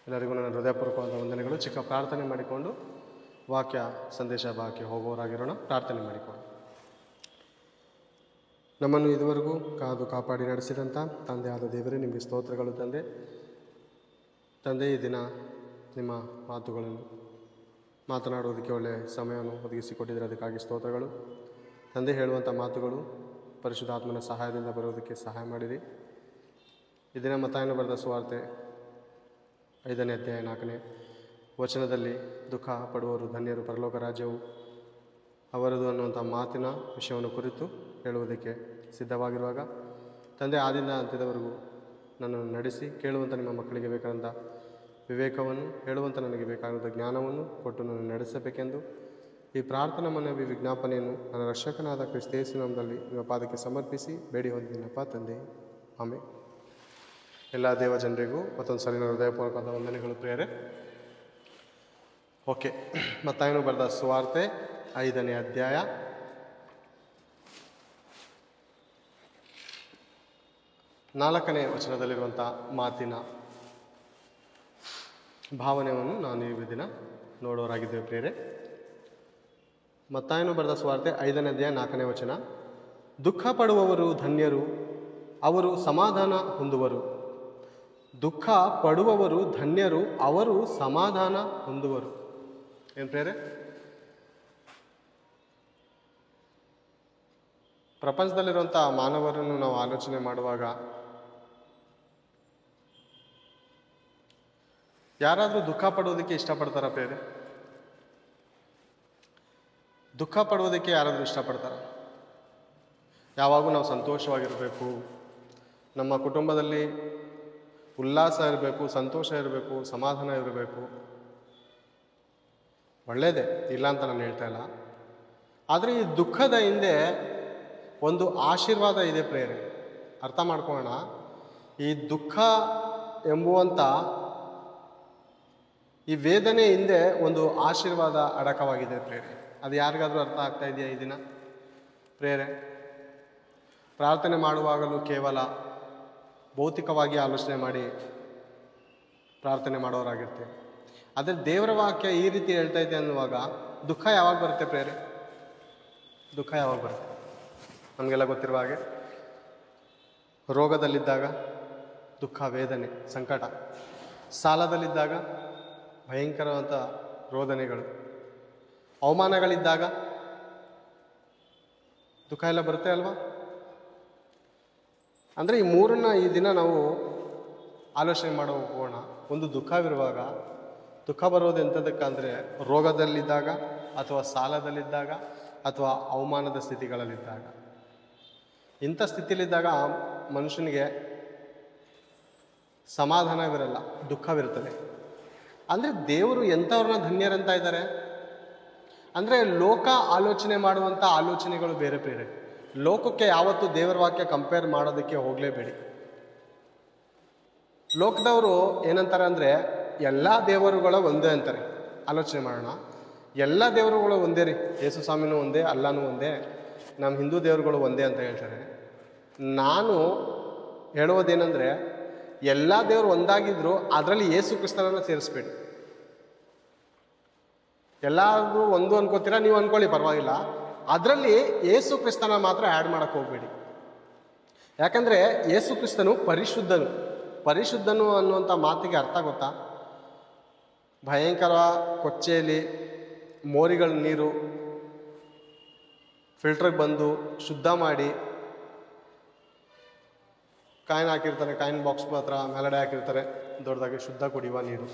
ಎಲ್ಲರಿಗೂ ನನ್ನ ಹೃದಯಪೂರ್ವಕವಾದ ವಂದನೆಗಳು. ಚಿಕ್ಕ ಪ್ರಾರ್ಥನೆ ಮಾಡಿಕೊಂಡು ವಾಕ್ಯ ಸಂದೇಶ ಭಾಗಕ್ಕೆ ಹೋಗುವವರಾಗಿರೋಣ. ಪ್ರಾರ್ಥನೆ ಮಾಡಿಕೊಂಡು. ನಮ್ಮನ್ನು ಇದುವರೆಗೂ ಕಾದು ಕಾಪಾಡಿ ನಡೆಸಿದಂಥ ತಂದೆಯಾದ ದೇವರೇ, ನಿಮಗೆ ಸ್ತೋತ್ರಗಳು. ತಂದೆ, ಈ ದಿನ ನಿಮ್ಮ ಮಾತುಗಳನ್ನು ಮಾತನಾಡುವುದಕ್ಕೆ ಒಳ್ಳೆಯ ಸಮಯವನ್ನು ಒದಗಿಸಿಕೊಟ್ಟಿದ್ದರೆ ಅದಕ್ಕಾಗಿ ಸ್ತೋತ್ರಗಳು. ತಂದೆ, ಹೇಳುವಂಥ ಮಾತುಗಳು ಪರಿಶುದ್ಧಾತ್ಮನ ಸಹಾಯದಿಂದ ಬರುವುದಕ್ಕೆ ಸಹಾಯ ಮಾಡಿರಿ. ಈ ದಿನ ಮತ್ತಾಯನು ಬರೆದ ಸುವಾರ್ತೆ 5ನೇ ಅಧ್ಯಾಯ 4ನೇ ವಚನದಲ್ಲಿ ದುಃಖ ಪಡುವವರು ಧನ್ಯರು, ಪರಲೋಕ ರಾಜ್ಯವು ಅವರದು ಅನ್ನುವಂಥ ಮಾತಿನ ವಿಷಯವನ್ನು ಕುರಿತು ಹೇಳುವುದಕ್ಕೆ ಸಿದ್ಧವಾಗಿರುವಾಗ, ತಂದೆ, ಆದಿಂದ ಅಂತ್ಯದವರೆಗೂ ನನ್ನನ್ನು ನಡೆಸಿ ಕೇಳುವಂಥ ನಿಮ್ಮ ಮಕ್ಕಳಿಗೆ ಬೇಕಾದಂಥ ವಿವೇಕವನ್ನು, ಹೇಳುವಂಥ ನನಗೆ ಬೇಕಾದಂಥ ಜ್ಞಾನವನ್ನು ಕೊಟ್ಟು ನನ್ನ ನಡೆಸಬೇಕೆಂದು ಈ ಪ್ರಾರ್ಥನಾ ಮನವಿ ವಿಜ್ಞಾಪನೆಯನ್ನು ನನ್ನ ರಕ್ಷಕನಾದ ಕ್ರಿಸ್ತೇಸು ನಾಮದಲ್ಲಿ ನಿಮ್ಮ ಪಾದಕ್ಕೆ ಸಮರ್ಪಿಸಿ ಬೇಡಿ ಹೊಂದಿನಪ್ಪ ತಂದೆ, ಆಮೇಲೆ. ಎಲ್ಲ ದೇವ ಜನರಿಗೂ ಮತ್ತೊಂದು ಸರಿ ಹೃದಯಪೂರ್ವಕವಾದ ವಂದನೆಗಳು ಪ್ರಿಯರೇ. ಓಕೆ, ಮತ್ತಾಯನು ಬರೆದ ಸುವಾರ್ತೆ 5ನೇ ಅಧ್ಯಾಯ 4ನೇ ವಚನದಲ್ಲಿರುವಂಥ ಮಾತಿನ ಭಾವನೆಯನ್ನು ನಾವು ಈ ದಿನ ನೋಡೋರಾಗಿದ್ದೇವೆ ಪ್ರಿಯರೇ. ಮತ್ತಾಯನು ಬರೆದ ಸುವಾರ್ತೆ 5ನೇ ಅಧ್ಯಾಯ 4ನೇ ವಚನ: ದುಃಖ ಪಡುವವರು ಧನ್ಯರು, ಅವರು ಸಮಾಧಾನ ಹೊಂದುವರು. ದುಃಖ ಪಡುವವರು ಧನ್ಯರು, ಅವರು ಸಮಾಧಾನ ಹೊಂದುವರು. ಏನು ಪ್ರಿಯರೇ, ಪ್ರಪಂಚದಲ್ಲಿರುವಂಥ ಮಾನವರನ್ನು ನಾವು ಆಲೋಚನೆ ಮಾಡುವಾಗ ಯಾರಾದರೂ ದುಃಖ ಪಡುವುದಕ್ಕೆ ಇಷ್ಟಪಡ್ತಾರ ಪ್ರಿಯರೇ? ದುಃಖ ಪಡುವುದಕ್ಕೆ ಯಾರಾದರೂ ಇಷ್ಟಪಡ್ತಾರ? ಯಾವಾಗೂ ನಾವು ಸಂತೋಷವಾಗಿರಬೇಕು, ನಮ್ಮ ಕುಟುಂಬದಲ್ಲಿ ಉಲ್ಲಾಸ ಇರಬೇಕು, ಸಂತೋಷ ಇರಬೇಕು, ಸಮಾಧಾನ ಇರಬೇಕು. ಒಳ್ಳೆಯದೇ, ಇಲ್ಲ ಅಂತ ನಾನು ಹೇಳ್ತಾ ಇಲ್ಲ. ಆದರೆ ಈ ದುಃಖದ ಹಿಂದೆ ಒಂದು ಆಶೀರ್ವಾದ ಇದೆ ಪ್ರಿಯರೇ. ಅರ್ಥ ಮಾಡ್ಕೊಳ್ಳೋಣ. ಈ ದುಃಖ ಎಂಬುವಂಥ ಈ ವೇದನೆ ಹಿಂದೆ ಒಂದು ಆಶೀರ್ವಾದ ಅಡಕವಾಗಿದೆ ಪ್ರಿಯರೇ. ಅದು ಯಾರಿಗಾದರೂ ಅರ್ಥ ಆಗ್ತಾ ಇದೆಯಾ ಈ ದಿನ ಪ್ರಿಯರೇ? ಪ್ರಾರ್ಥನೆ ಮಾಡುವಾಗಲೂ ಕೇವಲ ಭೌತಿಕವಾಗಿ ಆಲೋಚನೆ ಮಾಡಿ ಪ್ರಾರ್ಥನೆ ಮಾಡೋರಾಗಿರ್ತೇವೆ. ಆದರೆ ದೇವರ ವಾಕ್ಯ ಈ ರೀತಿ ಹೇಳ್ತಾ ಇದೆ ಅನ್ನುವಾಗ ದುಃಖ ಯಾವಾಗ ಬರುತ್ತೆ ಪ್ರಿಯರೇ? ದುಃಖ ಯಾವಾಗ ಬರುತ್ತೆ? ನಮಗೆಲ್ಲ ಗೊತ್ತಿರುವ ಹಾಗೆ, ರೋಗದಲ್ಲಿದ್ದಾಗ ದುಃಖ, ವೇದನೆ, ಸಂಕಟ. ಸಾಲದಲ್ಲಿದ್ದಾಗ ಭಯಂಕರವಾದ ರೋದನೆಗಳು. ಅವಮಾನಗಳಿದ್ದಾಗ ದುಃಖ ಎಲ್ಲ ಬರುತ್ತೆ ಅಲ್ವಾ? ಅಂದರೆ ಈ ಮೂರನ್ನು ಈ ದಿನ ನಾವು ಆಲೋಚನೆ ಮಾಡೋ ಹೋಗೋಣ. ಒಂದು ದುಃಖವಿರುವಾಗ, ದುಃಖ ಬರೋದು ಎಂಥದಕ್ಕಂದರೆ ರೋಗದಲ್ಲಿದ್ದಾಗ, ಅಥವಾ ಸಾಲದಲ್ಲಿದ್ದಾಗ, ಅಥವಾ ಅವಮಾನದ ಸ್ಥಿತಿಗಳಲ್ಲಿದ್ದಾಗ. ಇಂಥ ಸ್ಥಿತಿಯಲ್ಲಿದ್ದಾಗ ಮನುಷ್ಯನಿಗೆ ಸಮಾಧಾನವಿರಲ್ಲ, ದುಃಖವಿರುತ್ತದೆ. ಅಂದರೆ ದೇವರು ಎಂಥವ್ರನ್ನ ಧನ್ಯರಂತ ಇದ್ದಾರೆ ಅಂದರೆ ಲೋಕ ಆಲೋಚನೆ ಮಾಡುವಂಥ ಆಲೋಚನೆಗಳು ಬೇರೆ ಬೇರೆ. ಲೋಕಕ್ಕೆ ಯಾವತ್ತೂ ದೇವರ ವಾಕ್ಯ ಕಂಪೇರ್ ಮಾಡೋದಕ್ಕೆ ಹೋಗಲೇಬೇಡಿ. ಲೋಕದವರು ಏನಂತಾರೆ ಅಂದರೆ ಎಲ್ಲ ದೇವರುಗಳ ಒಂದೇ ಅಂತಾರೆ. ಆಲೋಚನೆ ಮಾಡೋಣ, ಎಲ್ಲ ದೇವರುಗಳು ಒಂದೇ ರೀ, ಯೇಸು ಸ್ವಾಮಿನೂ ಒಂದೇ, ಅಲ್ಲಾನೂ ಒಂದೇ, ನಮ್ಮ ಹಿಂದೂ ದೇವರುಗಳು ಒಂದೇ ಅಂತ ಹೇಳ್ತಾರೆ. ನಾನು ಹೇಳೋದೇನೆಂದರೆ, ಎಲ್ಲ ದೇವರು ಒಂದಾಗಿದ್ದರೂ ಅದರಲ್ಲಿ ಯೇಸು ಕ್ರಿಸ್ತನನ್ನು ಸೇರಿಸ್ಬೇಡಿ. ಎಲ್ಲರೂ ಒಂದು ಅನ್ಕೋತೀರಾ, ನೀವು ಅಂದ್ಕೊಳ್ಳಿ, ಪರವಾಗಿಲ್ಲ. ಅದರಲ್ಲಿ ಯೇಸು ಕ್ರಿಸ್ತನ ಮಾತ್ರ ಆ್ಯಡ್ ಮಾಡೋಕ್ಕೆ ಹೋಗಬೇಡಿ. ಯಾಕಂದರೆ ಯೇಸು ಕ್ರಿಸ್ತನು ಪರಿಶುದ್ಧನು. ಪರಿಶುದ್ಧನು ಅನ್ನುವಂಥ ಮಾತಿಗೆ ಅರ್ಥ ಗೊತ್ತಾ? ಭಯಂಕರ ಕೊಚ್ಚೆಯಲ್ಲಿ ಮೋರಿಗಳ ನೀರು ಫಿಲ್ಟ್ರಿಗೆ ಬಂದು ಶುದ್ಧ ಮಾಡಿ ಕಾಯಿನ್ ಹಾಕಿರ್ತಾರೆ, ಕಾಯಿನ್ ಬಾಕ್ಸ್ ಹತ್ರ ಮೇಲಡೆ ಹಾಕಿರ್ತಾರೆ, ದೊಡ್ಡದಾಗಿ ಶುದ್ಧ ಕುಡಿಯುವ ನೀರು.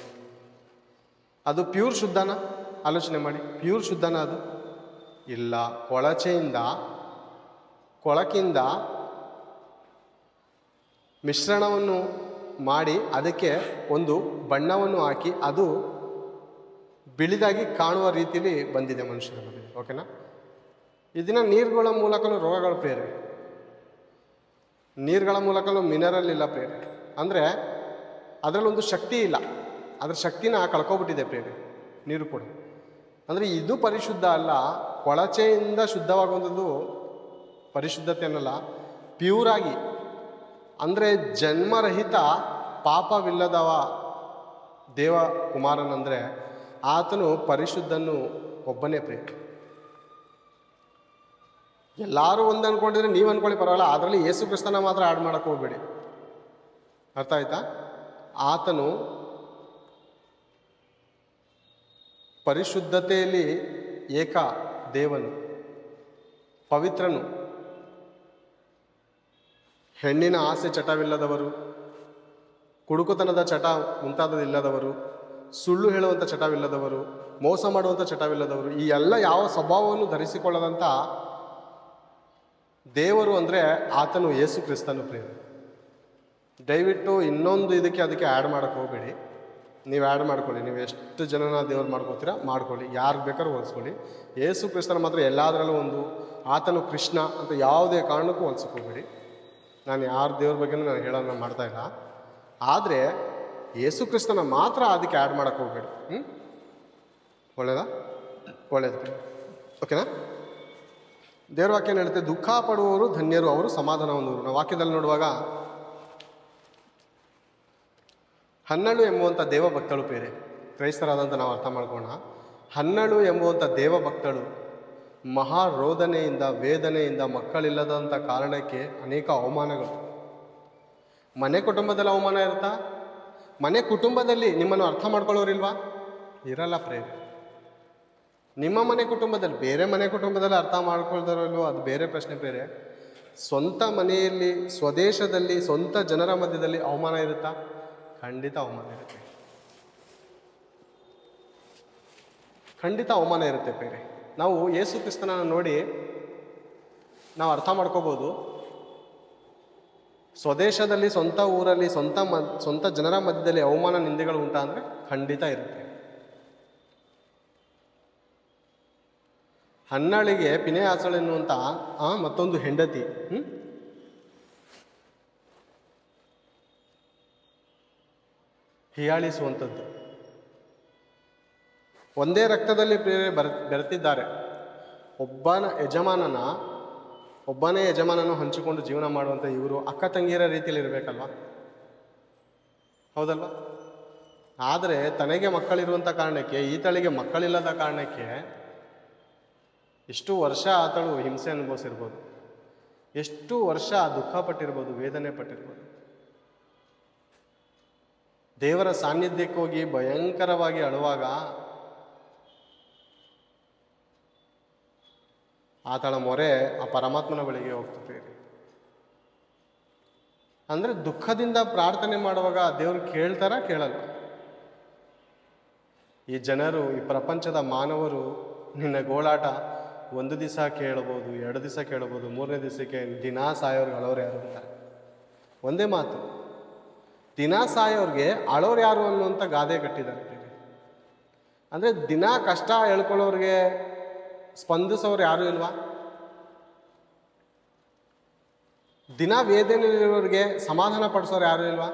ಅದು ಪ್ಯೂರ್ ಶುದ್ಧನ? ಆಲೋಚನೆ ಮಾಡಿ, ಪ್ಯೂರ್ ಶುದ್ಧನ ಅದು? ಇಲ್ಲ. ಕೊಳಕಿಂದ ಮಿಶ್ರಣವನ್ನು ಮಾಡಿ ಅದಕ್ಕೆ ಒಂದು ಬಣ್ಣವನ್ನು ಹಾಕಿ ಅದು ಬಿಳಿದಾಗಿ ಕಾಣುವ ರೀತಿಯಲ್ಲಿ ಬಂದಿದೆ ಮನುಷ್ಯನ ಮೇಲೆ. ಓಕೆನಾ? ಇದನ್ನ ನೀರುಗಳ ಮೂಲಕನೂ ರೋಗಗಳು ಪ್ರೇರೆ, ನೀರುಗಳ ಮೂಲಕನೂ ಮಿನರಲ್ ಇಲ್ಲ ಪ್ರೇರೆ. ಅಂದರೆ ಅದರಲ್ಲೊಂದು ಶಕ್ತಿ ಇಲ್ಲ, ಅದರ ಶಕ್ತಿನ ಕಳ್ಕೊಬಿಟ್ಟಿದೆ ಪ್ರೇರೆ ನೀರು ಕೂಡ. ಅಂದರೆ ಇದು ಪರಿಶುದ್ಧ ಅಲ್ಲ. ಕೊಳಚೆಯಿಂದ ಶುದ್ಧವಾಗುವಂಥದ್ದು ಪರಿಶುದ್ಧತೆ ಅನ್ನಲ್ಲ, ಪ್ಯೂರಾಗಿ, ಅಂದರೆ ಜನ್ಮರಹಿತ ಪಾಪವಿಲ್ಲದವ ದೇವ ಕುಮಾರನಂದರೆ ಆತನು ಪರಿಶುದ್ಧನು ಒಬ್ಬನೇ ಪ್ರಿಯ. ಎಲ್ಲರೂ ಒಂದು ಅಂದ್ಕೊಂಡಿದ್ರೆ ನೀವು ಅಂದ್ಕೊಳ್ಳಿ ಪರವಾಗಿಲ್ಲ, ಅದರಲ್ಲಿ ಯೇಸು ಕ್ರಿಸ್ತನ ಮಾತ್ರ ಆ್ಯಡ್ ಮಾಡೋಕ್ಕೆ ಹೋಗ್ಬೇಡಿ. ಅರ್ಥ ಆಯ್ತಾ? ಆತನು ಪರಿಶುದ್ಧತೆಯಲ್ಲಿ ಏಕ ದೇವನು, ಪವಿತ್ರನು, ಹೆಣ್ಣಿನ ಆಸೆ ಚಟವಿಲ್ಲದವರು, ಕುಡುಕುತನದ ಚಟ ಮುಂತಾದದಿಲ್ಲದವರು, ಸುಳ್ಳು ಹೇಳುವಂಥ ಚಟವಿಲ್ಲದವರು, ಮೋಸ ಮಾಡುವಂಥ ಚಟವಿಲ್ಲದವರು, ಈ ಎಲ್ಲ ಯಾವ ಸ್ವಭಾವವನ್ನು ಧರಿಸಿಕೊಳ್ಳದಂಥ ದೇವರು ಅಂದರೆ ಆತನು ಯೇಸು ಕ್ರಿಸ್ತನು ಪ್ರಿಯ. ದಯವಿಟ್ಟು ಇನ್ನೊಂದು ಅದಕ್ಕೆ ಆ್ಯಡ್ ಮಾಡೋಕ್ಕೆ ಹೋಗಬೇಡಿ. ನೀವು ಆ್ಯಡ್ ಮಾಡ್ಕೊಳ್ಳಿ, ನೀವು ಎಷ್ಟು ಜನನ ದೇವ್ರು ಮಾಡ್ಕೋತೀರಾ ಮಾಡ್ಕೊಳ್ಳಿ, ಯಾರಿಗೆ ಬೇಕಾದ್ರೂ ಹೋಲಿಸ್ಕೊಳ್ಳಿ. ಯೇಸು ಕ್ರಿಸ್ತನ ಮಾತ್ರ ಎಲ್ಲದರಲ್ಲೂ ಒಂದು, ಆತನು ಕೃಷ್ಣ ಅಂತ ಯಾವುದೇ ಕಾರಣಕ್ಕೂ ಹೋಲ್ಸಕ್ಕೆ ಹೋಗಬೇಡಿ. ನಾನು ಯಾರ ದೇವ್ರ ಬಗ್ಗೆನೂ ನಾನು ಹೇಳೋಣ ಮಾಡ್ತಾ ಇಲ್ಲ. ಆದರೆ ಯೇಸು ಕ್ರಿಸ್ತನ ಮಾತ್ರ ಅದಕ್ಕೆ ಆ್ಯಡ್ ಮಾಡೋಕ್ಕೆ ಹೋಗಬೇಡಿ. ಒಳ್ಳೆಯದಾ? ಒಳ್ಳೆಯದು, ಓಕೆನಾ? ದೇವ್ರ ವಾಕ್ಯ ಹೇಳುತ್ತೆ, ದುಃಖ ಪಡುವವರು ಧನ್ಯರು, ಅವರು ಸಮಾಧಾನ ಹೊಂದುವರು. ನಾವು ವಾಕ್ಯದಲ್ಲಿ ನೋಡುವಾಗ 12 ಎಂಬುವಂಥ ದೇವಭಕ್ತಳು ಬೇರೆ, ಕ್ರೈಸ್ತರಾದಂಥ ನಾವು ಅರ್ಥ ಮಾಡ್ಕೋಣ. 12 ಎಂಬುವಂಥ ದೇವಭಕ್ತಳು ಮಹಾರೋಧನೆಯಿಂದ, ವೇದನೆಯಿಂದ, ಮಕ್ಕಳಿಲ್ಲದಂಥ ಕಾರಣಕ್ಕೆ ಅನೇಕ ಅವಮಾನಗಳು. ಮನೆ ಕುಟುಂಬದಲ್ಲಿ ಅವಮಾನ ಇರುತ್ತಾ? ಮನೆ ಕುಟುಂಬದಲ್ಲಿ ನಿಮ್ಮನ್ನು ಅರ್ಥ ಮಾಡ್ಕೊಳ್ಳೋರಿಲ್ವಾ? ಇರಲ್ಲ ಪ್ರೇರೆ. ನಿಮ್ಮ ಮನೆ ಕುಟುಂಬದಲ್ಲಿ, ಬೇರೆ ಮನೆ ಕುಟುಂಬದಲ್ಲಿ ಅರ್ಥ ಮಾಡ್ಕೊಳ್ತಾರೋ ಅದು ಬೇರೆ ಪ್ರಶ್ನೆ ಬೇರೆ. ಸ್ವಂತ ಮನೆಯಲ್ಲಿ, ಸ್ವದೇಶದಲ್ಲಿ, ಸ್ವಂತ ಜನರ ಮಧ್ಯದಲ್ಲಿ ಅವಮಾನ ಇರುತ್ತಾ? ಖಂಡಿತ ಅವಮಾನ ಇರುತ್ತೆ. ಖಂಡಿತ ಅವಮಾನ ಇರುತ್ತೆ ಬೇರೆ. ನಾವು ಯೇಸು ಕ್ರಿಸ್ತನ ನೋಡಿ ನಾವು ಅರ್ಥ ಮಾಡ್ಕೋಬೋದು. ಸ್ವದೇಶದಲ್ಲಿ, ಸ್ವಂತ ಊರಲ್ಲಿ, ಸ್ವಂತ ಜನರ ಮಧ್ಯದಲ್ಲಿ ಅವಮಾನ ನಿಂದೆಗಳು ಉಂಟಾ ಅಂದರೆ ಖಂಡಿತ ಇರುತ್ತೆ. ಹನ್ನಳಿಗೆ ಪಿನೆಯಾಸಳು ಎನ್ನುವಂಥ ಮತ್ತೊಂದು ಹೆಂಡತಿ ಹೀಯಾಳಿಸುವಂಥದ್ದು. ಒಂದೇ ರಕ್ತದಲ್ಲಿ ಬೆರೆತಿದ್ದಾರೆ. ಒಬ್ಬನೇ ಯಜಮಾನನು ಹಂಚಿಕೊಂಡು ಜೀವನ ಮಾಡುವಂಥ ಇವರು ಅಕ್ಕ ತಂಗಿಯರ ರೀತಿಯಲ್ಲಿ ಇರಬೇಕಲ್ವ? ಹೌದಲ್ವ? ಆದರೆ ತನಗೆ ಮಕ್ಕಳಿರುವಂಥ ಕಾರಣಕ್ಕೆ, ಈತಳಿಗೆ ಮಕ್ಕಳಿಲ್ಲದ ಕಾರಣಕ್ಕೆ ಎಷ್ಟು ವರ್ಷ ಆತಳು ಹಿಂಸೆ ಅನುಭವಿಸಿರ್ಬೋದು, ಎಷ್ಟು ವರ್ಷ ದುಃಖ ಪಟ್ಟಿರ್ಬೋದು, ವೇದನೆ ಪಟ್ಟಿರ್ಬೋದು. ದೇವರ ಸಾನ್ನಿಧ್ಯಕ್ಕೆ ಹೋಗಿ ಭಯಂಕರವಾಗಿ ಅಳುವಾಗ ಆತಳ ಮೊರೆ ಆ ಪರಮಾತ್ಮನ ಬಳಿಗೆ ಹೋಗ್ತದೆ. ಅಂದರೆ ದುಃಖದಿಂದ ಪ್ರಾರ್ಥನೆ ಮಾಡುವಾಗ ದೇವರು ಕೇಳ್ತಾರ ಕೇಳಲ್ಲ? ಈ ಜನರು, ಈ ಪ್ರಪಂಚದ ಮಾನವರು ನಿನ್ನ ಗೋಳಾಟ ಒಂದು ದಿವಸ ಕೇಳಬಹುದು, 2 ದಿವಸ ಕೇಳಬಹುದು, 3ನೇ ದಿವಸಕ್ಕೆ ದಿನಾ ಸಾಯೋರ್ಗೆ ಅಳೋರು ಯಾರು ಅಂತಾರೆ. ಒಂದೇ ಮಾತು, ದಿನಾ ಸಾಯೋರ್ಗೆ ಅಳೋರು ಯಾರು ಅನ್ನುವಂಥ ಗಾದೆ ಕಟ್ಟಿದ್ದಾರೆ. ಅಂದರೆ ದಿನ ಕಷ್ಟ ಹೇಳ್ಕೊಳ್ಳೋರಿಗೆ ಸ್ಪಂದಿಸೋರು ಯಾರು ಇಲ್ವಾ? ದಿನ ವೇದನೆಯಲ್ಲಿರೋರಿಗೆ ಸಮಾಧಾನ ಪಡಿಸೋರು ಯಾರು ಇಲ್ವಾ?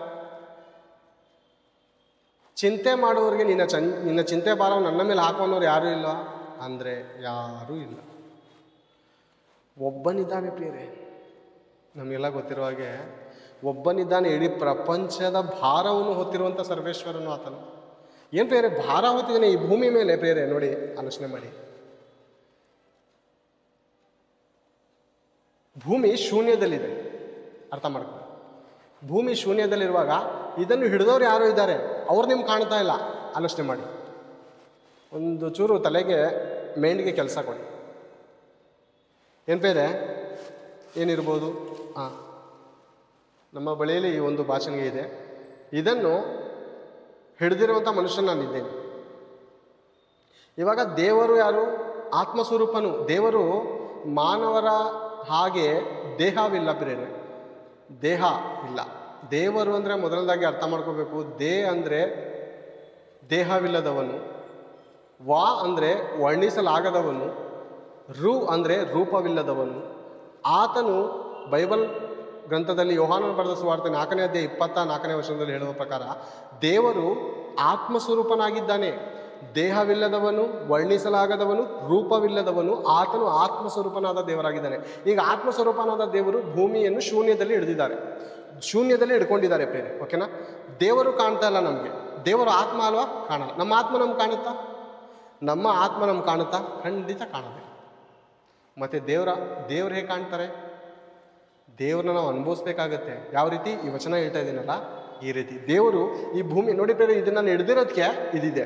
ಚಿಂತೆ ಮಾಡೋರಿಗೆ ನಿನ್ನ ಚಿಂತೆ ಭಾರವು ನನ್ನ ಮೇಲೆ ಹಾಕೋನವ್ರು ಯಾರೂ ಇಲ್ವಾ? ಅಂದರೆ ಯಾರೂ ಇಲ್ಲ. ಒಬ್ಬನಿದ್ದಾನೆ ಪ್ರಿಯರೇ. ನಮಗೆಲ್ಲ ಗೊತ್ತಿರೋ ಹಾಗೆ ಒಬ್ಬನಿದ್ದಾನೆ. ಇಡೀ ಪ್ರಪಂಚದ ಭಾರವನ್ನು ಹೊತ್ತಿರುವಂಥ ಸರ್ವೇಶ್ವರನು ಆತನು. ಏನು ಪ್ರಿಯರೇ, ಭಾರ ಹೊತ್ತಿದ್ದಾನೆ ಈ ಭೂಮಿ ಮೇಲೆ ಪ್ರಿಯರೇ. ನೋಡಿ, ಆಲೋಚನೆ ಮಾಡಿ. ಭೂಮಿ ಶೂನ್ಯದಲ್ಲಿದೆ, ಅರ್ಥ ಮಾಡ್ಕೊಳ್ಳಿ. ಭೂಮಿ ಶೂನ್ಯದಲ್ಲಿರುವಾಗ ಇದನ್ನು ಹಿಡಿದವ್ರು ಯಾರು ಇದ್ದಾರೆ, ಅವ್ರು ನಿಮ್ಗೆ ಕಾಣ್ತಾ ಇಲ್ಲ. ಆಲೋಚನೆ ಮಾಡಿ. ಒಂದು ಚೂರು ತಲೆಗೆ ಮೇಂಡಿಗೆ ಕೆಲಸ ಕೊಡಿ. ಏನು ಬೇರೆ ಏನಿರ್ಬೋದು? ನಮ್ಮ ಬಳಿಯಲ್ಲಿ ಈ ಒಂದು ಭಾಷಣಿಗೆ ಇದೆ. ಇದನ್ನು ಹಿಡಿದಿರುವಂಥ ಮನುಷ್ಯನ ನಾನಿದ್ದೇನೆ. ಇವಾಗ ದೇವರು ಯಾರು? ಆತ್ಮಸ್ವರೂಪನು. ದೇವರು ಮಾನವರ ಹಾಗೆ ದೇಹವಿಲ್ಲ ಪ್ರೇರೆ, ದೇಹ ಇಲ್ಲ. ದೇವರು ಅಂದರೆ ಮೊದಲದಾಗಿ ಅರ್ಥ ಮಾಡ್ಕೋಬೇಕು. ಅಂದರೆ ದೇಹವಿಲ್ಲದವನು, ವಾ ಅಂದರೆ ವರ್ಣಿಸಲಾಗದವನು, ರು ಅಂದರೆ ರೂಪವಿಲ್ಲದವನು. ಆತನು ಬೈಬಲ್ ಗ್ರಂಥದಲ್ಲಿ ಯೋಹಾನನು ಬರೆದ ಸುವಾರ್ತೆ 4ನೇ ಅಧ್ಯಾಯ 24ನೇ ವಚನದಲ್ಲಿ ಹೇಳುವ ಪ್ರಕಾರ ದೇವರು ಆತ್ಮಸ್ವರೂಪನಾಗಿದ್ದಾನೆ. ದೇಹವಿಲ್ಲದವನು, ವರ್ಣಿಸಲಾಗದವನು, ರೂಪವಿಲ್ಲದವನು. ಆತನು ಆತ್ಮಸ್ವರೂಪನಾದ ದೇವರಾಗಿದ್ದಾನೆ. ಈಗ ಆತ್ಮಸ್ವರೂಪನಾದ ದೇವರು ಭೂಮಿಯನ್ನು ಶೂನ್ಯದಲ್ಲಿ ಹಿಡಿದಿದ್ದಾರೆ, ಶೂನ್ಯದಲ್ಲಿ ಹಿಡ್ಕೊಂಡಿದ್ದಾರೆ ಪ್ರೇರೆ. ಓಕೆನಾ? ದೇವರು ಕಾಣ್ತಾ ಇಲ್ಲ ನಮಗೆ. ದೇವರ ಆತ್ಮ ಅಲ್ವಾ? ಕಾಣಲ್ಲ. ನಮ್ಮ ಆತ್ಮ ನಮ್ಗೆ ಕಾಣುತ್ತಾ? ನಮ್ಮ ಆತ್ಮ ನಮ್ಗೆ ಕಾಣುತ್ತಾ? ಖಂಡಿತ ಕಾಣೋದಿಲ್ಲ. ಮತ್ತು ದೇವ್ರು ಹೇಗೆ ಕಾಣ್ತಾರೆ? ದೇವ್ರನ್ನ ನಾವು ಅನುಭವಿಸ್ಬೇಕಾಗತ್ತೆ. ಯಾವ ರೀತಿ? ಈ ವಚನ ಹೇಳ್ತಾ ಇದ್ದೀನಲ್ಲ, ಈ ರೀತಿ ದೇವರು ಈ ಭೂಮಿ ನೋಡಿ ಬೇರೆ, ಇದನ್ನು ನಾನು ಹಿಡ್ದಿರೋದಕ್ಕೆ ಇದಿದೆ.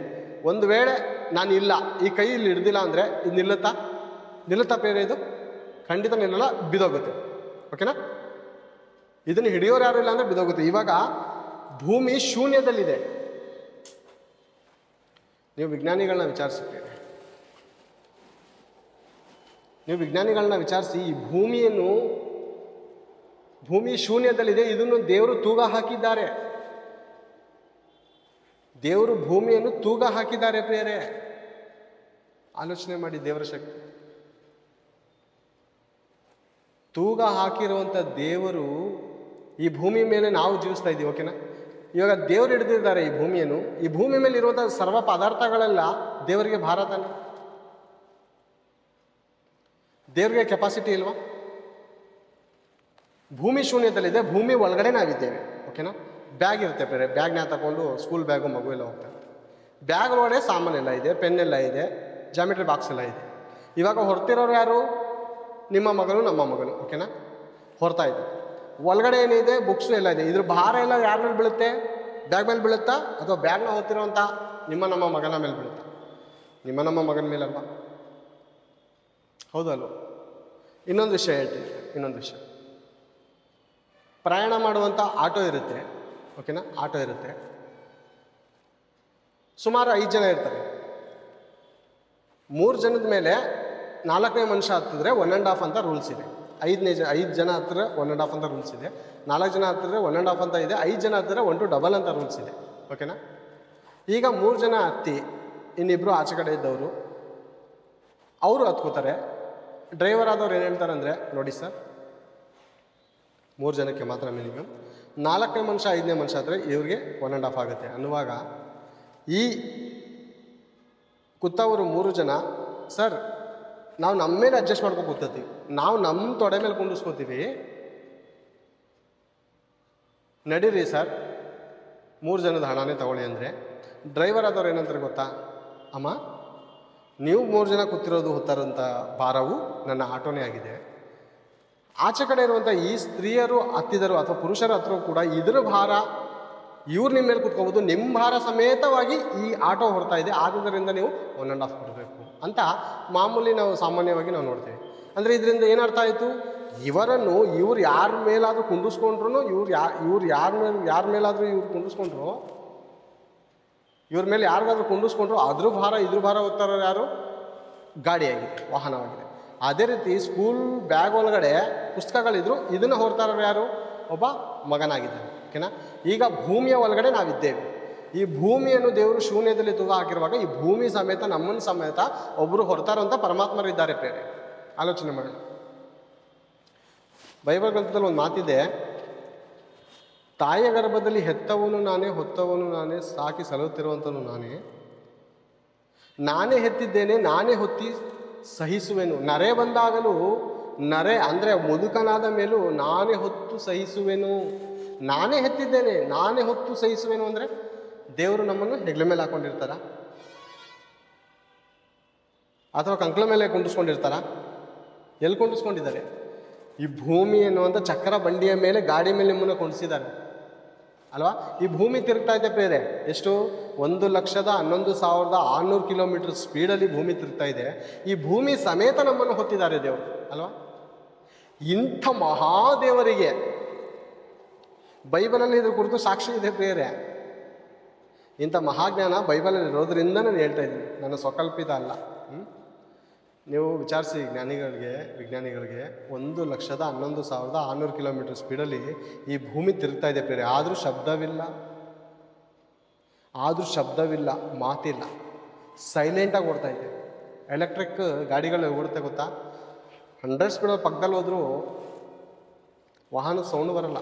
ಒಂದು ವೇಳೆ ನಾನು ಇಲ್ಲ, ಈ ಕೈ ಇಲ್ಲಿ ಹಿಡ್ದಿಲ್ಲ ಅಂದರೆ ಇದು ನಿಲ್ಲುತ್ತಾ ಬೇರೆ? ಇದು ಖಂಡಿತ ನಿಲ್ಲಲ್ಲ, ಬಿದೋಗುತ್ತೆ. ಓಕೆನಾ? ಇದನ್ನು ಹಿಡಿಯೋರು ಯಾರು ಇಲ್ಲ ಅಂದರೆ ಬಿದೋಗುತ್ತೆ. ಇವಾಗ ಭೂಮಿ ಶೂನ್ಯದಲ್ಲಿದೆ. ನೀವು ವಿಜ್ಞಾನಿಗಳನ್ನ ವಿಚಾರಿಸಿ, ಈ ಭೂಮಿ ಶೂನ್ಯದಲ್ಲಿದೆ, ಇದನ್ನು ದೇವರು ತೂಗ ಹಾಕಿದ್ದಾರೆ. ದೇವರು ಭೂಮಿಯನ್ನು ತೂಗ ಹಾಕಿದ್ದಾರೆ ಪ್ರಿಯರೇ. ಆಲೋಚನೆ ಮಾಡಿ ದೇವರ ಶಕ್ತಿ. ತೂಗ ಹಾಕಿರುವಂಥ ದೇವರು ಈ ಭೂಮಿ ಮೇಲೆ ನಾವು ಜೀವಿಸ್ತಾ ಇದ್ದೀವಿ. ಓಕೆನಾ? ಇವಾಗ ದೇವರು ಹಿಡಿದಿದ್ದಾರೆ ಈ ಭೂಮಿಯನ್ನು. ಈ ಭೂಮಿ ಮೇಲೆ ಇರುವಂಥ ಸರ್ವ ಪದಾರ್ಥಗಳೆಲ್ಲ ದೇವರಿಗೆ ಭಾರ ತಾನೆ? ದೇವರಿಗೆ ಕೆಪಾಸಿಟಿ ಇಲ್ವಾ? ಭೂಮಿ ಶೂನ್ಯದಲ್ಲಿದೆ, ಭೂಮಿ ಒಳಗಡೆ ನಾವಿದ್ದೇವೆ. ಓಕೆನಾ? ಬ್ಯಾಗ್ ಇರುತ್ತೆ ಬೇರೆ, ಬ್ಯಾಗ್ನ ತಗೊಂಡು ಸ್ಕೂಲ್ ಬ್ಯಾಗು ಮಗು ಎಲ್ಲ ಹೋಗ್ತಾರೆ. ಬ್ಯಾಗ್ ಒಳಗಡೆ ಸಾಮಾನೆಲ್ಲ ಇದೆ, ಪೆನ್ನೆಲ್ಲ ಇದೆ, ಜಾಮಿಟ್ರಿ ಬಾಕ್ಸ್ ಎಲ್ಲ ಇದೆ. ಇವಾಗ ಹೊರ್ತಿರೋರು ಯಾರು? ನಿಮ್ಮ ಮಗನು, ನಮ್ಮ ಮಗನು. ಓಕೆನಾ? ಹೊರ್ತಾ ಇದೆ. ಒಳಗಡೆ ಏನಿದೆ? ಬುಕ್ಸು ಎಲ್ಲ ಇದೆ. ಇದ್ರ ಭಾರ ಎಲ್ಲ ಯಾರ ಮೇಲೆ ಬೀಳುತ್ತೆ? ಬ್ಯಾಗ್ ಮೇಲೆ ಬೀಳುತ್ತಾ ಅಥವಾ ಬ್ಯಾಗ್ನ ಹೊತ್ತಿರೋಂಥ ನಿಮ್ಮ ನಮ್ಮ ಮಗನ ಮೇಲೆ ಬೀಳುತ್ತಾ? ನಿಮ್ಮ ನಮ್ಮ ಮಗನ ಮೇಲಲ್ವಾ? ಹೌದಲ್ವ? ಇನ್ನೊಂದು ವಿಷಯ ಹೇಳ್ತೀನಿ. ಪ್ರಯಾಣ ಮಾಡುವಂಥ ಆಟೋ ಇರುತ್ತೆ. ಓಕೆನಾ? ಆಟೋ ಇರುತ್ತೆ. ಸುಮಾರು 5 ಜನ ಇರ್ತಾರೆ. 3 ಜನದ ಮೇಲೆ 4ನೇ ಮನುಷ್ಯ ಹತ್ತಿದ್ರೆ 1.5 ಅಂತ ರೂಲ್ಸ್ ಇದೆ. 5 ಜನ ಹತ್ತಿದ್ರೆ 1.5 ಅಂತ ರೂಲ್ಸ್ ಇದೆ. 4 ಜನ ಹತ್ತಿದ್ರೆ 1.5 ಅಂತ ಇದೆ. 5 ಜನ ಹತ್ತಿದ್ರೆ 1 ಅಂತ ರೂಲ್ಸ್ ಇದೆ. ಓಕೆನಾ? ಈಗ 3 ಜನ ಹತ್ತಿ ಇನ್ನಿಬ್ಬರು ಆಚೆ ಕಡೆ ಇದ್ದವರು ಅವರು ಹತ್ಕೋತಾರೆ. ಡ್ರೈವರ್ ಆದವ್ರು ಏನು ಹೇಳ್ತಾರೆ ಅಂದರೆ, ನೋಡಿ ಸರ್, 3 ಜನಕ್ಕೆ ಮಾತ್ರ ಮಿನಿಮಮ್, 4ನೇ ಮನುಷ್ಯ 5ನೇ ಮನುಷ್ಯ ಆದರೆ ಇವ್ರಿಗೆ 1.5 ಆಗುತ್ತೆ ಅನ್ನುವಾಗ ಈ ಕೂತವರು 3 ಜನ, ಸರ್ ನಾವು ನಮ್ಮ ಮೇಲೆ ಅಡ್ಜಸ್ಟ್ ಮಾಡ್ಕೊಂಡು ಕೂತೀವಿ, ನಾವು ನಮ್ಮ ತೊಡೆ ಮೇಲೆ ಕುಂಡಿಸ್ಕೋತೀವಿ, ನಡೀರಿ ಸರ್ 3 ಜನದ ಹಣನೇ ತಗೊಳ್ಳಿ ಅಂದರೆ, ಡ್ರೈವರ್ ಆದವ್ರು ಏನಂತಾರೆ ಗೊತ್ತಾ? ಅಮ್ಮ, ನೀವು 3 ಜನ ಕೂತಿರೋದು ಹೊತ್ತಾರಂಥ ಭಾರವು ನನ್ನ ಆಟೋನೇ ಆಗಿದೆ. ಆಚೆ ಕಡೆ ಇರುವಂಥ ಈ ಸ್ತ್ರೀಯರು ಹತ್ತಿದರು ಅಥವಾ ಪುರುಷರು ಹತ್ತಿರ ಕೂಡ ಇದರ ಭಾರ ಇವ್ರು ನಿಮ್ಮ ಮೇಲೆ ಕೂತ್ಕೋಬೋದು, ನಿಮ್ಮ ಭಾರ ಸಮೇತವಾಗಿ ಈ ಆಟೋ ಹೊರ್ತಾ ಇದೆ, ಆದ್ದರಿಂದ ನೀವು 1.5 ಕೊಡಬೇಕು ಅಂತ ಸಾಮಾನ್ಯವಾಗಿ ನಾವು ನೋಡ್ತೇವೆ. ಅಂದರೆ ಇದರಿಂದ ಏನರ್ಥ ಆಯಿತು? ಇವ್ರು ಯಾರ ಮೇಲಾದರೂ ಕುಂಡಿಸ್ಕೊಂಡ್ರು, ಯಾರ ಮೇಲಾದರೂ ಕುಂಡಿಸ್ಕೊಂಡ್ರು, ಇವ್ರ ಮೇಲೆ ಯಾರಿಗಾದ್ರೂ ಕುಂಡಿಸ್ಕೊಂಡ್ರು ಅದ್ರ ಭಾರ ಇದ್ರ ಭಾರ ಹೊತ್ತಾರೋರು ಯಾರು? ಗಾಡಿಯಾಗಿದೆ, ವಾಹನವಾಗಿದೆ. ಅದೇ ರೀತಿ ಸ್ಕೂಲ್ ಬ್ಯಾಗ್ ಒಳಗಡೆ ಪುಸ್ತಕಗಳಿದ್ರು, ಇದನ್ನು ಹೊರ್ತಾರೋರು ಯಾರು? ಒಬ್ಬ ಮಗನಾಗಿದ್ದಾನೆ. ಓಕೆನಾ? ಈಗ ಭೂಮಿಯ ಒಳಗಡೆ ನಾವಿದ್ದೇವೆ. ಈ ಭೂಮಿಯನ್ನು ದೇವರು ಶೂನ್ಯದಲ್ಲಿ ತೂಗ ಹಾಕಿರುವಾಗ ಈ ಭೂಮಿ ಸಮೇತ ನಮ್ಮನ್ನು ಸಮೇತ ಒಬ್ಬರು ಹೊರತಾರಂಥ ಪರಮಾತ್ಮರಿದ್ದಾರೆ ಪ್ರೇರೆ. ಆಲೋಚನೆ ಮಾಡೋಣ. ಬೈಬಲ್ ಗ್ರಂಥದಲ್ಲಿ ಒಂದು ಮಾತಿದೆ, ತಾಯಿಯ ಗರ್ಭದಲ್ಲಿ ಹೆತ್ತವನು ನಾನೇ, ಹೊತ್ತವನು ನಾನೇ, ಸಾಕಿ ಸಲಹುತ್ತಿರುವಂಥನು ನಾನೇ ಹೆತ್ತಿದ್ದೇನೆ, ನಾನೇ ಹೊತ್ತಿ ಸಹಿಸುವೆನು. ನರೆ ಬಂದಾಗಲೂ ನರೆ ಅಂದರೆ ಮುದುಕನಾದ ಮೇಲೂ ನಾನೇ ಹೊತ್ತು ಸಹಿಸುವೆನು. ನಾನೇ ಹೆತ್ತಿದ್ದೇನೆ, ನಾನೇ ಹೊತ್ತು ಸಹಿಸುವೆನು ಅಂದರೆ ದೇವರು ನಮ್ಮನ್ನು ಹೆಗ್ಲ ಮೇಲೆ ಹಾಕೊಂಡಿರ್ತಾರ ಅಥವಾ ಕಂಕ್ಳ ಮೇಲೆ ಕುಂಡಿಸ್ಕೊಂಡಿರ್ತಾರ? ಎಲ್ಲಿ ಕುಂಡಿಸ್ಕೊಂಡಿದ್ದಾರೆ? ಈ ಭೂಮಿ ಎನ್ನುವಂಥ ಚಕ್ರ ಬಂಡಿಯ ಮೇಲೆ, ಗಾಡಿ ಮೇಲೆ ನಿಮ್ಮನ್ನು ಕುಂಡಿಸಿದ್ದಾರೆ ಅಲ್ವಾ? ಈ ಭೂಮಿ ತಿರುಗ್ತಾ ಇದೆ ಪ್ರೇರೆ. ಎಷ್ಟು? 1,11,600 ಕಿಲೋಮೀಟರ್ ಸ್ಪೀಡಲ್ಲಿ ಭೂಮಿ ತಿರುಗ್ತಾ ಇದೆ. ಈ ಭೂಮಿ ಸಮೇತ ನಮ್ಮನ್ನು ಹೊತ್ತಿದ್ದಾರೆ ದೇವರು ಅಲ್ವಾ? ಇಂಥ ಮಹಾದೇವರಿಗೆ ಬೈಬಲಲ್ಲಿ ಇದ್ರ ಕುರಿತು ಸಾಕ್ಷಿ ಇದೆ ಪ್ರೇರೆ. ಇಂಥ ಮಹಾಜ್ಞಾನ ಬೈಬಲಲ್ಲಿ ಇರೋದ್ರಿಂದ ನಾನು ಹೇಳ್ತಾ ಇದ್ದೀನಿ, ನನ್ನ ಸ್ವಕಲ್ಪಿತ ಅಲ್ಲ. ನೀವು ವಿಚಾರಿಸಿ ವಿಜ್ಞಾನಿಗಳಿಗೆ 1,11,600 ಕಿಲೋಮೀಟರ್ ಸ್ಪೀಡಲ್ಲಿ ಈ ಭೂಮಿ ತಿರುಗ್ತಾ ಇದೆ ಪ್ರೇರೆ. ಆದರೂ ಶಬ್ದವಿಲ್ಲ, ಮಾತಿಲ್ಲ, ಸೈಲೆಂಟಾಗಿ ಓಡ್ತಾ ಇದೆ. ಎಲೆಕ್ಟ್ರಿಕ್ ಗಾಡಿಗಳು ಓಡುತ್ತೆ ಗೊತ್ತಾ? 100 ಸ್ಪೀಡಲ್ಲಿ ಪಕ್ಕದಲ್ಲಿ ಹೋದರೂ ವಾಹನದ ಸೌಂಡ್ ಬರಲ್ಲ.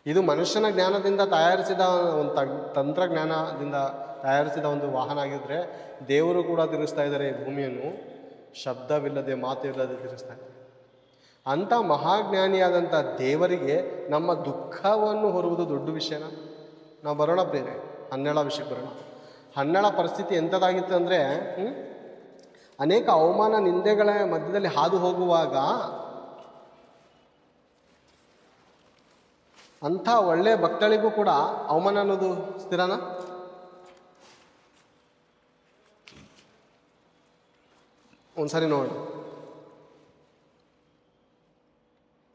ಇದು ಮನುಷ್ಯನ ಜ್ಞಾನದಿಂದ ತಯಾರಿಸಿದ ಒಂದು ತಂತ್ರಜ್ಞಾನದಿಂದ ತಯಾರಿಸಿದ ಒಂದು ವಾಹನ ಆಗಿದ್ದರೆ, ದೇವರು ಕೂಡ ತಿರುಗಿಸ್ತಾ ಇದ್ದಾರೆ ಈ ಭೂಮಿಯನ್ನು, ಶಬ್ದವಿಲ್ಲದೆ ಮಾತಿಲ್ಲದೆ ತಿರುಗಿಸ್ತಾ ಇದ್ದಾರೆ. ಅಂಥ ಮಹಾಜ್ಞಾನಿಯಾದಂಥ ದೇವರಿಗೆ ನಮ್ಮ ದುಃಖವನ್ನು ಹೊರುವುದು ದೊಡ್ಡ ವಿಷಯನ? ನಾವು ಬರೋಣ ಬೇರೆ ಹನ್ನೆರಡ ವಿಷಯಕ್ಕೆ ಬರೋಣ. ಹನ್ನೆರಡ ಪರಿಸ್ಥಿತಿ ಎಂಥದ್ದಾಗಿತ್ತು ಅಂದರೆ, ಅನೇಕ ಅವಮಾನ ನಿಂದೆಗಳ ಮಧ್ಯದಲ್ಲಿ ಹಾದು ಹೋಗುವಾಗ ಅಂಥ ಒಳ್ಳೆಯ ಭಕ್ತಳಿಗೂ ಕೂಡ ಅವಮಾನ ಅನ್ನೋದು ಸ್ಥಿರನಾ? ಒಂದ್ಸರಿ ನೋಡಿ,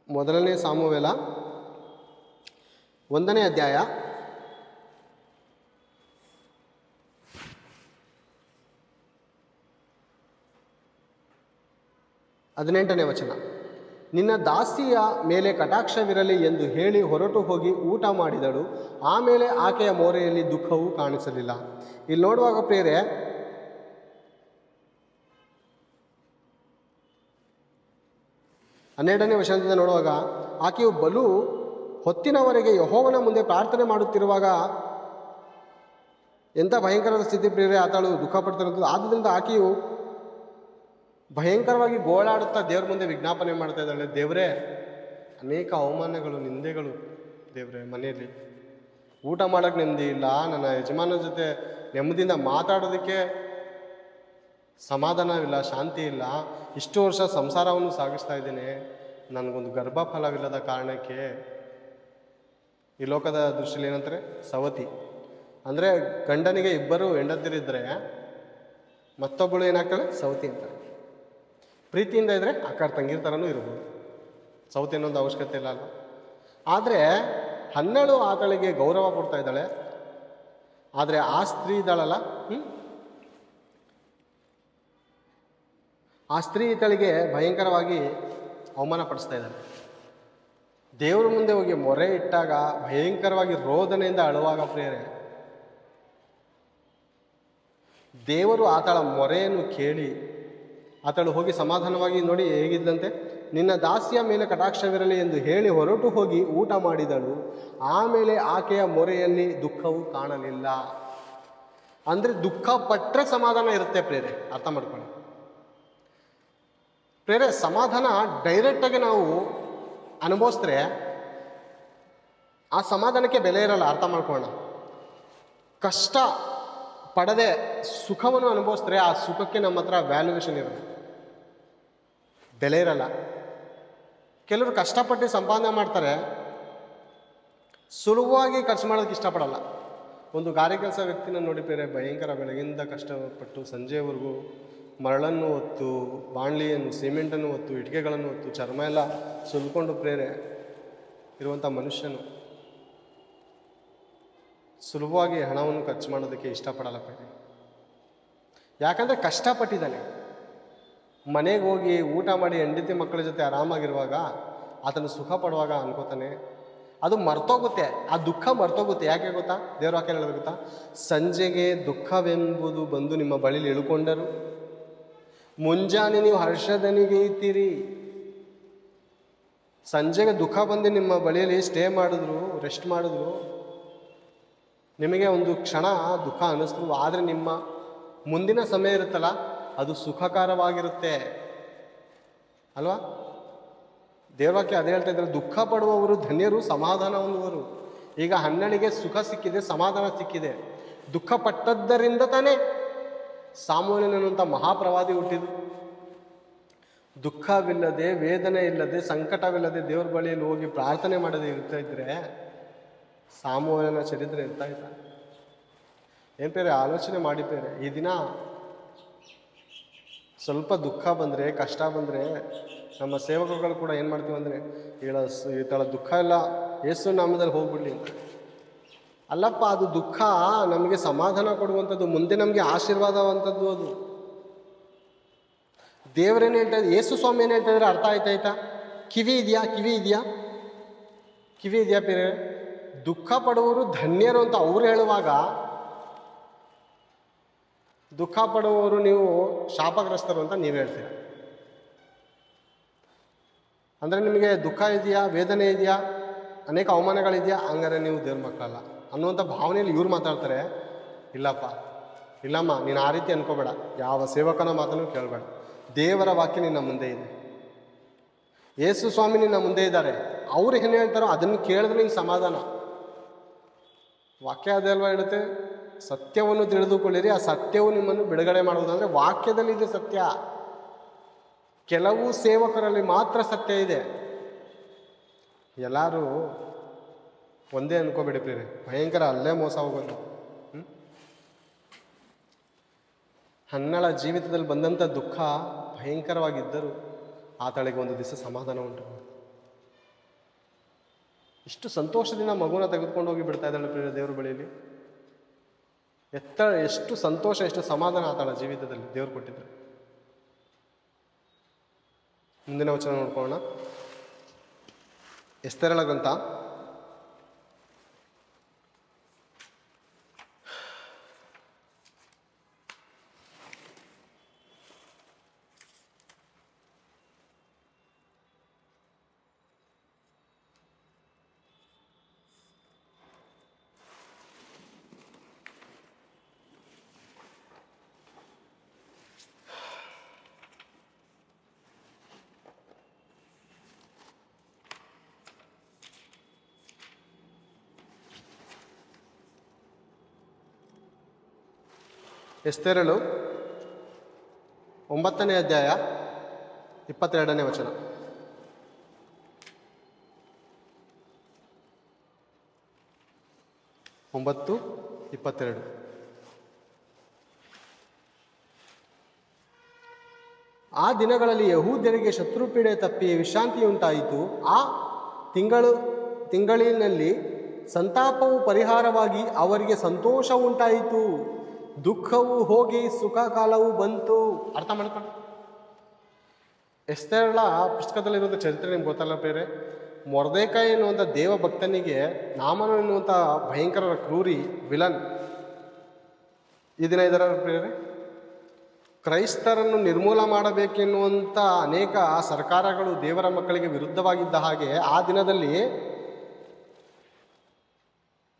ಮೊದಲನೇ ಸಾಮುವೇಲ 1ನೇ ಅಧ್ಯಾಯ 18ನೇ ವಚನ. ನಿನ್ನ ದಾಸಿಯ ಮೇಲೆ ಕಟಾಕ್ಷವಿರಲಿ ಎಂದು ಹೇಳಿ ಹೊರಟು ಹೋಗಿ ಊಟ ಮಾಡಿದಳು. ಆಮೇಲೆ ಆಕೆಯ ಮೋರೆಯಲ್ಲಿ ದುಃಖವೂ ಕಾಣಿಸಲಿಲ್ಲ. ಇಲ್ಲಿ ನೋಡುವಾಗ ಪ್ರಿಯರೇ, 12ನೇ ವಚನದಿಂದ ನೋಡುವಾಗ, ಆಕೆಯು ಬಲು ಹೊತ್ತಿನವರೆಗೆ ಯೆಹೋವನ ಮುಂದೆ ಪ್ರಾರ್ಥನೆ ಮಾಡುತ್ತಿರುವಾಗ ಎಂಥ ಭಯಂಕರದ ಸ್ಥಿತಿ ಪ್ರಿಯರೇ, ಆತಳು ದುಃಖ ಪಡ್ತಿರೋದು. ಆದ್ದರಿಂದ ಆಕೆಯು ಭಯಂಕರವಾಗಿ ಗೋಳಾಡುತ್ತಾ ದೇವ್ರ ಮುಂದೆ ವಿಜ್ಞಾಪನೆ ಮಾಡ್ತಾ ಇದ್ದಾಳೆ, ದೇವರೇ, ಅನೇಕ ಅವಮಾನಗಳು, ನಿಂದೆಗಳು ದೇವರೇ, ಮನೆಯಲ್ಲಿ ಊಟ ಮಾಡೋಕ್ಕೆ ನೆಮ್ಮದಿ ಇಲ್ಲ, ನನ್ನ ಯಜಮಾನನ ಜೊತೆ ನೆಮ್ಮದಿಯಿಂದ ಮಾತಾಡೋದಕ್ಕೆ ಸಮಾಧಾನವಿಲ್ಲ, ಶಾಂತಿ ಇಲ್ಲ, ಇಷ್ಟು ವರ್ಷ ಸಂಸಾರವನ್ನು ಸಾಗಿಸ್ತಾ ಇದ್ದೇನೆ, ನನಗೊಂದು ಗರ್ಭಫಲವಿಲ್ಲದ ಕಾರಣಕ್ಕೆ. ಈ ಲೋಕದ ದೃಷ್ಟಿಯಲ್ಲಿ ಏನಂತಾರೆ, ಸವತಿ ಅಂದರೆ ಗಂಡನಿಗೆ ಇಬ್ಬರು ಹೆಂಡತಿರಿದ್ದರೆ ಮತ್ತೊಬ್ಬಳು ಏನಾಗ್ತಾಳೆ, ಸವತಿ ಅಂತಾರೆ. ಪ್ರೀತಿಯಿಂದ ಇದ್ದರೆ ಅಕ್ಕ ತಂಗಿರ ಥರನೂ ಇರ್ಬೋದು, ಸವತಿ ಅನ್ನೋದು ಅವಶ್ಯಕತೆ ಇಲ್ಲ ಅಲ್ಲ. ಆದರೆ 12 ಆತಳಿಗೆ ಗೌರವ ಕೊಡ್ತಾ ಇದ್ದಾಳೆ. ಆದರೆ ಆ ಸ್ತ್ರೀ ಇದ್ದಾಳಲ್ಲ, ಆ ಸ್ತ್ರೀ ಈತಳಿಗೆ ಭಯಂಕರವಾಗಿ ಅವಮಾನ ಪಡಿಸ್ತಾ ಇದ್ದಾಳೆ. ದೇವರ ಮುಂದೆ ಹೋಗಿ ಮೊರೆ ಇಟ್ಟಾಗ ಭಯಂಕರವಾಗಿ ರೋದನೆಯಿಂದ ಅಳುವಾಗ ಪ್ರಿಯರೇ, ದೇವರು ಆತಳ ಮೊರೆಯನ್ನು ಕೇಳಿ ಆತಳು ಹೋಗಿ ಸಮಾಧಾನವಾಗಿ, ನೋಡಿ ಹೇಗಿದ್ದಂತೆ, ನಿನ್ನ ದಾಸಿಯ ಮೇಲೆ ಕಟಾಕ್ಷವಿರಲಿ ಎಂದು ಹೇಳಿ ಹೊರಟು ಹೋಗಿ ಊಟ ಮಾಡಿದಳು. ಆಮೇಲೆ ಆಕೆಯ ಮೊರೆಯಲ್ಲಿ ದುಃಖವೂ ಕಾಣಲಿಲ್ಲ. ಅಂದರೆ ದುಃಖ ಪಟ್ಟರೆ ಸಮಾಧಾನ ಇರುತ್ತೆ ಪ್ರೇರೆ, ಅರ್ಥ ಮಾಡ್ಕೊಳ್ಳಿ ಪ್ರೇರೆ. ಸಮಾಧಾನ ಡೈರೆಕ್ಟಾಗಿ ನಾವು ಅನುಭವಿಸಿದ್ರೆ ಆ ಸಮಾಧಾನಕ್ಕೆ ಬೆಲೆ ಇರಲ್ಲ, ಅರ್ಥ ಮಾಡ್ಕೊಳ್ಳೋಣ. ಕಷ್ಟ ಪಡದೆ ಸುಖವನ್ನು ಅನುಭವಿಸಿದ್ರೆ ಆ ಸುಖಕ್ಕೆ ನಮ್ಮ ಹತ್ರ ವ್ಯಾಲ್ಯೂಯೇಷನ್ ಇರಲ್ಲ, ಬೆಲೆ ಇರಲ್ಲ. ಕೆಲವರು ಕಷ್ಟಪಟ್ಟು ಸಂಪಾದನೆ ಮಾಡ್ತಾರೆ, ಸುಲಭವಾಗಿ ಖರ್ಚು ಮಾಡೋದಕ್ಕೆ ಇಷ್ಟಪಡಲ್ಲ. ಒಂದು ಗಾರೆ ಕೆಲಸ ವ್ಯಕ್ತಿನ ನೋಡಿ ಬೇರೆ, ಭಯಂಕರ ಬೆಳಗಿಂದ ಕಷ್ಟಪಟ್ಟು ಸಂಜೆವರೆಗೂ ಮರಳನ್ನು ಹೊತ್ತು, ಬಾಣಲಿಯನ್ನು, ಸಿಮೆಂಟನ್ನು ಹೊತ್ತು, ಇಟ್ಟಿಗೆಗಳನ್ನು ಹೊತ್ತು, ಚರ್ಮ ಎಲ್ಲ ಸುಲ್ಕೊಂಡು ಪ್ರೇರೆ ಇರುವಂಥ ಮನುಷ್ಯನು ಸುಲಭವಾಗಿ ಹಣವನ್ನು ಖರ್ಚು ಮಾಡೋದಕ್ಕೆ ಇಷ್ಟಪಡಲ್ಲ ಪ್ರೇರೆ. ಯಾಕಂದರೆ ಕಷ್ಟಪಟ್ಟಿದ್ದಾನೆ. ಮನೆಗೆ ಹೋಗಿ ಊಟ ಮಾಡಿ ಹೆಂಡತಿ ಮಕ್ಕಳ ಜೊತೆ ಆರಾಮಾಗಿರುವಾಗ ಆತನು ಸುಖ ಪಡುವಾಗ ಅನ್ಕೋತಾನೆ, ಅದು ಮರ್ತೋಗುತ್ತೆ, ಆ ದುಃಖ ಮರ್ತೋಗುತ್ತೆ. ಯಾಕೆ ಗೊತ್ತಾ, ದೇವ್ರ ವಾಕ್ಯ ಹೇಳೋದು ಗೊತ್ತಾ, ಸಂಜೆಗೆ ದುಃಖವೆಂಬುದು ಬಂದು ನಿಮ್ಮ ಬಳಿಲಿ ಇಳ್ಕೊಂಡರು, ಮುಂಜಾನೆ ನೀವು ಹರ್ಷದನಿಗೆ ಇರ್ತೀರಿ. ಸಂಜೆಗೆ ದುಃಖ ಬಂದು ನಿಮ್ಮ ಬಳಿಯಲ್ಲಿ ಸ್ಟೇ ಮಾಡಿದ್ರು, ರೆಸ್ಟ್ ಮಾಡಿದ್ರು, ನಿಮಗೆ ಒಂದು ಕ್ಷಣ ದುಃಖ ಅನ್ನಿಸ್ತು, ಆದರೆ ನಿಮ್ಮ ಮುಂದಿನ ಸಮಯ ಇರುತ್ತಲ್ಲ ಅದು ಸುಖಕರವಾಗಿರುತ್ತೆ ಅಲ್ವಾ. ದೇವವಾಕ್ಯ ಅದೇ ಹೇಳ್ತಾ ಇದ್ದಾರೆ, ದುಃಖ ಪಡುವವರು ಧನ್ಯರು, ಸಮಾಧಾನ ಹೊಂದುವರು. ಈಗ 12ಗೆ ಸುಖ ಸಿಕ್ಕಿದೆ, ಸಮಾಧಾನ ಸಿಕ್ಕಿದೆ. ದುಃಖ ಪಟ್ಟದ್ದರಿಂದ ತಾನೇ ಸಾಮೂಹ್ಯನಂಥ ಮಹಾಪ್ರವಾದಿ ಹುಟ್ಟಿದು. ದುಃಖವಿಲ್ಲದೆ, ವೇದನೆ ಇಲ್ಲದೆ, ಸಂಕಟವಿಲ್ಲದೆ ದೇವ್ರ ಬಳಿಯಲ್ಲಿ ಹೋಗಿ ಪ್ರಾರ್ಥನೆ ಮಾಡದೆ ಇರ್ತಾ ಇದ್ರೆ ಸಾಮೂಹ್ಯನ ಚರಿತ್ರೆ ಇರ್ತಾ ಇದ್ದ. ಏನು ಬೇರೆ ಆಲೋಚನೆ ಮಾಡಿ ಬೇರೆ, ಈ ದಿನ ಸ್ವಲ್ಪ ದುಃಖ ಬಂದರೆ, ಕಷ್ಟ ಬಂದರೆ ನಮ್ಮ ಸೇವಕರುಗಳು ಕೂಡ ಏನು ಮಾಡ್ತೀವಿ ಅಂದರೆ, ಈ ಥರ ದುಃಖ ಎಲ್ಲ ಯೇಸು ನಾಮದಲ್ಲಿ ಹೋಗ್ಬಿಡ್ಲಿ ಅಂತ. ಅಲ್ಲಪ್ಪ, ಅದು ದುಃಖ ನಮಗೆ ಸಮಾಧಾನ ಕೊಡುವಂಥದ್ದು, ಮುಂದೆ ನಮಗೆ ಆಶೀರ್ವಾದವಂಥದ್ದು. ಅದು ದೇವರೇನು ಹೇಳ್ತಾ ಇದ್ದಾರೆ, ಯೇಸು ಸ್ವಾಮಿ ಏನು ಹೇಳ್ತಾ ಇದ್ದಾರೆ, ಅರ್ಥ ಆಯ್ತಾಯ್ತಾ? ಕಿವಿ ಇದೆಯಾ? ಕಿವಿ ಇದೆಯಾ ಬೇರೆ? ದುಃಖ ಪಡುವವರು ಧನ್ಯರು ಅಂತ ಅವ್ರು ಹೇಳುವಾಗ, ದುಃಖ ಪಡುವವರು ನೀವು ಶಾಪಗ್ರಸ್ತರು ಅಂತ ನೀವು ಹೇಳ್ತೀರ. ಅಂದರೆ ನಿಮಗೆ ದುಃಖ ಇದೆಯಾ, ವೇದನೆ ಇದೆಯಾ, ಅನೇಕ ಅವಮಾನಗಳಿದೆಯಾ, ಹಂಗಾರೆ ನೀವು ದೇವ್ರ ಮಕ್ಕಳಲ್ಲ ಅನ್ನುವಂಥ ಭಾವನೆಯಲ್ಲಿ ಇವ್ರು ಮಾತಾಡ್ತಾರೆ. ಇಲ್ಲಪ್ಪ, ಇಲ್ಲಮ್ಮ, ನೀನು ಆ ರೀತಿ ಅನ್ಕೋಬೇಡ, ಯಾವ ಸೇವಕನ ಮಾತನ್ನು ಕೇಳಬೇಡ. ದೇವರ ವಾಕ್ಯ ನಿನ್ನ ಮುಂದೆ ಇದೆ, ಯೇಸು ಸ್ವಾಮಿ ನಿನ್ನ ಮುಂದೆ ಇದ್ದಾರೆ. ಅವ್ರು ಏನು ಹೇಳ್ತಾರೋ ಅದನ್ನು ಕೇಳಿದ್ರೆ ನಿಂಗೆ ಸಮಾಧಾನ. ವಾಕ್ಯ ಅದೇ ಅಲ್ವಾ ಹೇಳುತ್ತೆ, ಸತ್ಯವನ್ನು ತಿಳಿದುಕೊಳ್ಳಿರಿ, ಆ ಸತ್ಯವು ನಿಮ್ಮನ್ನು ಬಿಡುಗಡೆ ಮಾಡುವುದಂದರೆ ವಾಕ್ಯದಲ್ಲಿದೆ ಸತ್ಯ. ಕೆಲವು ಸೇವಕರಲ್ಲಿ ಮಾತ್ರ ಸತ್ಯ ಇದೆ. ಎಲ್ಲರೂ ಒಂದೇ ಅನ್ಕೋಬೇಡಿ ಪ್ರಿಯರೇ, ಭಯಂಕರ ಅಲ್ಲೇ ಮೋಸ ಹೋಗೋದು. ಹನ್ನಳ ಜೀವಿತದಲ್ಲಿ ಬಂದಂಥ ದುಃಖ ಭಯಂಕರವಾಗಿದ್ದರು ಆತಳಿಗೆ ಒಂದು ದಿವಸ ಸಮಾಧಾನ ಉಂಟು. ಇಷ್ಟು ಸಂತೋಷದಿಂದ ಮಗುನ ತೆಗೆದುಕೊಂಡು ಹೋಗಿ ಬಿಡ್ತಾ ಇದ್ದಾಳೆ ಪ್ರಿಯ ದೇವ್ರ ಬಳಿಯಲ್ಲಿ. ಎಷ್ಟು ಸಂತೋಷ, ಎಷ್ಟು ಸಮಾಧಾನ ಆತಳ ಜೀವಿತದಲ್ಲಿ ದೇವ್ರು ಕೊಟ್ಟಿದ್ದಾರೆ. ಮುಂದಿನ ವಚನ ನೋಡ್ಕೊಳ್ಳೋಣ. ಎಸ್ತೇರಳ ಗ್ರಂಥ 9ನೇ ಅಧ್ಯಾಯ 22ನೇ ವಚನ. ಒಂಬತ್ತು 22. ಆ ದಿನಗಳಲ್ಲಿ ಯಹೂದ್ಯರಿಗೆ ಶತ್ರುಪೀಡೆ ತಪ್ಪಿ ವಿಶ್ರಾಂತಿಯುಂಟಾಯಿತು. ಆ ತಿಂಗಳಿನಲ್ಲಿ ಸಂತಾಪವು ಪರಿಹಾರವಾಗಿ ಅವರಿಗೆ ಸಂತೋಷ ಉಂಟಾಯಿತು. ದುಃಖವು ಹೋಗಿ ಸುಖ ಕಾಲವು ಬಂತು. ಅರ್ಥ ಮಾಡ್ಕೊಂಡು, ಎಸ್ತೇರಳ ಪುಸ್ತಕದಲ್ಲಿರುವಂಥ ಚರಿತ್ರೆ ನಿಮ್ಗೆ ಗೊತ್ತಲ್ಲ ಬೇರೆ. ಮೊರ್ದೆಕಾಯಿ ಎನ್ನುವಂಥ ದೇವ ಭಕ್ತನಿಗೆ ನಾಮನ ಎನ್ನುವಂಥ ಭಯಂಕರ ಕ್ರೂರಿ ವಿಲನ್ ಈ ದಿನ ಇದರ ಪ್ರಿಯರೇ. ಕ್ರೈಸ್ತರನ್ನು ನಿರ್ಮೂಲ ಮಾಡಬೇಕೆನ್ನುವಂಥ ಅನೇಕ ಸರ್ಕಾರಗಳು ದೇವರ ಮಕ್ಕಳಿಗೆ ವಿರುದ್ಧವಾಗಿದ್ದ ಹಾಗೆ ಆ ದಿನದಲ್ಲಿ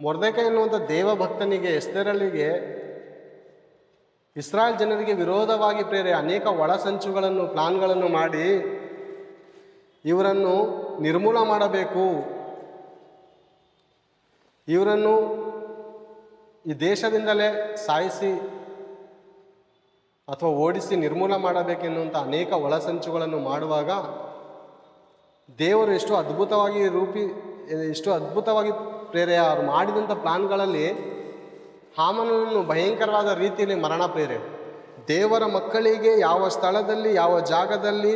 ಮೊರ್ದೆಕಾಯಿ ಎನ್ನುವಂಥ ದೇವ ಭಕ್ತನಿಗೆ, ಎಸ್ತೇರಳಿಗೆ, ಇಸ್ರಾಯೇಲ್ ಜನರಿಗೆ ವಿರೋಧವಾಗಿ ಪ್ರೇರೆ ಅನೇಕ ಒಳಸಂಚುಗಳನ್ನು, ಪ್ಲಾನ್ಗಳನ್ನು ಮಾಡಿ ಇವರನ್ನು ನಿರ್ಮೂಲ ಮಾಡಬೇಕು, ಇವರನ್ನು ಈ ದೇಶದಿಂದಲೇ ಸಾಯಿಸಿ ಅಥವಾ ಓಡಿಸಿ ನಿರ್ಮೂಲ ಮಾಡಬೇಕೆನ್ನುವಂಥ ಅನೇಕ ಒಳಸಂಚುಗಳನ್ನು ಮಾಡುವಾಗ ದೇವರು ಎಷ್ಟು ಅದ್ಭುತವಾಗಿ ಪ್ರೇರೆ ಅವರು ಮಾಡಿದಂಥ ಪ್ಲಾನ್ಗಳಲ್ಲಿ ಹಾಮನನ್ನು ಭಯಂಕರವಾದ ರೀತಿಯಲ್ಲಿ ಮರಣ ಪ್ರೇರೆ. ದೇವರ ಮಕ್ಕಳಿಗೆ ಯಾವ ಸ್ಥಳದಲ್ಲಿ, ಯಾವ ಜಾಗದಲ್ಲಿ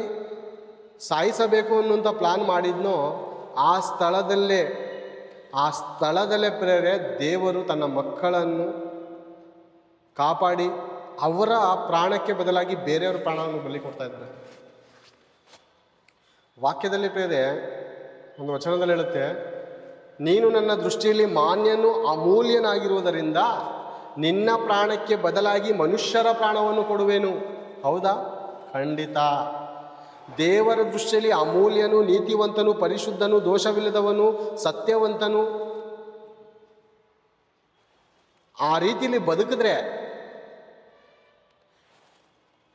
ಸಾಯಿಸಬೇಕು ಅನ್ನುವಂಥ ಪ್ಲಾನ್ ಮಾಡಿದ್ನೋ ಆ ಸ್ಥಳದಲ್ಲೇ ಪ್ರೇರೆ ದೇವರು ತನ್ನ ಮಕ್ಕಳನ್ನು ಕಾಪಾಡಿ ಅವರ ಪ್ರಾಣಕ್ಕೆ ಬದಲಾಗಿ ಬೇರೆಯವರ ಪ್ರಾಣವನ್ನು ಬಲಿ ಕೊಡ್ತಾ ಇದ್ದಾರೆ. ವಾಕ್ಯದಲ್ಲಿ ಪ್ರೇರೆ ಒಂದು ವಚನದಲ್ಲಿ ಹೇಳುತ್ತೆ, ನೀನು ನನ್ನ ದೃಷ್ಟಿಯಲ್ಲಿ ಮಾನ್ಯನು ಅಮೂಲ್ಯನಾಗಿರುವುದರಿಂದ ನಿನ್ನ ಪ್ರಾಣಕ್ಕೆ ಬದಲಾಗಿ ಮನುಷ್ಯರ ಪ್ರಾಣವನ್ನು ಕೊಡುವೆನು. ಹೌದಾ? ಖಂಡಿತ. ದೇವರ ದೃಷ್ಟಿಯಲ್ಲಿ ಅಮೂಲ್ಯನು, ನೀತಿವಂತನು, ಪರಿಶುದ್ಧನು, ದೋಷವಿಲ್ಲದವನು, ಸತ್ಯವಂತನು ಆ ರೀತಿಯಲ್ಲಿ ಬದುಕಿದ್ರೆ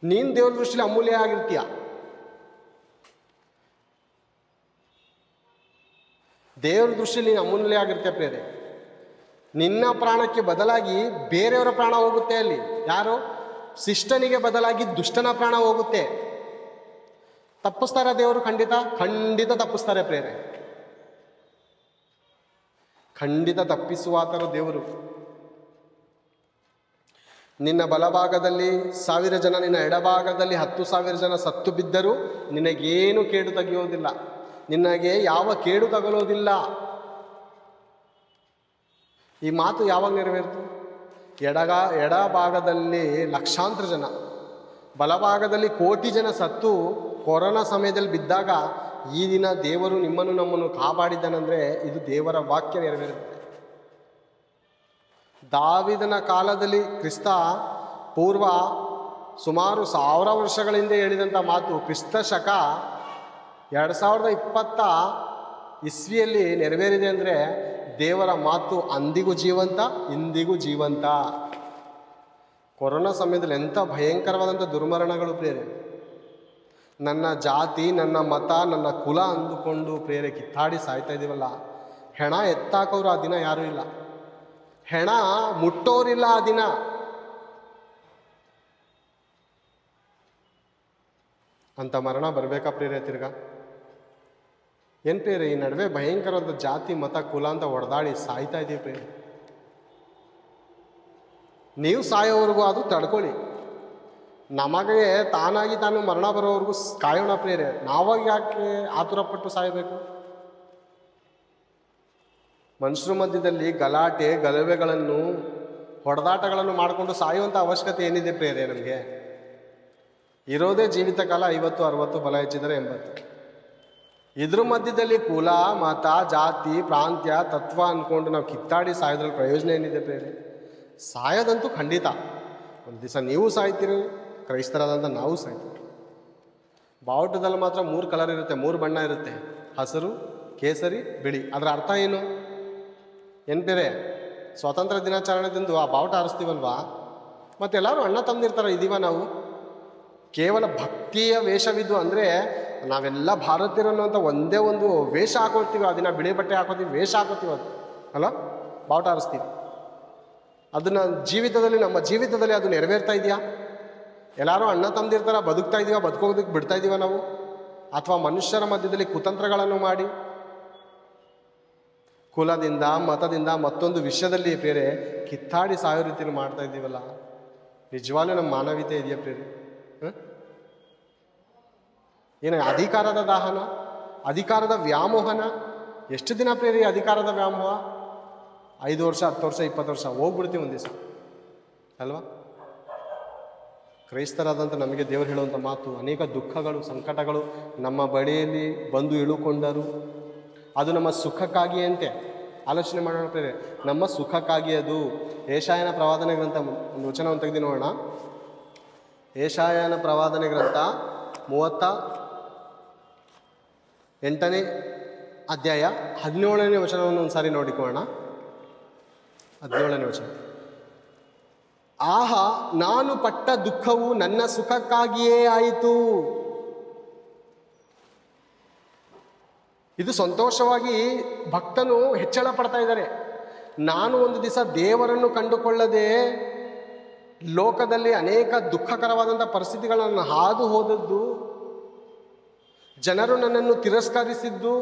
ನೀನು ದೇವರ ದೃಷ್ಟಿಯಲ್ಲಿ ಅಮೂಲ್ಯ ಆಗಿರ್ತೀಯ. ದೇವರ ದೃಷ್ಟಿಯಲ್ಲಿ ನೀನು ಅಮೂಲ್ಯ ಆಗಿರ್ತೀಯ ಪ್ರೇರೆ. ನಿನ್ನ ಪ್ರಾಣಕ್ಕೆ ಬದಲಾಗಿ ಬೇರೆಯವರ ಪ್ರಾಣ ಹೋಗುತ್ತೆ. ಅಲ್ಲಿ ಯಾರು? ಶಿಷ್ಟನಿಗೆ ಬದಲಾಗಿ ದುಷ್ಟನ ಪ್ರಾಣ ಹೋಗುತ್ತೆ. ತಪ್ಪಿಸ್ತಾರ ದೇವರು? ಖಂಡಿತ ತಪ್ಪಿಸ್ತಾರೆ ಪ್ರೇರೆ. ಖಂಡಿತ ತಪ್ಪಿಸುವಾತರು ದೇವರು. ನಿನ್ನ ಬಲಭಾಗದಲ್ಲಿ 1000 ಜನ, ನಿನ್ನ ಎಡಭಾಗದಲ್ಲಿ 10,000 ಜನ ಸತ್ತು ಬಿದ್ದರೂ ನಿನಗೇನು ಕೇಡು ತೆಗೆಯೋದಿಲ್ಲ, ನಿನಗೆ ಯಾವ ಕೇಡು ತಗಲೋದಿಲ್ಲ. ಈ ಮಾತು ಯಾವಾಗ ನೆರವೇರಿತು? ಎಡಭಾಗದಲ್ಲಿ ಲಕ್ಷಾಂತರ ಜನ, ಬಲಭಾಗದಲ್ಲಿ 1 ಕೋಟಿ ಜನ ಸತ್ತು ಕೊರೋನಾ ಸಮಯದಲ್ಲಿ ಬಿದ್ದಾಗ ಈ ದಿನ ದೇವರು ನಮ್ಮನ್ನು ಕಾಪಾಡಿದ್ದಾನೆಂದರೆ ಇದು ದೇವರ ವಾಕ್ಯ ನೆರವೇರುತ್ತೆ. ದಾವಿದನ ಕಾಲದಲ್ಲಿ ಕ್ರಿಸ್ತ ಪೂರ್ವ ಸುಮಾರು 1000 ವರ್ಷಗಳ ಹಿಂದೆ ಹೇಳಿದಂಥ ಮಾತು ಕ್ರಿಸ್ತ ಶಕ 2020 ಇಸ್ವಿಯಲ್ಲಿ ನೆರವೇರಿದೆ ಅಂದರೆ ದೇವರ ಮಾತು ಅಂದಿಗೂ ಜೀವಂತ, ಇಂದಿಗೂ ಜೀವಂತ. ಕೊರೋನಾ ಸಮಯದಲ್ಲಿ ಎಂಥ ಭಯಂಕರವಾದಂಥ ದುರ್ಮರಣಗಳು ಪ್ರೇರೆ. ನನ್ನ ಜಾತಿ, ನನ್ನ ಮತ, ನನ್ನ ಕುಲ ಅಂದುಕೊಂಡು ಪ್ರೇರೆ ಕಿತ್ತಾಡಿ ಸಾಯ್ತಾ ಇದ್ದೀವಲ್ಲ. ಹೆಣ ಎತ್ತಾಕೋರು ಆ ದಿನ ಯಾರೂ ಇಲ್ಲ. ಹೆಣ ಮುಟ್ಟೋರಿಲ್ಲ ಆ ದಿನ. ಅಂತ ಮರಣ ಬರಬೇಕಾ ಪ್ರೇರೆ ತಿರ್ಗಾ? ಏನು ಪ್ರೇರೆ, ಈ ನಡುವೆ ಭಯಂಕರವಾದ ಜಾತಿ ಮತ ಕುಲ ಅಂತ ಹೊಡೆದಾಡಿ ಸಾಯ್ತಾ ಇದ್ದೀವಿ ಪ್ರೇರೆ. ನೀವು ಸಾಯೋವರೆಗೂ ಅದು ತಡ್ಕೊಳ್ಳಿ, ನಮಗೆ ತಾನಾಗಿ ತಾನು ಮರಣ ಬರೋವರೆಗೂ ಕಾಯೋಣ ಪ್ರೇರೆ. ನಾವಾಗ ಯಾಕೆ ಆತುರಪಟ್ಟು ಸಾಯಬೇಕು? ಮನುಷ್ಯರ ಮಧ್ಯದಲ್ಲಿ ಗಲಾಟೆ ಗಲಭೆಗಳನ್ನು ಹೊಡೆದಾಟಗಳನ್ನು ಮಾಡಿಕೊಂಡು ಸಾಯುವಂಥ ಅವಶ್ಯಕತೆ ಏನಿದೆ ಪ್ರೇರೆ? ನಮಗೆ ಇರೋದೇ ಜೀವಿತ ಕಾಲ 50, 60, ಬಲ ಹೆಚ್ಚಿದರೆ 80. ಇದ್ರ ಮಧ್ಯದಲ್ಲಿ ಕುಲ ಮತ ಜಾತಿ ಪ್ರಾಂತ್ಯ ತತ್ವ ಅಂದ್ಕೊಂಡು ನಾವು ಕಿತ್ತಾಡಿ ಸಾಯೋದ್ರಲ್ಲಿ ಪ್ರಯೋಜನ ಏನಿದೆ ಪ್ರೇರೆ? ಸಾಯೋದಂತೂ ಖಂಡಿತ. ಒಂದು ದಿವಸ ನೀವು ಸಾಯ್ತೀರಿ, ಕ್ರೈಸ್ತರಾದಂಥ ನಾವು ಸಾಯ್ತೀವಿ. ಬಾವುಟದಲ್ಲಿ ಮಾತ್ರ 3 ಕಲರ್ ಇರುತ್ತೆ, 3 ಬಣ್ಣ ಇರುತ್ತೆ: ಹಸಿರು, ಕೇಸರಿ, ಬಿಳಿ. ಅದರ ಅರ್ಥ ಏನು ಬೇರೆ? ಸ್ವಾತಂತ್ರ್ಯ ದಿನಾಚರಣೆದಂದು ಆ ಬಾವುಟ ಹಾರಿಸ್ತೀವಲ್ವಾ, ಮತ್ತೆಲ್ಲರೂ ಅಣ್ಣ ತಂದಿರ್ತಾರೆ, ಇದೀವ ನಾವು. ಕೇವಲ ಭಕ್ತಿಯ ವೇಷವಿದ್ದು ಅಂದರೆ ನಾವೆಲ್ಲ ಭಾರತೀಯರು ಅನ್ನೋಂಥ ಒಂದೇ ಒಂದು ವೇಷ ಹಾಕೊಳ್ತೀವಿ. ಆ ದಿನ ಬಿಳಿ ಬಟ್ಟೆ ಹಾಕೋತೀವಿ, ವೇಷ ಹಾಕೋತೀವಿ, ಅದು ಅಲ್ಲ, ಬಾವುಟ ಹಾರಿಸ್ತೀವಿ. ಅದನ್ನು ಜೀವಿತದಲ್ಲಿ, ನಮ್ಮ ಜೀವಿತದಲ್ಲಿ ಅದು ನೆರವೇರ್ತಾ ಇದೆಯಾ? ಎಲ್ಲರೂ ಅಣ್ಣ ತಂದಿರ್ತಾರ, ಬದುಕ್ತಾ ಇದೀವ, ಬದುಕೋದಕ್ಕೆ ಬಿಡ್ತಾ ಇದೀವ ನಾವು? ಅಥವಾ ಮನುಷ್ಯರ ಮಧ್ಯದಲ್ಲಿ ಕುತಂತ್ರಗಳನ್ನು ಮಾಡಿ ಕುಲದಿಂದ ಮತದಿಂದ ಮತ್ತೊಂದು ವಿಷಯದಲ್ಲಿ ಪ್ರೇರೆ ಕಿತ್ತಾಡಿ ಸಾಯೋ ರೀತಿಯಲ್ಲಿ ಮಾಡ್ತಾ ಇದ್ದೀವಲ್ಲ, ನಿಜವಾಗ್ಲೂ ನಮ್ಮ ಮಾನವೀಯತೆ ಇದೆಯಾ ಪ್ರೇರೆ? ಏನು ಅಧಿಕಾರದ ದಾಹನ, ಅಧಿಕಾರದ ವ್ಯಾಮೋಹನ? ಎಷ್ಟು ದಿನ ಪ್ರೇರಿ ಅಧಿಕಾರದ ವ್ಯಾಮೋಹ? 5 ವರ್ಷ 10 ವರ್ಷ 20 ವರ್ಷ ಹೋಗ್ಬಿಡ್ತೀವಿ ಒಂದು ದಿವಸ ಅಲ್ವಾ? ಕ್ರೈಸ್ತರಾದಂಥ ನಮಗೆ ದೇವರು ಹೇಳುವಂಥ ಮಾತು, ಅನೇಕ ದುಃಖಗಳು ಸಂಕಟಗಳು ನಮ್ಮ ಬಳಿಯಲ್ಲಿ ಬಂದು ಇಳುಕೊಂಡರು, ಅದು ನಮ್ಮ ಸುಖಕ್ಕಾಗಿ ಅಂತೆ. ಆಲೋಚನೆ ಮಾಡೋಣ ಪ್ರೇರೆ, ನಮ್ಮ ಸುಖಕ್ಕಾಗಿ ಅದು. ಏಷಾಯನ ಪ್ರವಾದನೆ ಗ್ರಂಥ ಒಂದು ವಚನವನ್ನು ತೆಗೆದು ನೋಡೋಣ. ಏಷಾಯನ ಪ್ರವಾದನೆ ಗ್ರಂಥ 38ನೇ ಅಧ್ಯಾಯ 17ನೇ ವಚನವನ್ನು ಒಂದು ಸಾರಿ ನೋಡಿಕೊಳ್ಳೋಣ. 17ನೇ ವಚನ: ಆಹಾ, ನಾನು ಪಟ್ಟ ದುಃಖವು ನನ್ನ ಸುಖಕ್ಕಾಗಿಯೇ ಆಯಿತು. ಇದು ಸಂತೋಷವಾಗಿ ಭಕ್ತನು ಹೆಚ್ಚಳ ಪಡ್ತಾ ಇದ್ದಾರೆ. ನಾನು ಒಂದು ದಿವಸ ದೇವರನ್ನು ಕಂಡುಕೊಳ್ಳದೆ ಲೋಕದಲ್ಲಿ ಅನೇಕ ದುಃಖಕರವಾದಂಥ ಪರಿಸ್ಥಿತಿಗಳನ್ನು ಹಾದು ಹೋದದ್ದು, ಜನರು ನನ್ನನ್ನು ತಿರಸ್ಕರಿಸಿದ್ದು,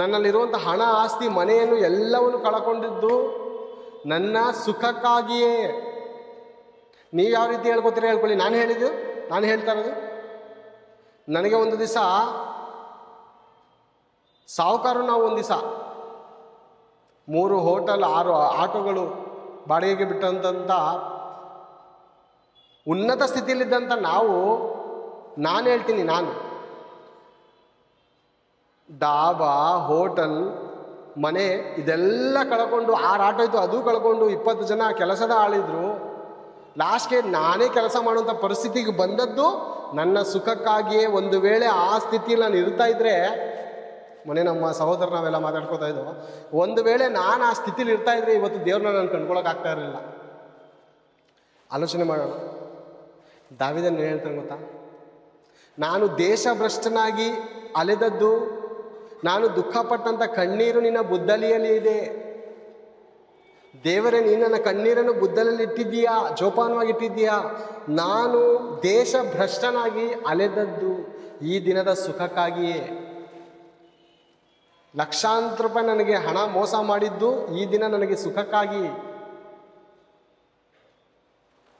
ನನ್ನಲ್ಲಿರುವಂಥ ಹಣ ಆಸ್ತಿ ಮನೆಯನ್ನು ಎಲ್ಲವನ್ನು ಕಳಕೊಂಡಿದ್ದು ನನ್ನ ಸುಖಕ್ಕಾಗಿಯೇ. ನೀವು ಯಾವ ರೀತಿ ಹೇಳ್ಕೊತೀರ ಹೇಳ್ಕೊಳ್ಳಿ, ನಾನು ಹೇಳ್ತಾ ಇರೋದು. ನನಗೆ ಒಂದು ದಿವಸ ಸಾಹುಕಾರು, ನಾವು ಒಂದು ದಿವಸ 3 ಹೋಟೆಲ್ 6 ಆಟೋಗಳು ಬಾಡಿಗೆಗೆ ಬಿಟ್ಟಂಥ ಉನ್ನತ ಸ್ಥಿತಿಯಲ್ಲಿದ್ದಂಥ ನಾನು ಹೇಳ್ತೀನಿ, ನಾನು ಡಾಬಾ ಹೋಟೆಲ್ ಮನೆ ಇದೆಲ್ಲ ಕಳ್ಕೊಂಡು 6 ಆಟೋ ಇತ್ತು, ಅದು ಕಳ್ಕೊಂಡು 20 ಜನ ಕೆಲಸದ ಆಳಿದ್ರು. ಲಾಸ್ಟ್ಗೆ ನಾನೇ ಕೆಲಸ ಮಾಡುವಂಥ ಪರಿಸ್ಥಿತಿಗೆ ಬಂದದ್ದು ನನ್ನ ಸುಖಕ್ಕಾಗಿಯೇ. ಒಂದು ವೇಳೆ ಆ ಸ್ಥಿತಿಯಲ್ಲಿ ನಾನು ಇರ್ತಾ ಇದ್ದರೆ, ಮೊನ್ನೆ ನಮ್ಮ ಸಹೋದರ ನಾವೆಲ್ಲ ಮಾತಾಡ್ಕೋತಾ ಇದ್ದೋ, ಒಂದು ವೇಳೆ ನಾನು ಆ ಸ್ಥಿತಿಲಿ ಇರ್ತಾ ಇದ್ರೆ ಇವತ್ತು ದೇವ್ರನ್ನ ನಾನು ಕಂಡ್ಕೊಳಕ್ಕಾಗ್ತಾ ಇರಲಿಲ್ಲ. ಆಲೋಚನೆ ಮಾಡೋಣ. ದಾವೀದನು ಏನು ಹೇಳ್ತಾನೆ ಗೊತ್ತಾ? ನಾನು ದೇಶಭ್ರಷ್ಟನಾಗಿ ಅಲೆದದ್ದು, ನಾನು ದುಃಖಪಟ್ಟಂಥ ಕಣ್ಣೀರು ನಿನ್ನ ಬುದ್ದಲಿಯಲ್ಲಿ ಇದೆ. ದೇವರೇ, ನೀನು ನನ್ನ ಕಣ್ಣೀರನ್ನು ಬುದ್ದಲಲ್ಲಿ ಇಟ್ಟಿದ್ದೀಯಾ, ಜೋಪಾನವಾಗಿ ಇಟ್ಟಿದ್ದೀಯಾ. ನಾನು ದೇಶಭ್ರಷ್ಟನಾಗಿ ಅಲೆದದ್ದು ಈ ದಿನದ ಸುಖಕ್ಕಾಗಿಯೇ. ಲಕ್ಷಾಂತರ ರೂಪಾಯಿ ನನಗೆ ಹಣ ಮೋಸ ಮಾಡಿದ್ದು ಈ ದಿನ ನನಗೆ ಸುಖಕ್ಕಾಗಿ.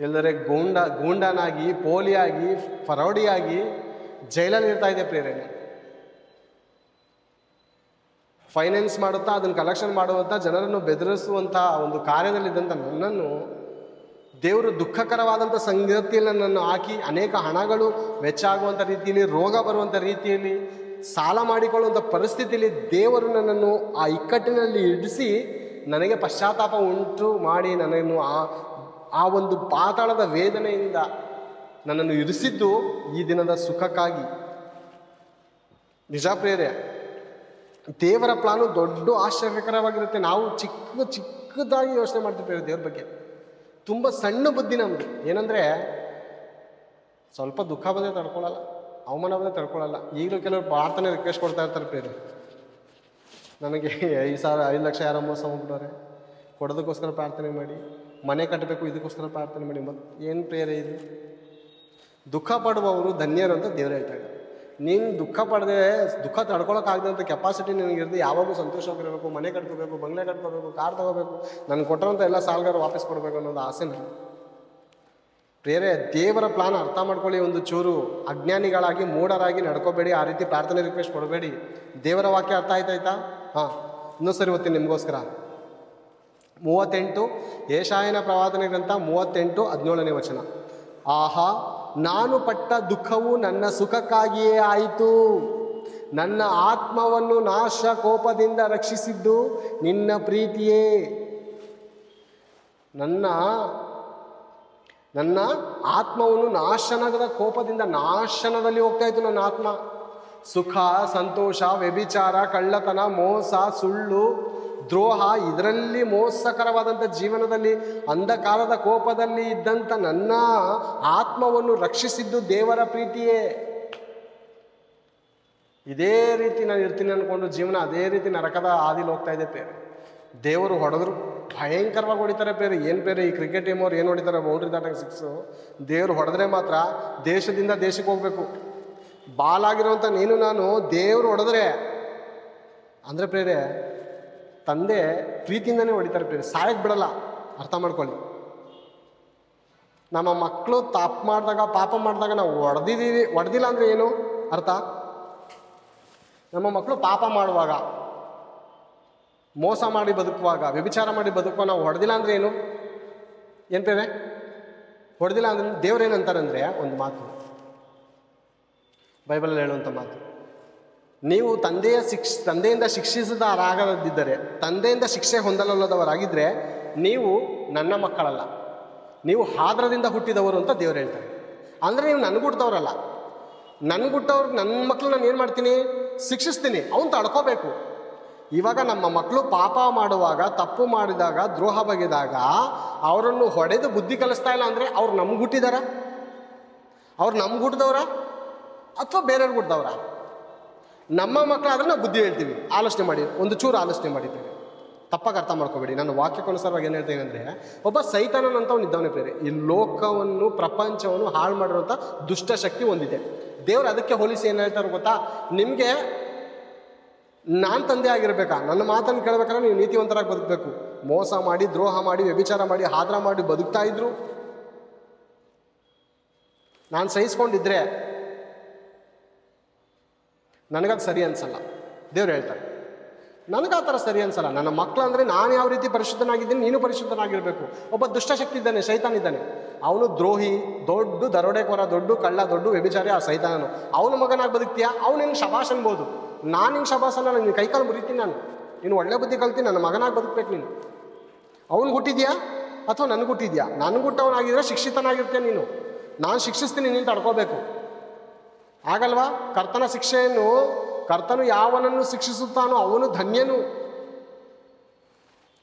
ಎಲ್ಲರೇ ಗೂಂಡನಾಗಿ, ಪೋಲಿಯಾಗಿ, ಫರೌಡಿಯಾಗಿ ಜೈಲಲ್ಲಿ ಇರ್ತಾ ಇದೆ ಪ್ರೇರಣೆ. ಫೈನಾನ್ಸ್ ಮಾಡುತ್ತಾ ಅದನ್ನು ಕಲೆಕ್ಷನ್ ಮಾಡುವಂಥ, ಜನರನ್ನು ಬೆದರಿಸುವಂಥ ಒಂದು ಕಾರ್ಯದಲ್ಲಿದ್ದಂಥ ನನ್ನನ್ನು ದೇವರು ದುಃಖಕರವಾದಂಥ ಸಂಗತಿಯಲ್ಲಿ ನನ್ನನ್ನು ಹಾಕಿ ಅನೇಕ ಹಣಗಳು ವೆಚ್ಚ ಆಗುವಂಥ ರೀತಿಯಲ್ಲಿ, ರೋಗ ಬರುವಂಥ ರೀತಿಯಲ್ಲಿ, ಸಾಲ ಮಾಡಿಕೊಳ್ಳುವಂಥ ಪರಿಸ್ಥಿತಿಯಲ್ಲಿ ದೇವರು ನನ್ನನ್ನು ಆ ಇಕ್ಕಟ್ಟಿನಲ್ಲಿ ಇಡಿಸಿ ನನಗೆ ಪಶ್ಚಾತ್ತಾಪ ಉಂಟು ಮಾಡಿ ನನ್ನನ್ನು ಆ ಒಂದು ಪಾತಾಳದ ವೇದನೆಯಿಂದ ನನ್ನನ್ನು ಇರಿಸಿದ್ದು ಈ ದಿನದ ಸುಖಕ್ಕಾಗಿ. ನಿಜ ಪ್ರೇರೆ, ದೇವರ ಪ್ಲಾನು ದೊಡ್ಡ ಆಶ್ಚರ್ಯಕರವಾಗಿರುತ್ತೆ. ನಾವು ಚಿಕ್ಕದಾಗಿ ಯೋಚನೆ ಮಾಡ್ತಿರ್ತೇವೆ ದೇವ್ರ ಬಗ್ಗೆ. ತುಂಬ ಸಣ್ಣ ಬುದ್ಧಿ ನಮ್ಮದು. ಏನಂದರೆ, ಸ್ವಲ್ಪ ದುಃಖ ಬಂದರೆ ತಡ್ಕೊಳ್ಳಲ್ಲ, ಅವಮಾನ ಬಂದರೆ ತಡ್ಕೊಳ್ಳಲ್ಲ. ಈಗಲೂ ಕೆಲವರು ಪ್ರಾರ್ಥನೆ ರಿಕ್ವೆಸ್ಟ್ ಕೊಡ್ತಾ ಇರ್ತಾರೆ ಪ್ರೇರೆ, ನನಗೆ 5 ಲಕ್ಷ ಯಾರೋ ಮೋಸ ಹೋಗ್ಬಿಟ್ಟವ್ರೆ, ಕೊಡೋದಕ್ಕೋಸ್ಕರ ಪ್ರಾರ್ಥನೆ ಮಾಡಿ, ಮನೆ ಕಟ್ಟಬೇಕು ಇದಕ್ಕೋಸ್ಕರ ಪ್ರಾರ್ಥನೆ ಮಾಡಿ. ಮತ್ತು ಏನು ಪ್ರೇರೆ ಇದು? ದುಃಖ ಪಡುವವರು ಧನ್ಯರು ಅಂತ ದೇವರು ಹೇಳ್ತಾರೆ. ನೀನು ದುಃಖ ಪಡದೆ, ದುಃಖ ತಡ್ಕೊಳಕ್ಕಾಗದಂಥ ಕೆಪಾಸಿಟಿ ನಿನಗಿರ್ದು ಯಾವಾಗೂ ಸಂತೋಷವಾಗಿರಬೇಕು, ಮನೆ ಕಟ್ಕೋಬೇಕು, ಬಂಗ್ಲೆ ಕಟ್ಕೋಬೇಕು, ಕಾರ್ ತಗೋಬೇಕು, ನನಗೆ ಕೊಟ್ಟರಂಥ ಎಲ್ಲ ಸಾಲಗಾರ ವಾಪಸ್ ಕೊಡಬೇಕು ಅನ್ನೋದು ಆಸೆ ನನಗೆ. ಬೇರೆ ದೇವರ ಪ್ಲಾನ್ ಅರ್ಥ ಮಾಡ್ಕೊಳ್ಳಿ. ಒಂದು ಚೂರು ಅಜ್ಞಾನಿಗಳಾಗಿ ಮೂಢರಾಗಿ ನಡ್ಕೋಬೇಡಿ. ಆ ರೀತಿ ಪ್ರಾರ್ಥನೆ ರಿಕ್ವೆಸ್ಟ್ ಕೊಡಬೇಡಿ. ದೇವರ ವಾಕ್ಯ ಅರ್ಥ ಆಯ್ತಾಯ್ತಾ? ಹಾಂ, ಇನ್ನೊಂದು ಸರಿ ಓದ್ತೀನಿ ನಿಮಗೋಸ್ಕರ. 38 ಯೆಶಾಯನ ಪ್ರವಾದನೆ ಗ್ರಂಥ 38:17 ವಚನ. ಆಹಾ, ನಾನು ಪಟ್ಟ ದುಃಖವು ನನ್ನ ಸುಖಕ್ಕಾಗಿಯೇ ಆಯಿತು. ನನ್ನ ಆತ್ಮವನ್ನು ನಾಶ ಕೋಪದಿಂದ ರಕ್ಷಿಸಿದ್ದು ನಿನ್ನ ಪ್ರೀತಿಯೇ. ನನ್ನ ಆತ್ಮವನ್ನು ನಾಶನದ ಕೋಪದಿಂದ, ನಾಶನದಲ್ಲಿ ಹೋಗ್ತಾ ಇತ್ತು ನನ್ನ ಆತ್ಮ. ಸುಖ, ಸಂತೋಷ, ವ್ಯಭಿಚಾರ, ಕಳ್ಳತನ, ಮೋಸ, ಸುಳ್ಳು, ದ್ರೋಹ, ಇದರಲ್ಲಿ ಮೋಸಕರವಾದಂಥ ಜೀವನದಲ್ಲಿ ಅಂಧಕಾರದ ಕೋಪದಲ್ಲಿ ಇದ್ದಂಥ ನನ್ನ ಆತ್ಮವನ್ನು ರಕ್ಷಿಸಿದ್ದು ದೇವರ ಪ್ರೀತಿಯೇ. ಇದೇ ರೀತಿ ನಾನು ಇರ್ತೀನಿ ಅಂದ್ಕೊಂಡು ಜೀವನ ಅದೇ ರೀತಿ ನರಕದ ಹಾದಿಲಿ ಹೋಗ್ತಾ ಇದೆ ಪೇರೆ. ದೇವರು ಹೊಡೆದ್ರು ಭಯಂಕರವಾಗಿ ಹೊಡಿತಾರೆ ಪೇರೆ. ಏನು ಪೇರೆ, ಈ ಕ್ರಿಕೆಟ್ ಟೀಮ್ ಅವ್ರು ಏನು ಹೊಡಿತಾರೆ ಬೌಂಡ್ರಿ ದಾಟಾಗ 6. ದೇವರು ಹೊಡೆದ್ರೆ ಮಾತ್ರ ದೇಶದಿಂದ ದೇಶಕ್ಕೆ ಹೋಗ್ಬೇಕು. ಬಾಲಾಗಿರುವಂಥ ನೀನು ನಾನು ದೇವರು ಹೊಡೆದ್ರೆ ಅಂದರೆ ಪ್ರೇರೆ ತಂದೆ ಪ್ರೀತಿಯಿಂದನೇ ಹೊಡಿತಾರೆ ಪ್ರೇರೆ, ಸಾಯಕ್ಕೆ ಬಿಡಲ್ಲ. ಅರ್ಥ ಮಾಡ್ಕೊಳ್ಳಿ. ನಮ್ಮ ಮಕ್ಕಳು ಪಾಪ ಮಾಡಿದಾಗ ನಾವು ಹೊಡೆದಿಲ್ಲ ಅಂದರೆ ಏನು ಅರ್ಥ? ನಮ್ಮ ಮಕ್ಕಳು ಪಾಪ ಮಾಡುವಾಗ, ಮೋಸ ಮಾಡಿ ಬದುಕುವಾಗ, ವ್ಯಭಿಚಾರ ಮಾಡಿ ಬದುಕುವಾಗ ನಾವು ಹೊಡೆದಿಲ್ಲ ಅಂದರೆ ಏನು? ಏನು ಪೇರೆ ಹೊಡೆದಿಲ್ಲ ಅಂದ್ರೆ ದೇವ್ರೇನಂತಾರಂದರೆ, ಒಂದು ಮಾತು ಬೈಬಲಲ್ಲಿ ಹೇಳುವಂಥ ಮಾತು, ನೀವು ತಂದೆಯಿಂದ ಶಿಕ್ಷಿಸದವರಾಗದಿದ್ದರೆ, ತಂದೆಯಿಂದ ಶಿಕ್ಷೆ ಹೊಂದಲಲ್ಲದವರಾಗಿದ್ದರೆ ನೀವು ನನ್ನ ಮಕ್ಕಳಲ್ಲ, ನೀವು ಹಾದ್ರದಿಂದ ಹುಟ್ಟಿದವರು ಅಂತ ದೇವ್ರು ಹೇಳ್ತಾರೆ. ಅಂದರೆ ನೀವು ನನಗುಟ್ಟದವರಲ್ಲ. ನನಗುಟ್ಟವ್ರು ನನ್ನ ಮಕ್ಕಳು ನಾನು ಏನು ಮಾಡ್ತೀನಿ? ಶಿಕ್ಷಿಸ್ತೀನಿ. ಅವನು ತಡ್ಕೋಬೇಕು. ಇವಾಗ ನಮ್ಮ ಮಕ್ಕಳು ಪಾಪ ಮಾಡುವಾಗ, ತಪ್ಪು ಮಾಡಿದಾಗ, ದ್ರೋಹ ಬಗೆದಾಗ ಅವರನ್ನು ಹೊಡೆದು ಬುದ್ಧಿ ಕಲಿಸ್ತಾ ಇಲ್ಲ ಅಂದರೆ ಅವ್ರು ನಮ್ಗೆ ಹುಟ್ಟಿದಾರ? ಅವ್ರು ನಮ್ಗೆ ಹುಟ್ಟಿದವ್ರ ಅಥವಾ ಬೇರೆಯವ್ರಿಗೆ ಹುಟ್ಟಿದವ್ರ? ನಮ್ಮ ಮಕ್ಕಳಾದ್ರೆ ನಾವು ಬುದ್ಧಿ ಹೇಳ್ತೀವಿ. ಆಲೋಚನೆ ಮಾಡಿ, ಒಂದು ಚೂರು ಆಲೋಚನೆ ಮಾಡಿದ್ದೇವೆ. ತಪ್ಪಾಗಿ ಅರ್ಥ ಮಾಡ್ಕೋಬೇಡಿ. ನಾನು ವಾಕ್ಯಕ್ಕನುಸಾರವಾಗಿ ಏನು ಹೇಳ್ತೇನೆ ಅಂದರೆ, ಒಬ್ಬ ಸೈತಾನನಂತವನು ಇದ್ದವನೇ ಬೇರೆ. ಈ ಲೋಕವನ್ನು, ಪ್ರಪಂಚವನ್ನು ಹಾಳು ಮಾಡಿರುವಂಥ ದುಷ್ಟಶಕ್ತಿ ಒಂದಿದೆ. ದೇವರು ಅದಕ್ಕೆ ಹೋಲಿಸಿ ಏನು ಹೇಳ್ತಾರೆ ಗೊತ್ತಾ? ನಿಮಗೆ ನಾನು ತಂದೆ ಆಗಿರಬೇಕಾ? ನನ್ನ ಮಾತನ್ನು ಕೇಳಬೇಕಾದ್ರೆ ನೀವು ನೀತಿವಂತರಾಗಿ ಬದುಕಬೇಕು. ಮೋಸ ಮಾಡಿ, ದ್ರೋಹ ಮಾಡಿ, ವ್ಯಭಿಚಾರ ಮಾಡಿ, ಹಾದ್ರ ಮಾಡಿ ಬದುಕ್ತಾ ಇದ್ರು ನಾನು ಸಹಿಸ್ಕೊಂಡಿದ್ರೆ ನನಗದು ಸರಿ ಅನ್ಸಲ್ಲ. ದೇವ್ರು ಹೇಳ್ತಾರೆ ನನಗೆ ಆ ಥರ ಸರಿ ಅನ್ಸಲ್ಲ. ನನ್ನ ಮಕ್ಕಳು ಅಂದರೆ ನಾನು ಯಾವ ರೀತಿ ಪರಿಶುದ್ಧನಾಗಿದ್ದೀನಿ, ನೀನು ಪರಿಶುದ್ಧನಾಗಿರಬೇಕು. ಒಬ್ಬ ದುಷ್ಟಶಕ್ತಿ ಇದ್ದಾನೆ, ಸೈತಾನ್ ಇದ್ದಾನೆ. ಅವನು ದ್ರೋಹಿ, ದೊಡ್ಡ ದರೋಡೆಕೋರ, ದೊಡ್ಡ ಕಳ್ಳ, ದೊಡ್ಡ ವ್ಯಭಿಚಾರಿ ಆ ಸೈತಾನನು. ಅವನ ಮಗನಾಗಿ ಬದುಕ್ತೀಯಾ? ಅವ್ನು ನಿನ್ನ ಶಬಾಷ್ ಅನ್ಬೋದು. ನಾನು ನಿನ್ನ ಶಬಾಷನ್ನ ನಿನ್ನ ಕೈಕಾಲು ಮುರಿತೀನಿ. ನೀನು ಒಳ್ಳೆ ಬುದ್ಧಿ ಕಲ್ತೀನಿ, ನನ್ನ ಮಗನಾಗಿ ಬದುಕಬೇಕು ನೀನು. ಅವ್ನು ಹುಟ್ಟಿದ್ಯಾ ಅಥವಾ ನನಗೆ ಹುಟ್ಟಿದ್ಯಾ? ನನಗೆ ಹುಟ್ಟವನಾಗಿದ್ರೆ ಶಿಕ್ಷಿತನಾಗಿರ್ತೀಯ ನೀನು. ನಾನು ಶಿಕ್ಷಿಸ್ತೀನಿ, ನೀನು ತಡ್ಕೋಬೇಕು. ಆಗಲ್ವಾ? ಕರ್ತನ ಶಿಕ್ಷೆಯನ್ನು, ಕರ್ತನು ಯಾವನನ್ನು ಶಿಕ್ಷಿಸುತ್ತಾನೋ ಅವನು ಧನ್ಯನು.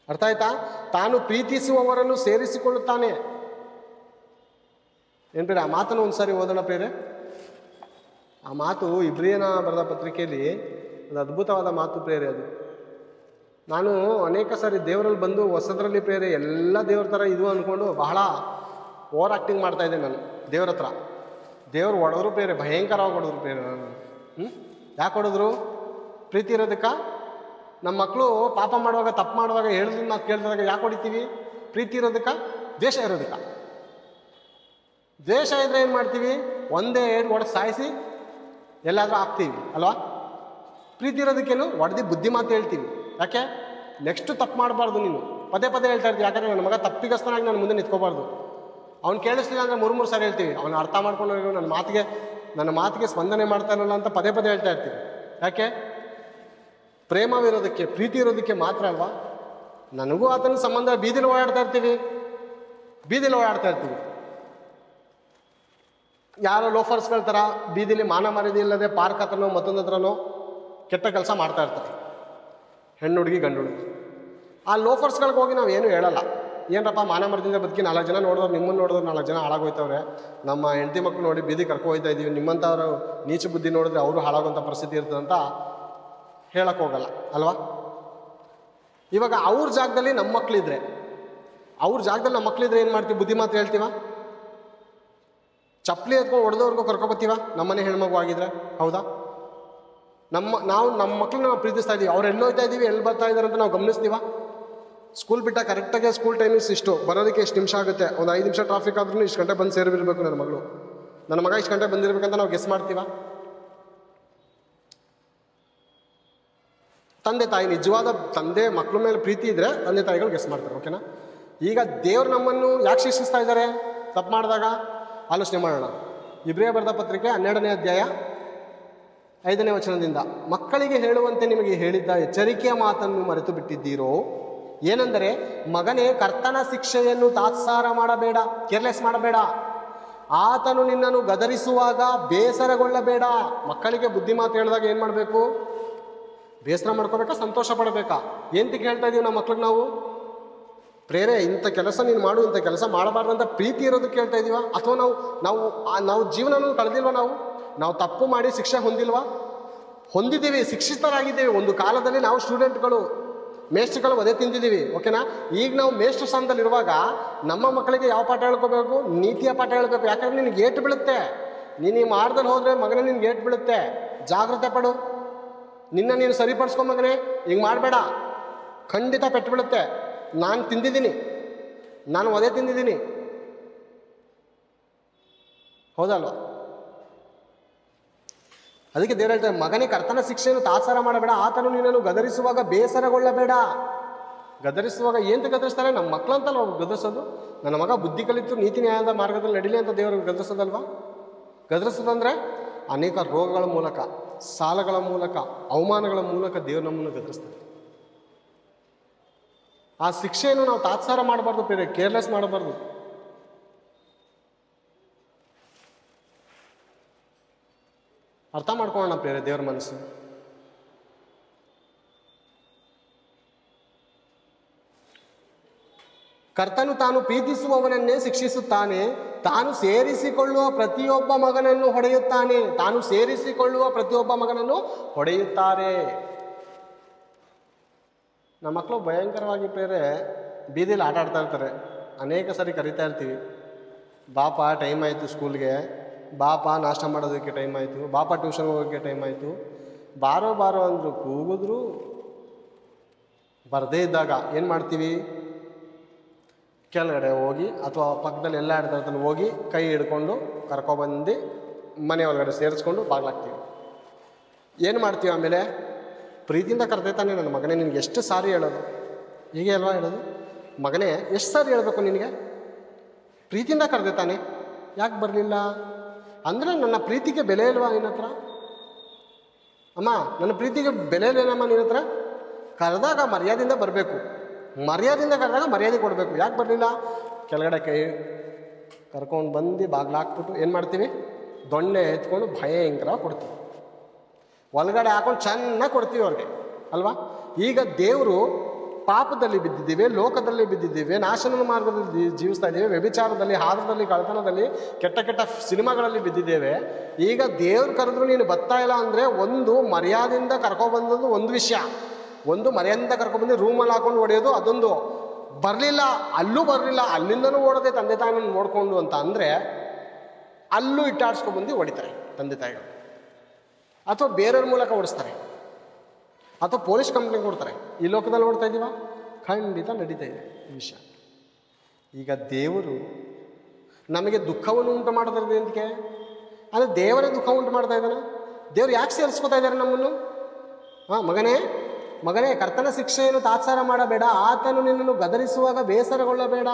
ಅರ್ಥ ಆಯ್ತಾ? ತಾನು ಪ್ರೀತಿಸುವವರನ್ನು ಸೇರಿಸಿಕೊಳ್ಳುತ್ತಾನೆ. ಏನು ಬೇರೆ, ಆ ಮಾತನ್ನು ಒಂದು ಸಾರಿ ಓದೋಣ ಪ್ರೇರೆ. ಆ ಮಾತು ಇಬ್ರಿಯನ ಬರೆದ ಪತ್ರಿಕೆಯಲ್ಲಿ ಒಂದು ಅದ್ಭುತವಾದ ಮಾತು ಪ್ರೇರೆ. ಅದು ನಾನು ಅನೇಕ ಸಾರಿ ದೇವರಲ್ಲಿ ಬಂದು ಹೊಸದ್ರಲ್ಲಿ ಪ್ರೇರೆ ಎಲ್ಲ ದೇವ್ರ ಥರ ಇದು ಅಂದ್ಕೊಂಡು ಬಹಳ ಓವರ್ ಆ್ಯಕ್ಟಿಂಗ್ ಮಾಡ್ತಾಯಿದ್ದೆ ನಾನು ದೇವ್ರ ಹತ್ರ. ದೇವ್ರು ಹೊಡೆದ್ರು ಪ್ರೇರೆ, ಭಯಂಕರವಾಗಿ ಹೊಡೆದ್ರು ಪ್ರೇರೆ ನಾನು. ಯಾಕೆ ಹೊಡೆದ್ರು? ಪ್ರೀತಿ ಇರೋದಕ್ಕ? ನಮ್ಮ ಮಕ್ಕಳು ಪಾಪ ಮಾಡುವಾಗ, ತಪ್ಪು ಮಾಡುವಾಗ, ಹೇಳಿದ್ರೆ ನಾವು ಕೇಳಿದಾಗ ಯಾಕೆ ಹೊಡಿತೀವಿ? ಪ್ರೀತಿ ಇರೋದಕ್ಕ? ದ್ವೇಷ ಇರೋದಕ್ಕ? ದ್ವೇಷ ಇದ್ರೆ ಏನು ಮಾಡ್ತೀವಿ? ಒಂದೇ ಏಟು ಹೊಡೆದು ಸಾಯಿಸಿ ಎಲ್ಲಾದರೂ ಹಾಕ್ತೀವಿ ಅಲ್ವಾ? ಪ್ರೀತಿ ಇರೋದಕ್ಕೇನು ಹೊಡೆದು ಬುದ್ಧಿ ಮಾತು ಹೇಳ್ತೀವಿ. ಯಾಕೆ? ನೆಕ್ಸ್ಟು ತಪ್ಪು ಮಾಡಬಾರ್ದು. ನೀನು ಪದೇ ಪದೇ ಹೇಳ್ತಾ ಇರ್ತೀವಿ. ಯಾಕಂದರೆ ನನ್ನ ಮಗ ತಪ್ಪಿಗಸ್ತನಾಗಿ ನಾನು ಮುಂದೆ ನಿಂತ್ಕೋಬಾರ್ದು. ಅವ್ನು ಕೇಳಿಸ್ಲಿಲ್ಲ ಅಂದರೆ 3 ಸಾರಿ ಹೇಳ್ತೀವಿ. ಅವನು ಅರ್ಥ ಮಾಡ್ಕೊಂಡು ನನ್ನ ಮಾತಿಗೆ ಸ್ಪಂದನೆ ಮಾಡ್ತಾ ಇರಲ್ಲ ಅಂತ ಪದೇ ಪದೇ ಹೇಳ್ತಾ ಇರ್ತೀವಿ. ಯಾಕೆ? ಪ್ರೇಮವಿರೋದಕ್ಕೆ, ಪ್ರೀತಿ ಇರೋದಕ್ಕೆ ಮಾತ್ರ ಅಲ್ವಾ? ನನಗೂ ಆತನ ಸಂಬಂಧ ಬೀದಿಲಿ ಓಡಾಡ್ತಾ ಇರ್ತೀವಿ. ಯಾರೋ ಲೋಫರ್ಸ್ಗಳ ಥರ ಬೀದಿಲಿ ಮಾನ ಮರ್ಯಾದೆ ಇಲ್ಲದೆ ಪಾರ್ಕ್ ಹತ್ರನೋ ಮತ್ತೊಂದು ಹತ್ರನೋ ಕೆಟ್ಟ ಕೆಲಸ ಮಾಡ್ತಾ ಇರ್ತಾರೆ, ಹೆಣ್ಣು ಹುಡುಗಿ ಗಂಡು ಹುಡುಗಿ. ಆ ಲೋಫರ್ಸ್ಗಳಿಗೆ ಹೋಗಿ ನಾವು ಏನು ಹೇಳಲ್ಲ. ಏನರಪ್ಪ ಮಾನ ಮರ್ಯಾದಿಂದ ಬದುಕಿ 4 ಜನ ನೋಡಿದವ್ರು, ನಿಮ್ಮನ್ನು ನೋಡಿದ್ರೆ 4 ಜನ ಹಾಳಾಗೋಯ್ತವ್ರೆ, ನಮ್ಮ ಹೆಂಡತಿ ಮಕ್ಕಳು ನೋಡಿ ಬೀದಿ ಕರ್ಕೊ ಹೋಗ್ತಾ ಇದ್ದೀವಿ, ನಿಮ್ಮಂಥವ್ರು ನೀಚ ಬುದ್ಧಿ ನೋಡಿದ್ರೆ ಅವರು ಹಾಳಾಗುವಂಥ ಪರಿಸ್ಥಿತಿ ಇರ್ತದೆ ಅಂತ ಹೇಳಕ್ಕೆ ಹೋಗಲ್ಲ ಅಲ್ವಾ? ಇವಾಗ ಅವ್ರ ಜಾಗದಲ್ಲಿ ನಮ್ಮ ಮಕ್ಕಳಿದ್ರೆ ಏನು ಮಾಡ್ತೀವಿ? ಬುದ್ಧಿ ಮಾತು ಹೇಳ್ತೀವ? ಚಪ್ಪಲಿ ಎತ್ಕೊಂಡು ಹೊಡೆದವ್ರಿಗೂ ಕರ್ಕೊಬತ್ತೀವ? ನಮ್ಮನೆ ಹೆಣ್ಮಗು ಆಗಿದ್ರೆ? ಹೌದಾ? ನಮ್ಮ ಮಕ್ಕಳನ್ನ ನಾವು ಪ್ರೀತಿಸ್ತಾ ಇದ್ದೀವಿ, ಅವ್ರು ಎಲ್ಲೋ ಹೋಗ್ತಾ ಇದ್ದೀವಿ, ಎಲ್ಲಿ ಬರ್ತಾ ಇದ್ದಾರೆ ಅಂತ ನಾವು ಗಮನಿಸ್ತೀವ? ಸ್ಕೂಲ್ ಬಿಟ್ಟ ಕರೆಕ್ಟಾಗಿ ಸ್ಕೂಲ್ ಟೈಮಿಂಗ್ಸ್ ಇಷ್ಟು, ಬರೋದಕ್ಕೆ ಎಷ್ಟು ನಿಮಿಷ ಆಗುತ್ತೆ, ಒಂದು 5 ನಿಮಿಷ ಟ್ರಾಫಿಕ್ ಆದ್ರೂ ಇಷ್ಟು ಗಂಟೆ ಬಂದು ಸೇರಿರಬೇಕು ನನ್ನ ಮಗ ಇಷ್ಟು ಗಂಟೆ ಬಂದಿರಬೇಕಂತ ನಾವು ಗೆಸ್ ಮಾಡ್ತೀವ? ತಂದೆ ತಾಯಿ, ನಿಜವಾದ ತಂದೆ ಮಕ್ಕಳ ಮೇಲೆ ಪ್ರೀತಿ ಇದ್ದರೆ ತಂದೆ ತಾಯಿಗಳು ಗೆಸ್ ಮಾಡ್ತಾರೆ. ಓಕೆನಾ? ಈಗ ದೇವ್ರು ನಮ್ಮನ್ನು ಯಾಕೆ ಶಿಕ್ಷಿಸ್ತಾ ಇದ್ದಾರೆ ತಪ್ಪು ಮಾಡಿದಾಗ? ಆಲೋಚನೆ ಮಾಡೋಣ. ಇಬ್ರಿಯ ಬರೆದ ಪತ್ರಿಕೆ 12ನೇ ಅಧ್ಯಾಯ 5ನೇ ವಚನದಿಂದ, ಮಕ್ಕಳಿಗೆ ಹೇಳುವಂತೆ ನಿಮಗೆ ಹೇಳಿದ್ದ ಎಚ್ಚರಿಕೆಯ ಮಾತನ್ನು ಮರೆತು ಬಿಟ್ಟಿದ್ದೀರೋ? ಏನೆಂದರೆ, ಮಗನೇ, ಕರ್ತನ ಶಿಕ್ಷೆಯನ್ನು ತಾತ್ಸಾರ ಮಾಡಬೇಡ, ಕೇರ್ಲೆಸ್ ಮಾಡಬೇಡ. ಆತನು ನಿನ್ನನ್ನು ಗದರಿಸುವಾಗ ಬೇಸರಗೊಳ್ಳಬೇಡ. ಮಕ್ಕಳಿಗೆ ಬುದ್ಧಿ ಮಾತು ಹೇಳಿದಾಗ ಏನು ಮಾಡಬೇಕು? ಬೇಸರ ಮಾಡ್ಕೋಬೇಕಾ, ಸಂತೋಷ ಪಡಬೇಕಾ? ಎಂತಕ್ಕೆ ಹೇಳ್ತಾ ಇದೀವಿ ನಮ್ಮ ಮಕ್ಳಿಗೆ ನಾವು? ಪ್ರೇರೆ, ಇಂಥ ಕೆಲಸ ನೀನು ಮಾಡು, ಇಂಥ ಕೆಲಸ ಮಾಡಬಾರ್ದಂತ ಪ್ರೀತಿ ಇರೋದಕ್ಕೆ ಹೇಳ್ತಾ ಇದೀವ? ಅಥವಾ ನಾವು ಜೀವನನೂ ಕಳೆದಿಲ್ವ? ನಾವು ತಪ್ಪು ಮಾಡಿ ಶಿಕ್ಷೆ ಹೊಂದಿದ್ದೀವಿ, ಶಿಕ್ಷಿತರಾಗಿದ್ದೀವಿ. ಒಂದು ಕಾಲದಲ್ಲಿ ನಾವು ಸ್ಟೂಡೆಂಟ್ಗಳು, ಮೇಷ್ಟ್ರುಗಳು ಒದೆ ತಿಂದಿದ್ದೀವಿ. ಓಕೆನಾ? ಈಗ ನಾವು ಮೇಷ್ಟ್ರ ಸ್ಥಾನದಲ್ಲಿರುವಾಗ ನಮ್ಮ ಮಕ್ಕಳಿಗೆ ಯಾವ ಪಾಠ ಹೇಳ್ಕೋಬೇಕು? ನೀತಿಯ ಪಾಠ ಹೇಳಬೇಕು. ಯಾಕಂದ್ರೆ ನಿನಗೆ ಏಟು ಬೀಳುತ್ತೆ. ನೀನು ಮಾಡ್ದಲ್ಲಿ ಹೋದರೆ ಮಗನೇ ನಿನ್ಗೆ ಏಟು ಬೀಳುತ್ತೆ. ಜಾಗ್ರತೆ ಪಡು. ನೀನು ಸರಿಪಡಿಸ್ಕೊ ಮಗನೇ, ಹಿಂಗೆ ಮಾಡಬೇಡ, ಖಂಡಿತ ಪೆಟ್ಟು ಬೀಳುತ್ತೆ. ನಾನು ತಿಂದಿದ್ದೀನಿ, ನಾನು ಒದೆ ತಿಂದಿದ್ದೀನಿ. ಹೌದಲ್ವ? ಅದಕ್ಕೆ ದೇವ್ರು ಹೇಳ್ತಾರೆ, ಮಗನೇ, ಕರ್ತನ ಶಿಕ್ಷೆಯನ್ನು ತಾತ್ಸಾರ ಮಾಡಬೇಡ. ಆತನು ನಿನ್ನನ್ನು ಗದರಿಸುವಾಗ ಬೇಸರಗೊಳ್ಳಬೇಡ. ಗದರಿಸುವಾಗ ಏನು ಗದರಿಸ್ತಾರೆ? ನಮ್ಮ ಮಕ್ಕಳಂತಲ್ಲ ಅವ್ರು ಗದರಿಸೋದು. ನನ್ನ ಮಗ ಬುದ್ಧಿ ಕಲಿತು ನೀತಿ ನ್ಯಾಯದ ಮಾರ್ಗದಲ್ಲಿ ನಡೀಲಿ ಅಂತ ದೇವರು ಗದರಿಸೋದಲ್ವಾ? ಗದರಿಸೋದಂದ್ರೆ ಅನೇಕ ರೋಗಗಳ ಮೂಲಕ, ಸಾಲಗಳ ಮೂಲಕ, ಅವಮಾನಗಳ ಮೂಲಕ ದೇವರು ನಮ್ಮನ್ನು ಗದರಿಸ್ತಾರೆ. ಆ ಶಿಕ್ಷೆಯನ್ನು ನಾವು ತಾತ್ಸಾರ ಮಾಡಬಾರ್ದು, ಬೇರೆ ಕೇರ್ಲೆಸ್ ಮಾಡಬಾರ್ದು. ಅರ್ಥ ಮಾಡ್ಕೊಳ್ಳೋಣ ಬೇರೆ ದೇವರ ಮನಸ್ಸು. ಕರ್ತನು ತಾನು ಪ್ರೀತಿಸುವವನನ್ನೇ ಶಿಕ್ಷಿಸುತ್ತಾನೆ, ತಾನು ಸೇರಿಸಿಕೊಳ್ಳುವ ಪ್ರತಿಯೊಬ್ಬ ಮಗನನ್ನು ಹೊಡೆಯುತ್ತಾನೆ. ಹೊಡೆಯುತ್ತಾರೆ. ನಮ್ಮ ಮಕ್ಕಳು ಭಯಂಕರವಾಗಿ ಬೇರೆ ಬೀದಿಲಿ ಆಟ ಆಡ್ತಾ ಇರ್ತಾರೆ. ಅನೇಕ ಸರಿ ಕರಿತಾ ಇರ್ತೀವಿ, ಬಾಪ ಟೈಮ್ ಆಯಿತು ಸ್ಕೂಲ್ಗೆ, ಬಾಪ ನಾಷ್ಟ ಮಾಡೋದಕ್ಕೆ ಟೈಮ್ ಆಯಿತು, ಬಾಪ ಟ್ಯೂಷನ್ಗೆ ಹೋಗೋಕ್ಕೆ ಟೈಮ್ ಆಯಿತು. ಬಾರೋ ಅಂದರು, ಕೂಗಿದ್ರು ಬರದೇ ಇದ್ದಾಗ ಏನು ಮಾಡ್ತೀವಿ? ಕೆಳಗಡೆ ಹೋಗಿ ಅಥವಾ ಪಕ್ಕದಲ್ಲಿ ಎಲ್ಲ ಆಡ್ತಾ ಹೋಗಿ ಕೈ ಹಿಡ್ಕೊಂಡು ಕರ್ಕೊಬಂದು ಮನೆ ಒಳಗಡೆ ಸೇರಿಸ್ಕೊಂಡು ಬಾಗ್ಲಾಗ್ತೀವಿ. ಏನು ಮಾಡ್ತೀವಿ ಆಮೇಲೆ? ಪ್ರೀತಿಯಿಂದ ಕರೆದೈತಾನೆ, ನನ್ನ ಮಗನೇ ನಿನಗೆ ಎಷ್ಟು ಸಾರಿ ಹೇಳೋದು? ಹೀಗೆ ಅಲ್ವಾ ಹೇಳೋದು? ಮಗನೇ, ಎಷ್ಟು ಸಾರಿ ಹೇಳಬೇಕು ನಿನಗೆ? ಪ್ರೀತಿಯಿಂದ ಕರೆದೈತಾನೆ, ಯಾಕೆ ಬರಲಿಲ್ಲ ಅಂದರೆ ನನ್ನ ಪ್ರೀತಿಗೆ ಬೆಲೆ ಇಲ್ವಾ ನಿನ್ನ ಹತ್ರ? ಅಮ್ಮ, ನನ್ನ ಪ್ರೀತಿಗೆ ಬೆಲೆ ಇಲ್ಲೇನಮ್ಮ ನಿನ್ನ ಹತ್ರ? ಕರೆದಾಗ ಮರ್ಯಾದೆಯಿಂದ ಬರಬೇಕು, ಮರ್ಯಾದೆಯಿಂದ ಕರೆದಾಗ ಮರ್ಯಾದೆ ಕೊಡಬೇಕು. ಯಾಕೆ ಬರಲಿಲ್ಲ? ಕೆಳಗಡೆ ಕೈ ಕರ್ಕೊಂಡು ಬಂದು ಬಾಗ್ಲಾಕ್ಬಿಟ್ಟು ಏನು ಮಾಡ್ತೀವಿ? ದೊಣ್ಣೆ ಎತ್ಕೊಂಡು ಭಯಂಕರ ಕೊಡ್ತೀವಿ, ಒಳಗಡೆ ಹಾಕೊಂಡು ಚೆನ್ನಾಗಿ ಕೊಡ್ತೀವಿ ಅವ್ರಿಗೆ ಅಲ್ವಾ? ಈಗ ದೇವರು ಪಾಪದಲ್ಲಿ ಬಿದ್ದಿದ್ದೀವಿ, ಲೋಕದಲ್ಲಿ ಬಿದ್ದಿದ್ದೀವಿ, ನಾಶನ ಮಾರ್ಗದಲ್ಲಿ ಜೀವಿಸ್ತಾ ಇದ್ದೀವಿ, ವ್ಯಭಿಚಾರದಲ್ಲಿ, ಹಾದದಲ್ಲಿ, ಕಳ್ಳತನದಲ್ಲಿ, ಕೆಟ್ಟ ಸಿನಿಮಾಗಳಲ್ಲಿ ಬಿದ್ದಿದ್ದೇವೆ. ಈಗ ದೇವ್ರು ಕರೆದ್ರು ನೀನು ಬರ್ತಾ ಇಲ್ಲ ಅಂದರೆ ಒಂದು ಮರ್ಯಾದೆಯಿಂದ ಕರ್ಕೊಬಂದದ್ದು ಒಂದು ವಿಷಯ, ಒಂದು ಮರ್ಯಾದೆಯಿಂದ ಕರ್ಕೊಬಂದು ರೂಮಲ್ಲಿ ಹಾಕೊಂಡು ಹೊಡೆಯೋದು ಅದೊಂದು. ಬರಲಿಲ್ಲ, ಅಲ್ಲೂ ಬರಲಿಲ್ಲ, ಅಲ್ಲಿಂದನೂ ಓಡೋದೆ ತಂದೆ ತಾಯಿನ ನೋಡಿಕೊಂಡು ಅಂತ ಅಂದರೆ ಅಲ್ಲೂ ಇಟ್ಟಾಡ್ಸ್ಕೊಬಂದು ಹೊಡಿತಾರೆ ತಂದೆ ತಾಯಿಗಳು, ಅಥವಾ ಬೇರೆಯವ್ರ ಮೂಲಕ ಓಡಿಸ್ತಾರೆ, ಅಥವಾ ಪೊಲೀಸ್ ಕಂಪ್ಲೇಂಟ್ ಕೊಡ್ತಾರೆ. ಈ ಲೋಕದಲ್ಲಿ ನೋಡ್ತಾ ಇದ್ದೀವ? ಖಂಡಿತ ನಡೀತಾ ಇದೆ ಈ ವಿಷಯ. ಈಗ ದೇವರು ನಮಗೆ ದುಃಖವನ್ನು ಉಂಟು ಮಾಡೋದ್ರದ್ದು ಎಂತಕ್ಕೆ? ಅಂದರೆ ದೇವರೇ ದುಃಖ ಉಂಟು ಮಾಡ್ತಾ ಇದ್ದಾನೆ. ದೇವ್ರು ಯಾಕೆ ಸೇರಿಸ್ಕೊತಾ ಇದ್ದಾರೆ ನಮ್ಮನ್ನು? ಮಗನೇ, ಕರ್ತನ ಶಿಕ್ಷೆಯನ್ನು ತಾತ್ಸಾರ ಮಾಡಬೇಡ, ಆತನು ನಿನ್ನನ್ನು ಗದರಿಸುವಾಗ ಬೇಸರಗೊಳ್ಳಬೇಡ,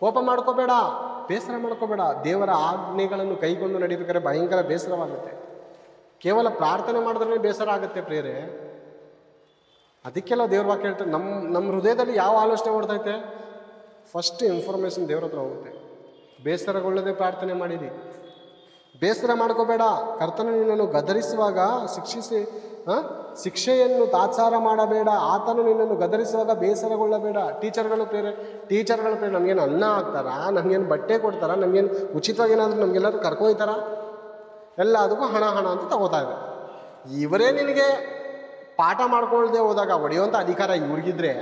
ಕೋಪ ಮಾಡ್ಕೋಬೇಡ, ಬೇಸರ ಮಾಡ್ಕೋಬೇಡ. ದೇವರ ಆಜ್ಞೆಗಳನ್ನು ಕೈಗೊಂಡು ನಡೀಬೇಕಾದ್ರೆ ಭಯಂಕರ ಬೇಸರವಾಗುತ್ತೆ. ಕೇವಲ ಪ್ರಾರ್ಥನೆ ಮಾಡಿದ್ರೆ ಬೇಸರ ಆಗುತ್ತೆ ಪ್ರಿಯರೇ. ಅದಕ್ಕೆಲ್ಲ ದೇವ್ರ ವಾಕ್ಯ ಹೇಳ್ತಾರೆ, ನಮ್ಮ ಹೃದಯದಲ್ಲಿ ಯಾವ ಆಲೋಚನೆ ಓಡ್ತೈತೆ? ಫಸ್ಟ್ ಇನ್ಫಾರ್ಮೇಷನ್ ದೇವ್ರ ಹತ್ರ ಹೋಗುತ್ತೆ. ಬೇಸರಗೊಳ್ಳದೆ ಪ್ರಾರ್ಥನೆ ಮಾಡಿರಿ, ಬೇಸರ ಮಾಡ್ಕೋಬೇಡ. ಕರ್ತನು ನಿನ್ನನ್ನು ಗದರಿಸುವಾಗ ಶಿಕ್ಷೆಯನ್ನು ತಾತ್ಸಾರ ಮಾಡಬೇಡ, ಆತನು ನಿನ್ನನ್ನು ಗದರಿಸುವಾಗ ಬೇಸರಗೊಳ್ಳಬೇಡ. ಟೀಚರ್ಗಳು ಬೇರೆ ನಮಗೇನು ಅನ್ನ ಹಾಕ್ತಾರಾ? ನಮಗೇನು ಬಟ್ಟೆ ಕೊಡ್ತಾರಾ? ನಮಗೇನು ಉಚಿತವಾಗಿ ಏನಾದರೂ ನಮಗೆಲ್ಲರೂ ಕರ್ಕೊಯ್ತಾರ? ಎಲ್ಲದಕ್ಕೂ ಹಣ ಅಂತ ತಗೋತಾ ಇದ್ದಾರೆ. ಇವರೇ ನಿನಗೆ ಪಾಠ ಮಾಡ್ಕೊಳ್ದೆ ಹೋದಾಗ ಹೊಡೆಯುವಂಥ ಅಧಿಕಾರ ಇವ್ರಿಗಿದ್ರೆ,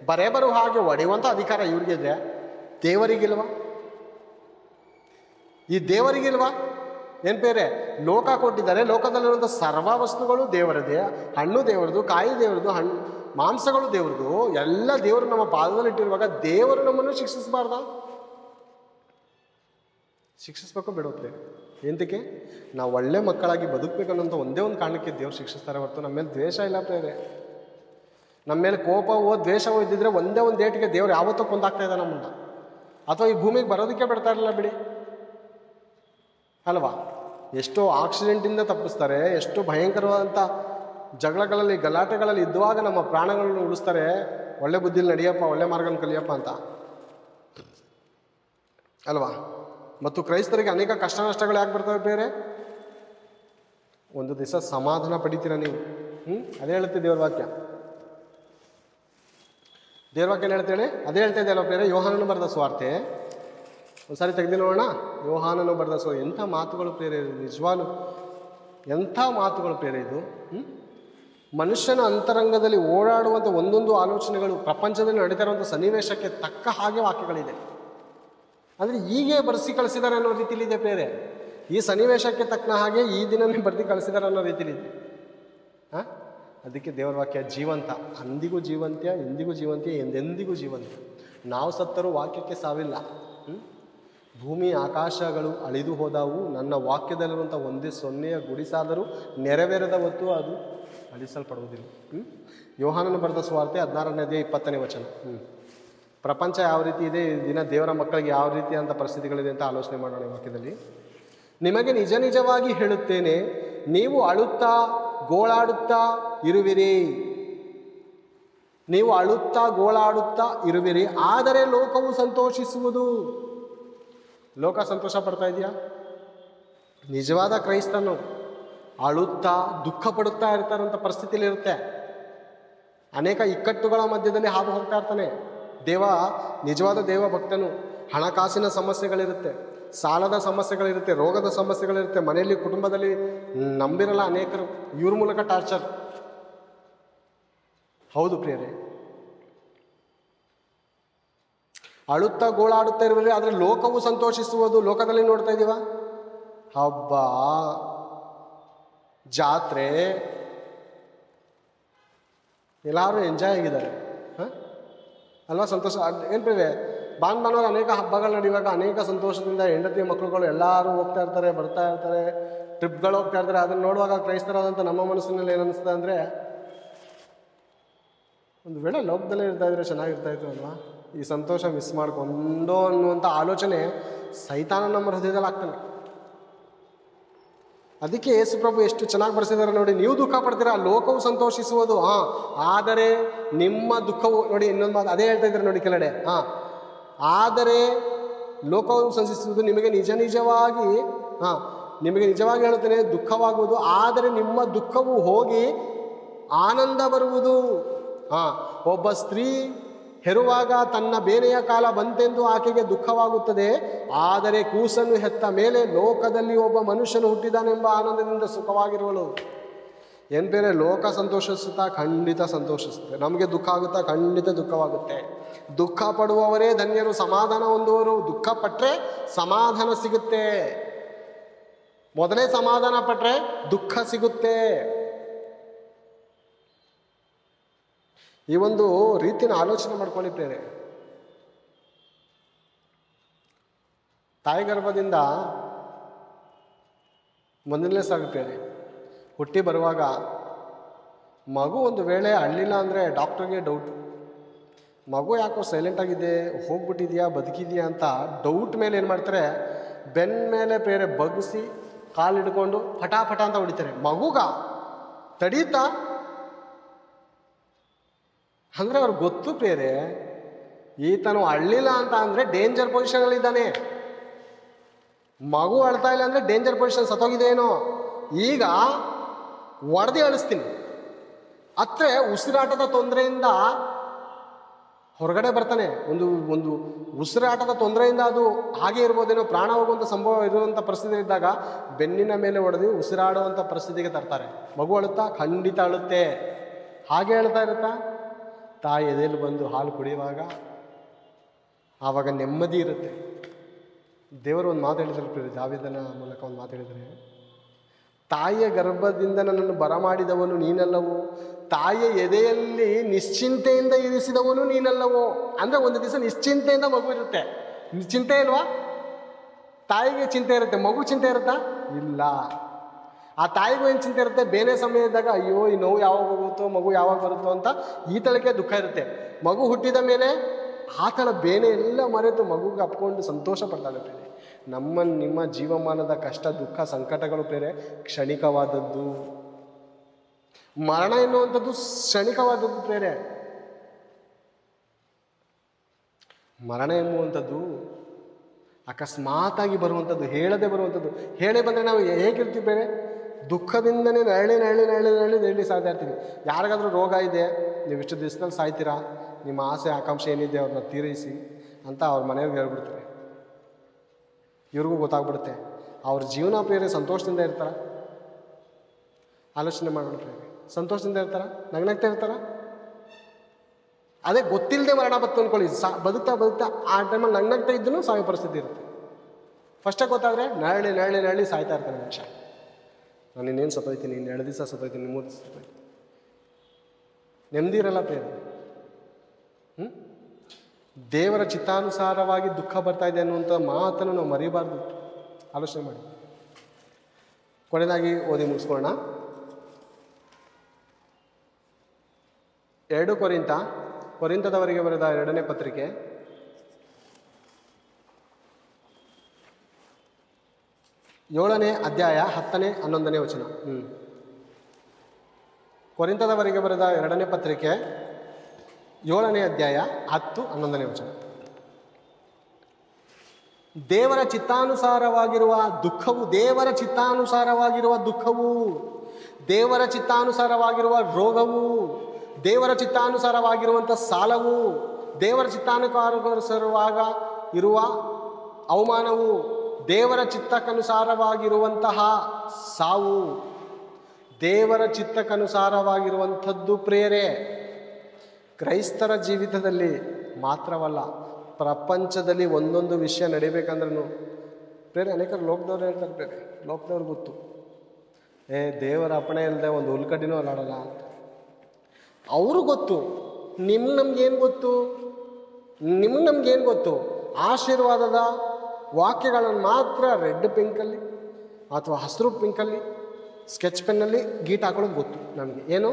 ಬರೇ ಬರೋ ಹಾಗೆ ಹೊಡೆಯುವಂಥ ಅಧಿಕಾರ ಇವ್ರಿಗಿದ್ರೆ ದೇವರಿಗಿಲ್ವಾ? ಈ ದೇವರಿಗಿಲ್ವಾ? ಏನು ಬೇರೆ ಲೋಕ ಕೊಟ್ಟಿದ್ದಾರೆ, ಲೋಕದಲ್ಲಿರುವಂಥ ಸರ್ವ ವಸ್ತುಗಳು ದೇವರದೇ, ಹಣ್ಣು ದೇವರದು, ಕಾಯಿ ದೇವರದು, ಮಾಂಸಗಳು ದೇವ್ರದು, ಎಲ್ಲ ದೇವರು ನಮ್ಮ ಪಾದದಲ್ಲಿಟ್ಟಿರುವಾಗ ದೇವರು ನಮ್ಮನ್ನು ಶಿಕ್ಷಿಸಬಾರ್ದ? ಶಿಕ್ಷಿಸ್ಬೇಕು ಬಿಡೋಪ್ಲೆ. ಎಂತಕ್ಕೆ? ನಾವು ಒಳ್ಳೆ ಮಕ್ಕಳಾಗಿ ಬದುಕಬೇಕನ್ನೋಂಥ ಒಂದೇ ಒಂದು ಕಾರಣಕ್ಕೆ ದೇವ್ರು ಶಿಕ್ಷಿಸ್ತಾರೆ ಹೊರತು ನಮ್ಮ ಮೇಲೆ ದ್ವೇಷ ಇಲ್ಲ ಪ್ರೇರೆ. ನಮ್ಮ ಮೇಲೆ ಕೋಪವೋ ದ್ವೇಷವೋ ಇದ್ದಿದ್ರೆ ಒಂದೇ ಒಂದು ಏಟಿಗೆ ದೇವ್ರು ಯಾವತ್ತೂ ಕೊಂದಾಗ್ತಾ ಇದ್ದ ನಮ್ಮನ್ನ, ಅಥವಾ ಈ ಭೂಮಿಗೆ ಬರೋದಕ್ಕೆ ಬಿಡ್ತಾ ಇರಲಿಲ್ಲ ಬಿಡಿ ಅಲ್ವಾ? ಎಷ್ಟೋ ಆಕ್ಸಿಡೆಂಟಿಂದ ತಪ್ಪಿಸ್ತಾರೆ, ಎಷ್ಟು ಭಯಂಕರವಾದಂಥ ಜಗಳಗಳಲ್ಲಿ ಗಲಾಟೆಗಳಲ್ಲಿ ಇದ್ದುವಾಗ ನಮ್ಮ ಪ್ರಾಣಗಳನ್ನು ಉಳಿಸ್ತಾರೆ. ಒಳ್ಳೆ ಬುದ್ಧಿಲಿ ನಡಿಯಪ್ಪ, ಒಳ್ಳೆ ಮಾರ್ಗನ ಕಲಿಯಪ್ಪ ಅಂತ ಅಲ್ವಾ? ಮತ್ತು ಕ್ರೈಸ್ತರಿಗೆ ಅನೇಕ ಕಷ್ಟ ನಷ್ಟಗಳು ಯಾಕೆ ಬರ್ತವೆ ಬೇರೆ? ಒಂದು ದಿವಸ ಸಮಾಧಾನ ಪಡಿತೀರ ನೀವು. ಅದೇ ಹೇಳುತ್ತೆ ದೇವ್ರ ವಾಕ್ಯ. ದೇವ್ರ ವಾಕ್ಯ ಹೇಳ್ತೇಳಿ ಅದೇ ಹೇಳ್ತಾ ಇದೆಯಲ್ಲ ಬೇರೆ. ಯೋಹಾನನು ಬರೆದ ಸುವಾರ್ತೆ ಒಂದ್ಸಾರಿ ತೆಗೆದು ನೋಡೋಣ. ಯೋಹಾನನು ಬರೆದ ಎಂಥ ಮಾತುಗಳು ಪ್ರೇರೆ, ನಿಜವಾಗ್ಲು ಎಂಥ ಮಾತುಗಳು ಪ್ರೇರೆ ಇದು. ಮನುಷ್ಯನ ಅಂತರಂಗದಲ್ಲಿ ಓಡಾಡುವಂಥ ಒಂದೊಂದು ಆಲೋಚನೆಗಳು, ಪ್ರಪಂಚದಲ್ಲಿ ನಡೀತಾ ಇರುವಂಥ ಸನ್ನಿವೇಶಕ್ಕೆ ತಕ್ಕ ಹಾಗೆ ವಾಕ್ಯಗಳಿದೆ. ಅಂದರೆ ಹೀಗೆ ಬರೆಸಿ ಕಳಿಸಿದ್ದಾರೆ ಅನ್ನೋ ರೀತಿಲಿದೆ ಪ್ರೇರೆ. ಈ ಸನ್ನಿವೇಶಕ್ಕೆ ತಕ್ಕ ಹಾಗೆ ಈ ದಿನನೇ ಬರೆದು ಕಳಿಸಿದ್ದಾರೆ ಅನ್ನೋ ರೀತಿಲಿದೆ. ಅದಕ್ಕೆ ದೇವರ ವಾಕ್ಯ ಜೀವಂತ, ಅಂದಿಗೂ ಜೀವಂತ್ಯ, ಎಂದಿಗೂ ಜೀವಂತ್ಯ, ಎಂದೆಂದಿಗೂ ಜೀವಂತ. ನಾವು ಸತ್ತರೂ ವಾಕ್ಯಕ್ಕೆ ಸಾವಿಲ್ಲ. ಭೂಮಿ ಆಕಾಶಗಳು ಅಳಿದು ಹೋದವು, ನನ್ನ ವಾಕ್ಯದಲ್ಲಿರುವಂಥ ಒಂದೇ ಸೊನ್ನೆಯ ಗುಡಿಸಾದರೂ ನೆರವೇರದ ಹೊತ್ತು ಅದು ಅಳಿಸಲ್ಪಡುವುದಿಲ್ಲ. ಯೋಹಾನನು ಬರೆದ ಸುವಾರ್ತೆ 16ನೇ ಅಧ್ಯಾಯ 20ನೇ ವಚನ. ಪ್ರಪಂಚ ಯಾವ ರೀತಿ ಇದೆ, ಈ ದಿನ ದೇವರ ಮಕ್ಕಳಿಗೆ ಯಾವ ರೀತಿಯಾದಂಥ ಪರಿಸ್ಥಿತಿಗಳಿದೆ ಅಂತ ಆಲೋಚನೆ ಮಾಡೋಣ ಈ ವಾಕ್ಯದಲ್ಲಿ. ನಿಮಗೆ ನಿಜ ನಿಜವಾಗಿ ಹೇಳುತ್ತೇನೆ, ನೀವು ಅಳುತ್ತಾ ಗೋಳಾಡುತ್ತಾ ಇರುವಿರಿ. ನೀವು ಅಳುತ್ತಾ ಗೋಳಾಡುತ್ತಾ ಇರುವಿರಿ, ಆದರೆ ಲೋಕವು ಸಂತೋಷಿಸುವುದು. ಲೋಕ ಸಂತೋಷ ಪಡ್ತಾ ಇದೆಯಾ? ನಿಜವಾದ ಕ್ರೈಸ್ತನು ಅಳುತ್ತಾ ದುಃಖ ಪಡುತ್ತಾ ಇರ್ತಾರಂಥ ಪರಿಸ್ಥಿತಿಯಲ್ಲಿ ಇರುತ್ತೆ. ಅನೇಕ ಇಕ್ಕಟ್ಟುಗಳ ಮಧ್ಯದಲ್ಲಿ ಹಾದು ಹೋಗ್ತಾ ಇರ್ತಾನೆ. ನಿಜವಾದ ದೇವ ಭಕ್ತನು ಹಣಕಾಸಿನ ಸಮಸ್ಯೆಗಳಿರುತ್ತೆ, ಸಾಲದ ಸಮಸ್ಯೆಗಳಿರುತ್ತೆ, ರೋಗದ ಸಮಸ್ಯೆಗಳಿರುತ್ತೆ, ಮನೆಯಲ್ಲಿ ಕುಟುಂಬದಲ್ಲಿ ನಂಬಿರಲ್ಲ ಅನೇಕರು, ಇವ್ರ ಮೂಲಕ ಟಾರ್ಚರ್. ಹೌದು ಪ್ರಿಯರೇ, ಅಳುತ್ತಾ ಗೋಳಾಡುತ್ತಾ ಇರುವರೆ, ಆದರೆ ಲೋಕವು ಸಂತೋಷಿಸುವುದು. ಲೋಕದಲ್ಲಿ ನೋಡ್ತಾ ಇದ್ದೀವ, ಹಬ್ಬ, ಜಾತ್ರೆ, ಎಲ್ಲರೂ ಎಂಜಾಯ್ ಆಗಿದ್ದಾರೆ ಅಲ್ವಾ? ಸಂತೋಷ ಏನು ಪ್ರಿಯರೇ, ಭಾನುವಾರ ಅನೇಕ ಹಬ್ಬಗಳು ನಡೆಯುವಾಗ ಅನೇಕ ಸಂತೋಷದಿಂದ ಹೆಂಡತಿ ಮಕ್ಕಳುಗಳು ಎಲ್ಲರೂ ಹೋಗ್ತಾ ಇರ್ತಾರೆ, ಬರ್ತಾ ಇರ್ತಾರೆ, ಟ್ರಿಪ್ಗಳು ಹೋಗ್ತಾ ಇರ್ತಾರೆ. ಅದನ್ನು ನೋಡುವಾಗ ಕ್ರೈಸ್ತರಾದಂಥ ನಮ್ಮ ಮನಸ್ಸಿನಲ್ಲಿ ಏನು ಅನಿಸ್ತದೆ ಅಂದರೆ, ಒಂದು ವೇಳೆ ಲೋಕದಲ್ಲೇ ಇರ್ತಾ ಇದ್ರೆ ಚೆನ್ನಾಗಿರ್ತಾಯಿತ್ತು ಅಲ್ವಾ? ಈ ಸಂತೋಷ ಮಿಸ್ ಮಾಡ್ಕೊಂಡು ಅನ್ನುವಂಥ ಆಲೋಚನೆ ಸೈತಾನ ನಮ್ಮ ಹೃದಯದಲ್ಲಿ ಆಗ್ತಾನೆ. ಅದಕ್ಕೆ ಯೇಸು ಪ್ರಭು ಎಷ್ಟು ಚೆನ್ನಾಗಿ ಬರೆಸಿದ್ದಾರೆ ನೋಡಿ. ನೀವು ದುಃಖ ಪಡ್ತೀರಾ, ಲೋಕವು ಸಂತೋಷಿಸುವುದು, ಆದರೆ ನಿಮ್ಮ ದುಃಖವು ನೋಡಿ. ಇನ್ನೊಂದು ಮಾತು ಅದೇ ಹೇಳ್ತಾ ಇದ್ದಾರೆ ನೋಡಿ ಕೆಲಡೆ. ಆದರೆ ಲೋಕವು ಸಂತೋಷಿಸುವುದು, ನಿಮಗೆ ನಿಜವಾಗಿ ಹೇಳುತ್ತೇನೆ, ದುಃಖವಾಗುವುದು, ಆದರೆ ನಿಮ್ಮ ದುಃಖವು ಹೋಗಿ ಆನಂದ ಬರುವುದು. ಒಬ್ಬ ಸ್ತ್ರೀ ಹೆರುವಾಗ ತನ್ನ ಬೇನೆಯ ಕಾಲ ಬಂತೆಂದು ಆಕೆಗೆ ದುಃಖವಾಗುತ್ತದೆ, ಆದರೆ ಕೂಸನ್ನು ಹೆತ್ತ ಮೇಲೆ ಲೋಕದಲ್ಲಿ ಒಬ್ಬ ಮನುಷ್ಯನು ಹುಟ್ಟಿದಾನೆಂಬ ಆನಂದದಿಂದ ಸುಖವಾಗಿರುವಳು. ಏನು ಬೇರೆ, ಲೋಕ ಸಂತೋಷಿಸುತ್ತಾ ಖಂಡಿತ ಸಂತೋಷಿಸುತ್ತೆ, ನಮಗೆ ದುಃಖ ಆಗುತ್ತಾ ಖಂಡಿತ ದುಃಖವಾಗುತ್ತೆ. ದುಃಖ ಪಡುವವರೇ ಧನ್ಯರು, ಸಮಾಧಾನ ಹೊಂದುವರು. ದುಃಖ ಪಟ್ಟರೆ ಸಮಾಧಾನ ಸಿಗುತ್ತೆ. ಮೊದಲೇ ಸಮಾಧಾನ ಪಟ್ಟರೆ ದುಃಖ ಸಿಗುತ್ತೆ. ಈ ಒಂದು ರೀತಿಯ ಆಲೋಚನೆ ಮಾಡ್ಕೊಳ್ಳಿ ಪ್ರೇರೆ. ತಾಯಿ ಗರ್ಭದಿಂದ ಮೊದಲನೇ ಸಾಲು ಪ್ರೇರೆ, ಹುಟ್ಟಿ ಬರುವಾಗ ಮಗು ಒಂದು ವೇಳೆ ಅಳ್ಳಿಲ್ಲ ಅಂದರೆ ಡಾಕ್ಟ್ರಿಗೆ ಡೌಟ್. ಮಗು ಯಾಕೋ ಸೈಲೆಂಟಾಗಿದೆ, ಹೋಗ್ಬಿಟ್ಟಿದೆಯಾ, ಬದುಕಿದೆಯಾ ಅಂತ ಡೌಟ್ ಮೇಲೆ ಏನು ಮಾಡ್ತಾರೆ, ಬೆನ್ನ ಮೇಲೆ ಪ್ರೇರೆ ಬಗ್ಗಿಸಿ ಕಾಲು ಹಿಡ್ಕೊಂಡು ಪಟಾಪಟ ಅಂತ ಹೊಡಿತಾರೆ. ಮಗುಗ ತಡೀತಾ ಅಂದರೆ ಅವ್ರಿಗೆ ಗೊತ್ತು ಪ್ರೇರೆ, ಈತನು ಅಳ್ಳಿಲ್ಲ ಅಂತ ಅಂದರೆ ಡೇಂಜರ್ ಪೊಸಿಷನಲ್ಲಿದ್ದಾನೆ. ಮಗು ಅಳ್ತಾ ಇಲ್ಲ ಅಂದರೆ ಡೇಂಜರ್ ಪೊಸಿಷನ್, ಸತ್ತೋಗಿದೇನೋ. ಈಗ ಒಡೆದು ಅಳಿಸ್ತೀನಿ. ಅತ್ತೆ ಉಸಿರಾಟದ ತೊಂದರೆಯಿಂದ ಹೊರಗಡೆ ಬರ್ತಾನೆ. ಒಂದು ಒಂದು ಉಸಿರಾಟದ ತೊಂದರೆಯಿಂದ ಅದು ಹಾಗೆ ಇರ್ಬೋದೇನೋ, ಪ್ರಾಣ ಹೋಗುವಂಥ ಸಂಭವ ಇರುವಂಥ ಪರಿಸ್ಥಿತಿ ಇದ್ದಾಗ ಬೆನ್ನಿನ ಮೇಲೆ ಹೊಡೆದು ಉಸಿರಾಡುವಂಥ ಪರಿಸ್ಥಿತಿಗೆ ತರ್ತಾರೆ. ಮಗು ಅಳುತ್ತಾ? ಖಂಡಿತ ಅಳುತ್ತೆ. ಹಾಗೆ ಅಳ್ತಾ ಇರುತ್ತಾ? ತಾಯಿ ಎದೆಯಲ್ಲಿ ಬಂದು ಹಾಲು ಕುಡಿಯುವಾಗ ಆವಾಗ ನೆಮ್ಮದಿ ಇರುತ್ತೆ. ದೇವರು ಒಂದು ಮಾತು ಹೇಳಿದ್ರು, ದಾವೀದನ ಮೂಲಕ ಒಂದು ಮಾತು ಹೇಳಿದರೆ, ತಾಯಿಯ ಗರ್ಭದಿಂದ ನನ್ನನ್ನು ಬರಮಾಡಿದವನು ನೀನಲ್ಲವೋ, ತಾಯಿಯ ಎದೆಯಲ್ಲಿ ನಿಶ್ಚಿಂತೆಯಿಂದ ಇರಿಸಿದವನು ನೀನಲ್ಲವೋ. ಅಂದರೆ ಒಂದು ದಿವಸ ನಿಶ್ಚಿಂತೆಯಿಂದ ಮಗು ಇರುತ್ತೆ. ಚಿಂತೆ ಇಲ್ವಾ? ತಾಯಿಗೆ ಚಿಂತೆ ಇರುತ್ತೆ, ಮಗು ಚಿಂತೆ ಇರುತ್ತಾ? ಇಲ್ಲ. ಆ ತಾಯಿಗೂ ಏನು ಚಿಂತೆ ಇರುತ್ತೆ? ಬೇರೆ ಸಮಯ ಇದ್ದಾಗ ಅಯ್ಯೋ ಈ ನೋವು ಯಾವಾಗ ಹೋಗುತ್ತೋ, ಮಗು ಯಾವಾಗ ಬರುತ್ತೋ ಅಂತ ಈ ತಳಕ್ಕೆ ದುಃಖ ಇರುತ್ತೆ. ಮಗು ಹುಟ್ಟಿದ ಮೇಲೆ ಆತಳ ಬೇನೆ ಎಲ್ಲ ಮರೆತು ಮಗುಗೆ ಅಪ್ಕೊಂಡು ಸಂತೋಷ ಪಡ್ತಾಳೆ. ಬೇರೆ ನಿಮ್ಮ ಜೀವಮಾನದ ಕಷ್ಟ, ದುಃಖ, ಸಂಕಟಗಳು ಬೇರೆ ಕ್ಷಣಿಕವಾದದ್ದು. ಮರಣ ಎನ್ನುವಂಥದ್ದು ಕ್ಷಣಿಕವಾದದ್ದು ಬೇರೆ. ಮರಣ ಎನ್ನುವಂಥದ್ದು ಅಕಸ್ಮಾತಾಗಿ ಬರುವಂಥದ್ದು, ಹೇಳದೆ ಬರುವಂಥದ್ದು. ಹೇಳೇ ಬಂದರೆ ನಾವು ಹೇಗಿರ್ತೀವಿ ಬೇರೆ? ದುಃಖದಿಂದನೇ ನರಳಿ ಸಾಯ್ತಾ ಇರ್ತೀವಿ. ಯಾರಿಗಾದ್ರೂ ರೋಗ ಇದೆ, ನೀವು ಇಷ್ಟು ದಿವಸದಲ್ಲಿ ಸಾಯ್ತೀರಾ, ನಿಮ್ಮ ಆಸೆ ಆಕಾಂಕ್ಷೆ ಏನಿದೆ ಅವ್ರನ್ನ ತೀರೈಸಿ ಅಂತ ಅವ್ರ ಮನೆಯವ್ರಿಗೆ ಹೇಳ್ಬಿಡ್ತಾರೆ. ಇವ್ರಿಗೂ ಗೊತ್ತಾಗ್ಬಿಡುತ್ತೆ. ಅವ್ರ ಜೀವನ ಬೇರೆ ಸಂತೋಷದಿಂದ ಇರ್ತಾರ? ಆಲೋಚನೆ ಮಾಡೋಣ ಬೇರೆ. ಸಂತೋಷದಿಂದ ಇರ್ತಾರ? ನಗ್ನಗ್ತಾ ಇರ್ತಾರ? ಅದೇ ಗೊತ್ತಿಲ್ಲದೆ ಮರಣ ಬತ್ತು ಅಂದ್ಕೊಳ್ಳಿ, ಬದುಕ್ತಾ ಆ ಟೈಮಲ್ಲಿ ನಗ್ನಗ್ತಾ ಇದ್ದೂ ಸಾಯೋ ಪರಿಸ್ಥಿತಿ ಇರುತ್ತೆ. ಫಸ್ಟಾಗಿ ಗೊತ್ತಾದರೆ ನರಳಿ ಸಾಯ್ತಾ ಇರ್ತಾನೆ ಮನುಷ್ಯ. ನಾನು ಇನ್ನೇನು ಸತ್ತೋಯ್ತೀನಿ, ಇನ್ನು 2 ದಿವಸ ಸತ್ತೋಯ್ತೀನಿ, 3 ದಿವಸ ಸತ್ತೋಯ್ತೀನಿ, ನೆಮ್ಮದಿ ಇರಲ್ಲ ಬೇರೆ. ದೇವರ ಚಿತ್ತಾನುಸಾರವಾಗಿ ದುಃಖ ಬರ್ತಾ ಇದೆ ಅನ್ನುವಂಥ ಮಾತನ್ನು ನಾವು ಮರಿಬಾರ್ದು. ಆಲೋಚನೆ ಮಾಡಿ. ಕೊನೆಯದಾಗಿ ಓದಿ ಮುಗಿಸ್ಕೊಳ್ಳೋಣ. 2 ಕೊರಿಂಥದವರಿಗೆ ಬರೆದ 2ನೇ ಪತ್ರಿಕೆ 7ನೇ ಅಧ್ಯಾಯ 10ನೇ 11ನೇ ವಚನ. ಕೊರಿಂಥದವರಿಗೆ ಬರೆದ 2ನೇ ಪತ್ರಿಕೆ 7ನೇ ಅಧ್ಯಾಯ 10, 11ನೇ ವಚನ. ದೇವರ ಚಿತ್ತಾನುಸಾರವಾಗಿರುವ ದುಃಖವು, ದೇವರ ಚಿತ್ತಾನುಸಾರವಾಗಿರುವ ದುಃಖವು, ದೇವರ ಚಿತ್ತಾನುಸಾರವಾಗಿರುವ ರೋಗವು, ದೇವರ ಚಿತ್ತಾನುಸಾರವಾಗಿರುವಂಥ ಸಾಲವು, ದೇವರ ಚಿತ್ತಾನುಸಾರವಾಗ ಇರುವ ಅವಮಾನವು, ದೇವರ ಚಿತ್ತಕ್ಕನುಸಾರವಾಗಿರುವಂತಹ ಸಾವು, ದೇವರ ಚಿತ್ತಕ್ಕನುಸಾರವಾಗಿರುವಂಥದ್ದು ಪ್ರೇರೆ ಕ್ರೈಸ್ತರ ಜೀವಿತದಲ್ಲಿ ಮಾತ್ರವಲ್ಲ, ಪ್ರಪಂಚದಲ್ಲಿ ಒಂದೊಂದು ವಿಷಯ ನಡಿಬೇಕಂದ್ರೂ ಬೇರೆ ಅನೇಕರು ಲೋಕದವ್ರು ಹೇಳ್ತಾರೆ. ಬೇರೆ ಲೋಕದವ್ರು ಗೊತ್ತು, ದೇವರ ಅಪ್ಪಣೆ ಇಲ್ಲದೆ ಒಂದು ಹುಲ್ಕಡ್ಡಿನೂ ಅಲ್ಲಾಡಲ್ಲ ಅಂತ. ಅವರು ಗೊತ್ತು. ನಮಗೇನು ಗೊತ್ತು? ನಮಗೇನು ಗೊತ್ತು? ಆಶೀರ್ವಾದದ ವಾಕ್ಯಗಳನ್ನು ಮಾತ್ರ ರೆಡ್ ಪಿಂಕಲ್ಲಿ ಅಥವಾ ಹಸಿರು ಪಿಂಕಲ್ಲಿ ಸ್ಕೆಚ್ ಪೆನ್ನಲ್ಲಿ ಗೀಟ್ ಹಾಕೊಳ್ಳೋದು ಗೊತ್ತು ನಮಗೆ. ಏನು?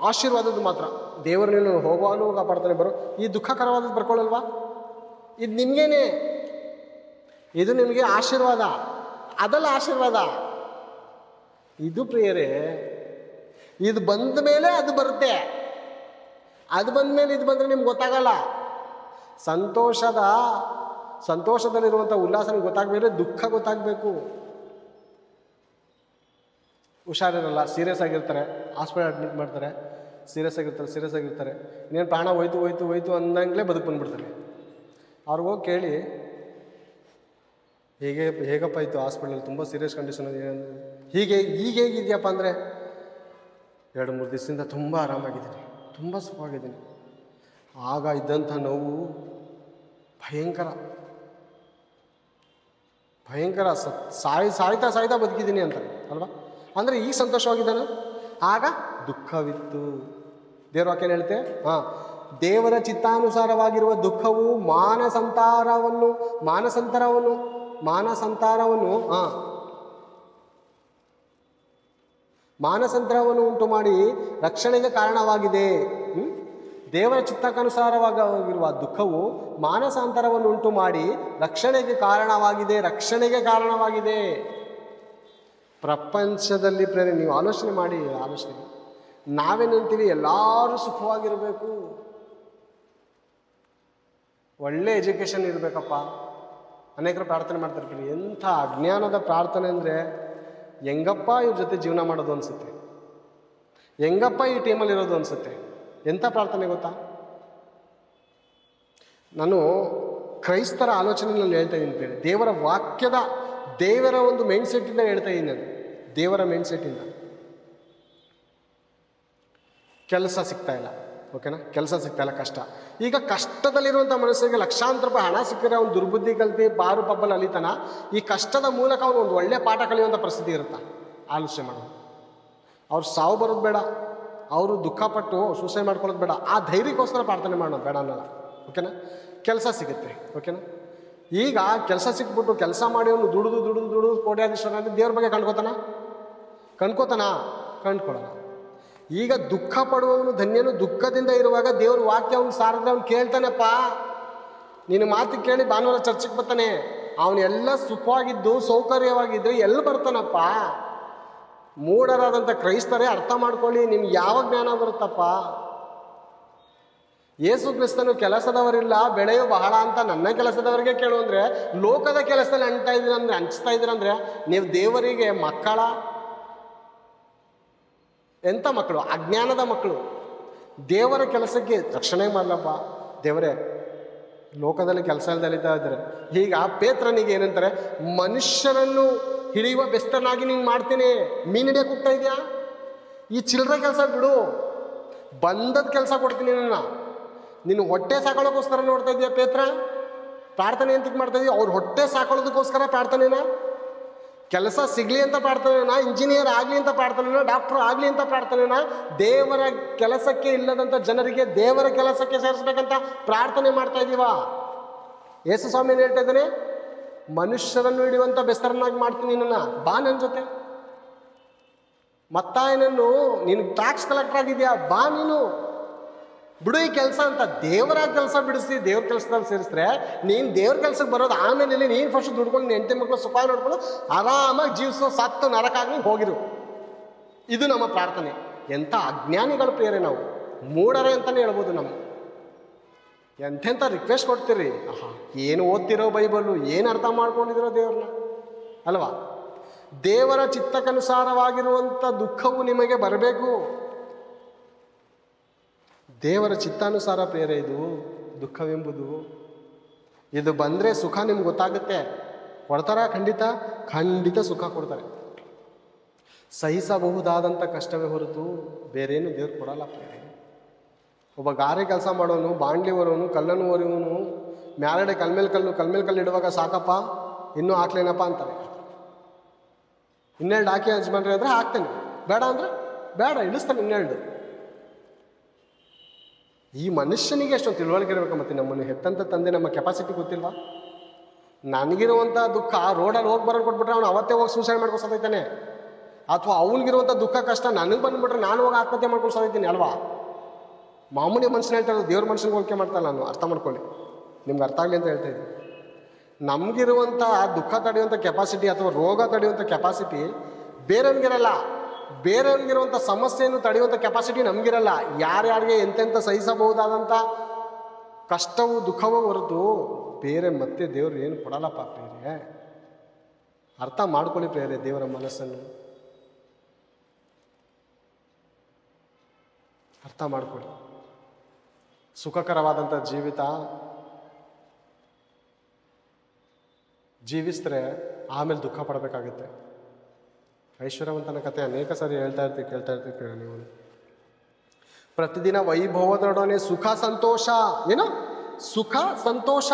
ಆಶೀರ್ವಾದದ್ದು ಮಾತ್ರ. ದೇವರು ನೀನು ಹೋಗುವಾಗಲೂ ಕಾಪಾಡ್ತಾನೆ. ಈ ದುಃಖಕರವಾದದ್ದು ಬರ್ಕೊಳ್ಳಲ್ವಾ? ಇದು ನಿಮಗೇನೆ, ಇದು ನಿಮಗೆ ಆಶೀರ್ವಾದ, ಅದಲ್ಲ ಆಶೀರ್ವಾದ. ಇದು ಪ್ರಿಯರೇ, ಇದು ಬಂದ ಮೇಲೆ ಅದು ಬರುತ್ತೆ, ಅದು ಬಂದ ಮೇಲೆ ಇದು ಬಂದರೆ ನಿಮ್ಗೆ ಗೊತ್ತಾಗಲ್ಲ. ಸಂತೋಷದಲ್ಲಿರುವಂಥ ಉಲ್ಲಾಸ ನಿಮ್ಗೆ ಗೊತ್ತಾಗಬೇಕು, ದುಃಖ ಗೊತ್ತಾಗಬೇಕು. ಹುಷಾರಿರಲ್ಲ, ಸೀರಿಯಸ್ ಆಗಿರ್ತಾರೆ, ಹಾಸ್ಪಿಟಲ್ ಅಡ್ಮಿಟ್ ಮಾಡ್ತಾರೆ, ಸೀರಿಯಸ್ ಆಗಿರ್ತಾರೆ. ಇನ್ನೇನು ಪ್ರಾಣ ಹೋಯ್ತು ಅಂದಂಗಲೇ ಬದುಕು ಬಂದುಬಿಡ್ತಾರೆ. ಅವ್ರಿಗೋಗಿ ಕೇಳಿ, ಹೇಗಪ್ಪ ಇತ್ತು ಹಾಸ್ಪಿಟಲ್, ತುಂಬ ಸೀರಿಯಸ್ ಕಂಡೀಷನ್ ಹೇಗಿದೆಯಪ್ಪ ಅಂದರೆ 2-3 ದಿವಸದಿಂದ ತುಂಬ ಆರಾಮಾಗಿದ್ದೀನಿ, ತುಂಬ ಸುಖವಾಗಿದ್ದೀನಿ. ಆಗ ಇದ್ದಂಥ ನೋವು ಭಯಂಕರ ಸಾಯ್ತಾ ಬದುಕಿದ್ದೀನಿ ಅಂತ ಅಲ್ವಾ? ಅಂದರೆ ಈಗ ಸಂತೋಷವಾಗಿದ್ದಾನೆ, ಆಗ ದುಃಖವಿತ್ತು. ದೇವ್ರ ವಾಕ್ಯನ ಹೇಳ್ತೆ, ದೇವರ ಚಿತ್ತಾನುಸಾರವಾಗಿರುವ ದುಃಖವು ಮಾನಸಂತರವನ್ನು ಉಂಟು ಮಾಡಿ ರಕ್ಷಣೆಗೆ ಕಾರಣವಾಗಿದೆ. ದೇವರ ಚಿತ್ತಕ್ಕನುಸಾರವಾಗಿರುವ ದುಃಖವು ಮಾನಸಾಂತರವನ್ನು ಉಂಟು ಮಾಡಿ ರಕ್ಷಣೆಗೆ ಕಾರಣವಾಗಿದೆ. ಪ್ರಪಂಚದಲ್ಲಿ ನೀವು ಆಲೋಚನೆ ಮಾಡಿ, ನಾವೇನಂತೀವಿ? ಎಲ್ಲರೂ ಸುಖವಾಗಿರಬೇಕು, ಒಳ್ಳೆ ಎಜುಕೇಷನ್ ಇರಬೇಕಪ್ಪ. ಅನೇಕರು ಪ್ರಾರ್ಥನೆ ಮಾಡ್ತಿರ್ತೀವಿ. ಎಂಥ ಅಜ್ಞಾನದ ಪ್ರಾರ್ಥನೆ ಅಂದರೆ, ಹೆಂಗಪ್ಪ ಇವ್ರ ಜೊತೆ ಜೀವನ ಮಾಡೋದು ಅನಿಸುತ್ತೆ, ಹೆಂಗಪ್ಪ ಈ ಟೀಮಲ್ಲಿ ಇರೋದು ಅನಿಸುತ್ತೆ. ಎಂಥ ಪ್ರಾರ್ಥನೆ ಗೊತ್ತಾ? ನಾನು ಕ್ರೈಸ್ತರ ಆಲೋಚನೆಯಲ್ಲಿ ಹೇಳ್ತಾ ಇದ್ದೀನಿ ಬೇರೆ, ದೇವರ ವಾಕ್ಯದ ದೇವರ ಒಂದು ಮೈಂಡ್ ಸೆಟ್ಟಿಂದ ಹೇಳ್ತಾ ಇದ್ದೀನಿ ನಾನು. ದೇವರ ಮೈಂಡ್ ಸೆಟ್ಟಿಂದ. ಕೆಲಸ ಸಿಗ್ತಾ ಇಲ್ಲ, ಓಕೆನಾ? ಕೆಲಸ ಸಿಗ್ತಾ ಇಲ್ಲ, ಕಷ್ಟ. ಈಗ ಕಷ್ಟದಲ್ಲಿರುವಂಥ ಮನುಷ್ಯರಿಗೆ ಲಕ್ಷಾಂತರ ರೂಪಾಯಿ ಹಣ ಸಿಕ್ಕಿದ್ರೆ ಅವ್ನು ದುರ್ಬುದ್ಧಿ ಕಲ್ತಿ ಬಾರು ಪಬ್ಬಲ್ಲಿ ಅಲಿತಾನ. ಈ ಕಷ್ಟದ ಮೂಲಕ ಅವನು ಒಂದು ಒಳ್ಳೆ ಪಾಠ ಕಲಿಯುವಂಥ ಪರಿಸ್ಥಿತಿ ಇರುತ್ತೆ. ಆಲೋಚನೆ ಮಾಡೋದು. ಅವ್ರು ಸಾವು ಬರೋದು ಬೇಡ, ಅವರು ದುಃಖಪಟ್ಟು ಸೂಸೈಡ್ ಮಾಡ್ಕೊಳ್ಳೋದು ಬೇಡ. ಆ ಧೈರ್ಯಕ್ಕೋಸ್ಕರ ಪ್ರಾರ್ಥನೆ ಮಾಡೋದು ಬೇಡ ಅನ್ನಲ್ಲ, ಓಕೆನಾ? ಕೆಲಸ ಸಿಗುತ್ತೆ, ಓಕೆನಾ? ಈಗ ಕೆಲಸ ಸಿಕ್ಬಿಟ್ಟು ಕೆಲಸ ಮಾಡಿ ಅವನು ದುಡಿದು ಕೋಟ್ಯಾಧೀಶ್ವರ ಅಂದರೆ ದೇವ್ರ ಬಗ್ಗೆ ಕಣ್ಕೋತಾನ? ಕಂಡ್ಕೊಳ್ಳೋಣ. ಈಗ ದುಃಖ ಪಡುವವನು ಧನ್ಯನು, ದುಃಖದಿಂದ ಇರುವಾಗ ದೇವ್ರ ವಾಕ್ಯ ಅವ್ನು ಸಾರಿದ್ರೆ ಅವ್ನು ಕೇಳ್ತಾನಪ್ಪ. ನಿನ್ನ ಮಾತು ಕೇಳಿ ಭಾನುವಾರ ಚರ್ಚೆಗೆ ಬರ್ತಾನೆ. ಅವನೆಲ್ಲ ಸುಖವಾಗಿದ್ದು ಸೌಕರ್ಯವಾಗಿದ್ದರೆ ಎಲ್ಲಿ ಬರ್ತಾನಪ್ಪ? ಮೂಢರಾದಂಥ ಕ್ರೈಸ್ತರೇ ಅರ್ಥ ಮಾಡ್ಕೊಳ್ಳಿ, ನಿಮ್ಗೆ ಯಾವ ಜ್ಞಾನ ಬರುತ್ತಪ್ಪ? ಯೇಸು ಕ್ರಿಸ್ತನು ಕೆಲಸದವರಿಲ್ಲ ಬೆಳೆಯು ಬಹಳ ಅಂತ ನನ್ನ ಕೆಲಸದವರಿಗೆ ಕೇಳು ಅಂದರೆ, ಲೋಕದ ಕೆಲಸದಲ್ಲಿ ಹಂಚ್ತಾ ಇದ್ದೀರಂದ್ರೆ ನೀವು ದೇವರಿಗೆ ಮಕ್ಕಳ? ಎಂಥ ಮಕ್ಕಳು? ಅಜ್ಞಾನದ ಮಕ್ಕಳು. ದೇವರ ಕೆಲಸಕ್ಕೆ ರಕ್ಷಣೆ ಮಾಡಲಪ್ಪ ದೇವರೇ. ಲೋಕದಲ್ಲಿ ಕೆಲಸ ಇಲ್ದಲಿತಾ ಇದ್ದಾರೆ. ಈಗ ಪೇತ್ರನಿಗೆ ಏನಂತಾರೆ, ಮನುಷ್ಯರನ್ನು ಹಿಡಿಯುವ ಬೆಸ್ತನಾಗಿ ನೀನು ಮಾಡ್ತೀನಿ. ಮೀನು ಹಿಡಿಯಕ್ಕೆ ಹೋಗ್ತಾ ಇದೆಯಾ? ಈ ಚಿಲ್ಲರೆ ಕೆಲಸ ಬಿಡು, ಬಂದದ ಕೆಲಸ ಕೊಡ್ತೀನಿ. ನಿನ್ನ ಹೊಟ್ಟೆ ಸಾಕೊಳ್ಳೋಕ್ಕೋಸ್ಕರ ನೋಡ್ತಾ ಇದೆಯಾ ಪೇತ್ರ? ಪ್ರಾರ್ಥನೆ ಎಂತಕ್ಕೆ ಮಾಡ್ತಾ ಇದೀಯ? ಅವ್ರ ಹೊಟ್ಟೆ ಸಾಕೊಳ್ಳೋದಕ್ಕೋಸ್ಕರ ಪ್ರಾರ್ಥನೆನಾ? ಕೆಲಸ ಸಿಗಲಿ ಅಂತ ಪ್ರಾರ್ಥನೆನಾ? ಇಂಜಿನಿಯರ್ ಆಗಲಿ ಅಂತ ಪ್ರಾರ್ಥನೆನಾ? ಡಾಕ್ಟರ್ ಆಗಲಿ ಅಂತ ಪ್ರಾರ್ಥನೆನಾ? ದೇವರ ಕೆಲಸಕ್ಕೆ ಇಲ್ಲದಂಥ ಜನರಿಗೆ ದೇವರ ಕೆಲಸಕ್ಕೆ ಸೇರಿಸ್ಬೇಕಂತ ಪ್ರಾರ್ಥನೆ ಮಾಡ್ತಾ ಇದ್ದೀವಾ? ಯೇಸು ಸ್ವಾಮಿ ಏನು ಹೇಳ್ತಾ ಇದ್ದಾನೆ? ಮನುಷ್ಯರನ್ನು ಹಿಡಿಯುವಂಥ ಬೆಸ್ತರನ್ನಾಗಿ ಮಾಡ್ತೀನಿ ನಿನ್ನನ್ನು, ಬಾ ನನ್ನ ಜೊತೆ. ಮತ್ತಾಯನನ್ನು ನೀನು ಟ್ಯಾಕ್ಸ್ ಕಲೆಕ್ಟರ್ ಆಗಿದೆಯಾ, ಬಾ ನೀನು, ಬಿಡು ಈ ಕೆಲಸ ಅಂತ. ದೇವರ ಕೆಲಸ ಬಿಡಿಸಿ ದೇವ್ರ ಕೆಲಸದಲ್ಲಿ ಸೇರಿಸಿದ್ರೆ ನೀನು ದೇವ್ರ ಕೆಲಸಕ್ಕೆ ಬರೋದು. ಆಮೇಲೆ ನೀನು ಫಸ್ಟ್ ದುಡ್ಕೊಂಡು ಹೆಂಡತಿ ಮಕ್ಕಳು ಸುಖ ನೋಡ್ಕೊಂಡು ಆರಾಮಾಗಿ ಜೀವಿಸೋ, ಸತ್ತು ನರಕಾಗಿ ಹೋಗಿರು. ಇದು ನಮ್ಮ ಪ್ರಾರ್ಥನೆ. ಎಂಥ ಅಜ್ಞಾನಿಗಳ ಪ್ರಿಯರೇ ನಾವು, ಮೂಢರೇ ಅಂತಲೇ ಹೇಳ್ಬೋದು. ನಮ್ಮ ಎಂತೆಂಥ ರಿಕ್ವೆಸ್ಟ್ ಕೊಡ್ತೀರಿ. ಏನು ಓದ್ತಿರೋ ಬೈಬಲು, ಏನು ಅರ್ಥ ಮಾಡ್ಕೊಂಡಿರೋ ದೇವ್ರನ್ನ ಅಲ್ವಾ? ದೇವರ ಚಿತ್ತಕ್ಕನುಸಾರವಾಗಿರುವಂಥ ದುಃಖವು ನಿಮಗೆ ಬರಬೇಕು. ದೇವರ ಚಿತ್ತಾನುಸಾರ ಪ್ರೇರೆ ಇದು ದುಃಖವೆಂಬುದು. ಇದು ಬಂದರೆ ಸುಖ ನಿಮ್ಗೆ ಗೊತ್ತಾಗುತ್ತೆ. ಕೊಡ್ತಾರ? ಖಂಡಿತ ಸುಖ ಕೊಡ್ತಾರೆ. ಸಹಿಸಬಹುದಾದಂಥ ಕಷ್ಟವೇ ಹೊರತು ಬೇರೇನು ದೇವ್ರು ಕೊಡಲ್ಲ ಪ್ರೇರೆ. ಒಬ್ಬ ಗಾರೆ ಕೆಲಸ ಮಾಡೋನು, ಬಾಂಡ್ಲಿ ಹೊರೋನು, ಕಲ್ಲನ್ನು ಹೊರೆಯವನು ಮ್ಯಾಲಡೆ ಕಲ್ಮೇಲೆ ಕಲ್ಲು ಇಡುವಾಗ ಸಾಕಪ್ಪ ಇನ್ನೂ ಹಾಕ್ಲೇನಪ್ಪ ಅಂತಾರೆ. ಇನ್ನೆರಡು ಹಾಕಿ ಯಜಮಾನ್ರಿ ಅಂದರೆ ಹಾಕ್ತೇನೆ, ಬೇಡ ಅಂದರೆ ಬೇಡ, ಇಳಿಸ್ತಾನೆ ಇನ್ನೆರಡು. ಈ ಮನುಷ್ಯನಿಗೆ ಎಷ್ಟೊಂದು ತಿಳುವಳಿಕೆ ಇರಬೇಕು. ಮತ್ತು ನಮ್ಮನ್ನು ಹೆತ್ತಂತ ತಂದೆ ನಮ್ಮ ಕೆಪಾಸಿಟಿ ಗೊತ್ತಿಲ್ವಾ? ನನಗಿರುವಂಥ ದುಃಖ ರೋಡಲ್ಲಿ ಹೋಗಿ ಬರೋದು ಕೊಟ್ಬಿಟ್ರೆ ಅವನು ಅವತ್ತೇ ಹೋಗಿ ಸೂಸೈಡ್ ಮಾಡ್ಕೊಂಡು ಸಾಯ್ತಾನೆ. ಅಥವಾ ಅವನಿಗಿರುವಂಥ ದುಃಖ ಕಷ್ಟ ನನಗೆ ಬಂದುಬಿಟ್ರೆ ನಾನು ಹೋಗಿ ಆತ್ಮಹತ್ಯೆ ಮಾಡ್ಕೊಂಡು ಸಾಯ್ತೀನಿ ಅಲ್ವಾ? ಮಾಮೂಲಿ ಮನುಷ್ಯನ ಹೇಳ್ತಾ ಇರೋದು, ದೇವ್ರ ಮನುಷ್ಯನಿಗೆ ಹೋಲಿಕೆ ಮಾಡ್ತಾಯಿಲ್ಲ. ನಾನು ಅರ್ಥ ಮಾಡ್ಕೊಳ್ಳಿ, ನಿಮ್ಗೆ ಅರ್ಥ ಆಗಲಿ ಅಂತ ಹೇಳ್ತಾ ಇದ್ದೀನಿ. ನಮಗಿರುವಂಥ ದುಃಖ ತಡೆಯುವಂಥ ಕೆಪಾಸಿಟಿ ಅಥವಾ ರೋಗ ತಡೆಯುವಂಥ ಕೆಪಾಸಿಟಿ ಬೇರೆಯವ್ರಿಗಿರಲ್ಲ. ಬೇರೆಯವ್ರಿಗಿರುವಂಥ ಸಮಸ್ಯೆಯನ್ನು ತಡೆಯುವಂಥ ಕೆಪಾಸಿಟಿ ನಮಗಿರಲ್ಲ. ಯಾರ್ಯಾರಿಗೆ ಎಂತೆಂಥ ಸಹಿಸಬಹುದಾದಂಥ ಕಷ್ಟವೂ ದುಃಖವೂ ಹೊರತು ಬೇರೆ ಮತ್ತೆ ದೇವರು ಏನು ಕೊಡಲ್ಲಪ್ಪ ಪ್ರೇರೆ. ಅರ್ಥ ಮಾಡ್ಕೊಳ್ಳಿ ಪ್ರೇರೆ ದೇವರ ಮನಸ್ಸನ್ನು. ಅರ್ಥ ಮಾಡ್ಕೊಳ್ಳಿ. ಸುಖಕರವಾದಂಥ ಜೀವಿತ ಜೀವಿಸಿದ್ರೆ ಆಮೇಲೆ ದುಃಖ ಪಡಬೇಕಾಗುತ್ತೆ. ಐಶ್ವರ್ಯವಂತನ ಕಥೆ ಅನೇಕ ಸಾರಿ ಕೇಳ್ತಾ ಇರ್ತೀವಿ ನೀವು. ಪ್ರತಿದಿನ ವೈಭವದೊಡನೆ ಸುಖ ಸಂತೋಷ. ಏನು ಸುಖ ಸಂತೋಷ?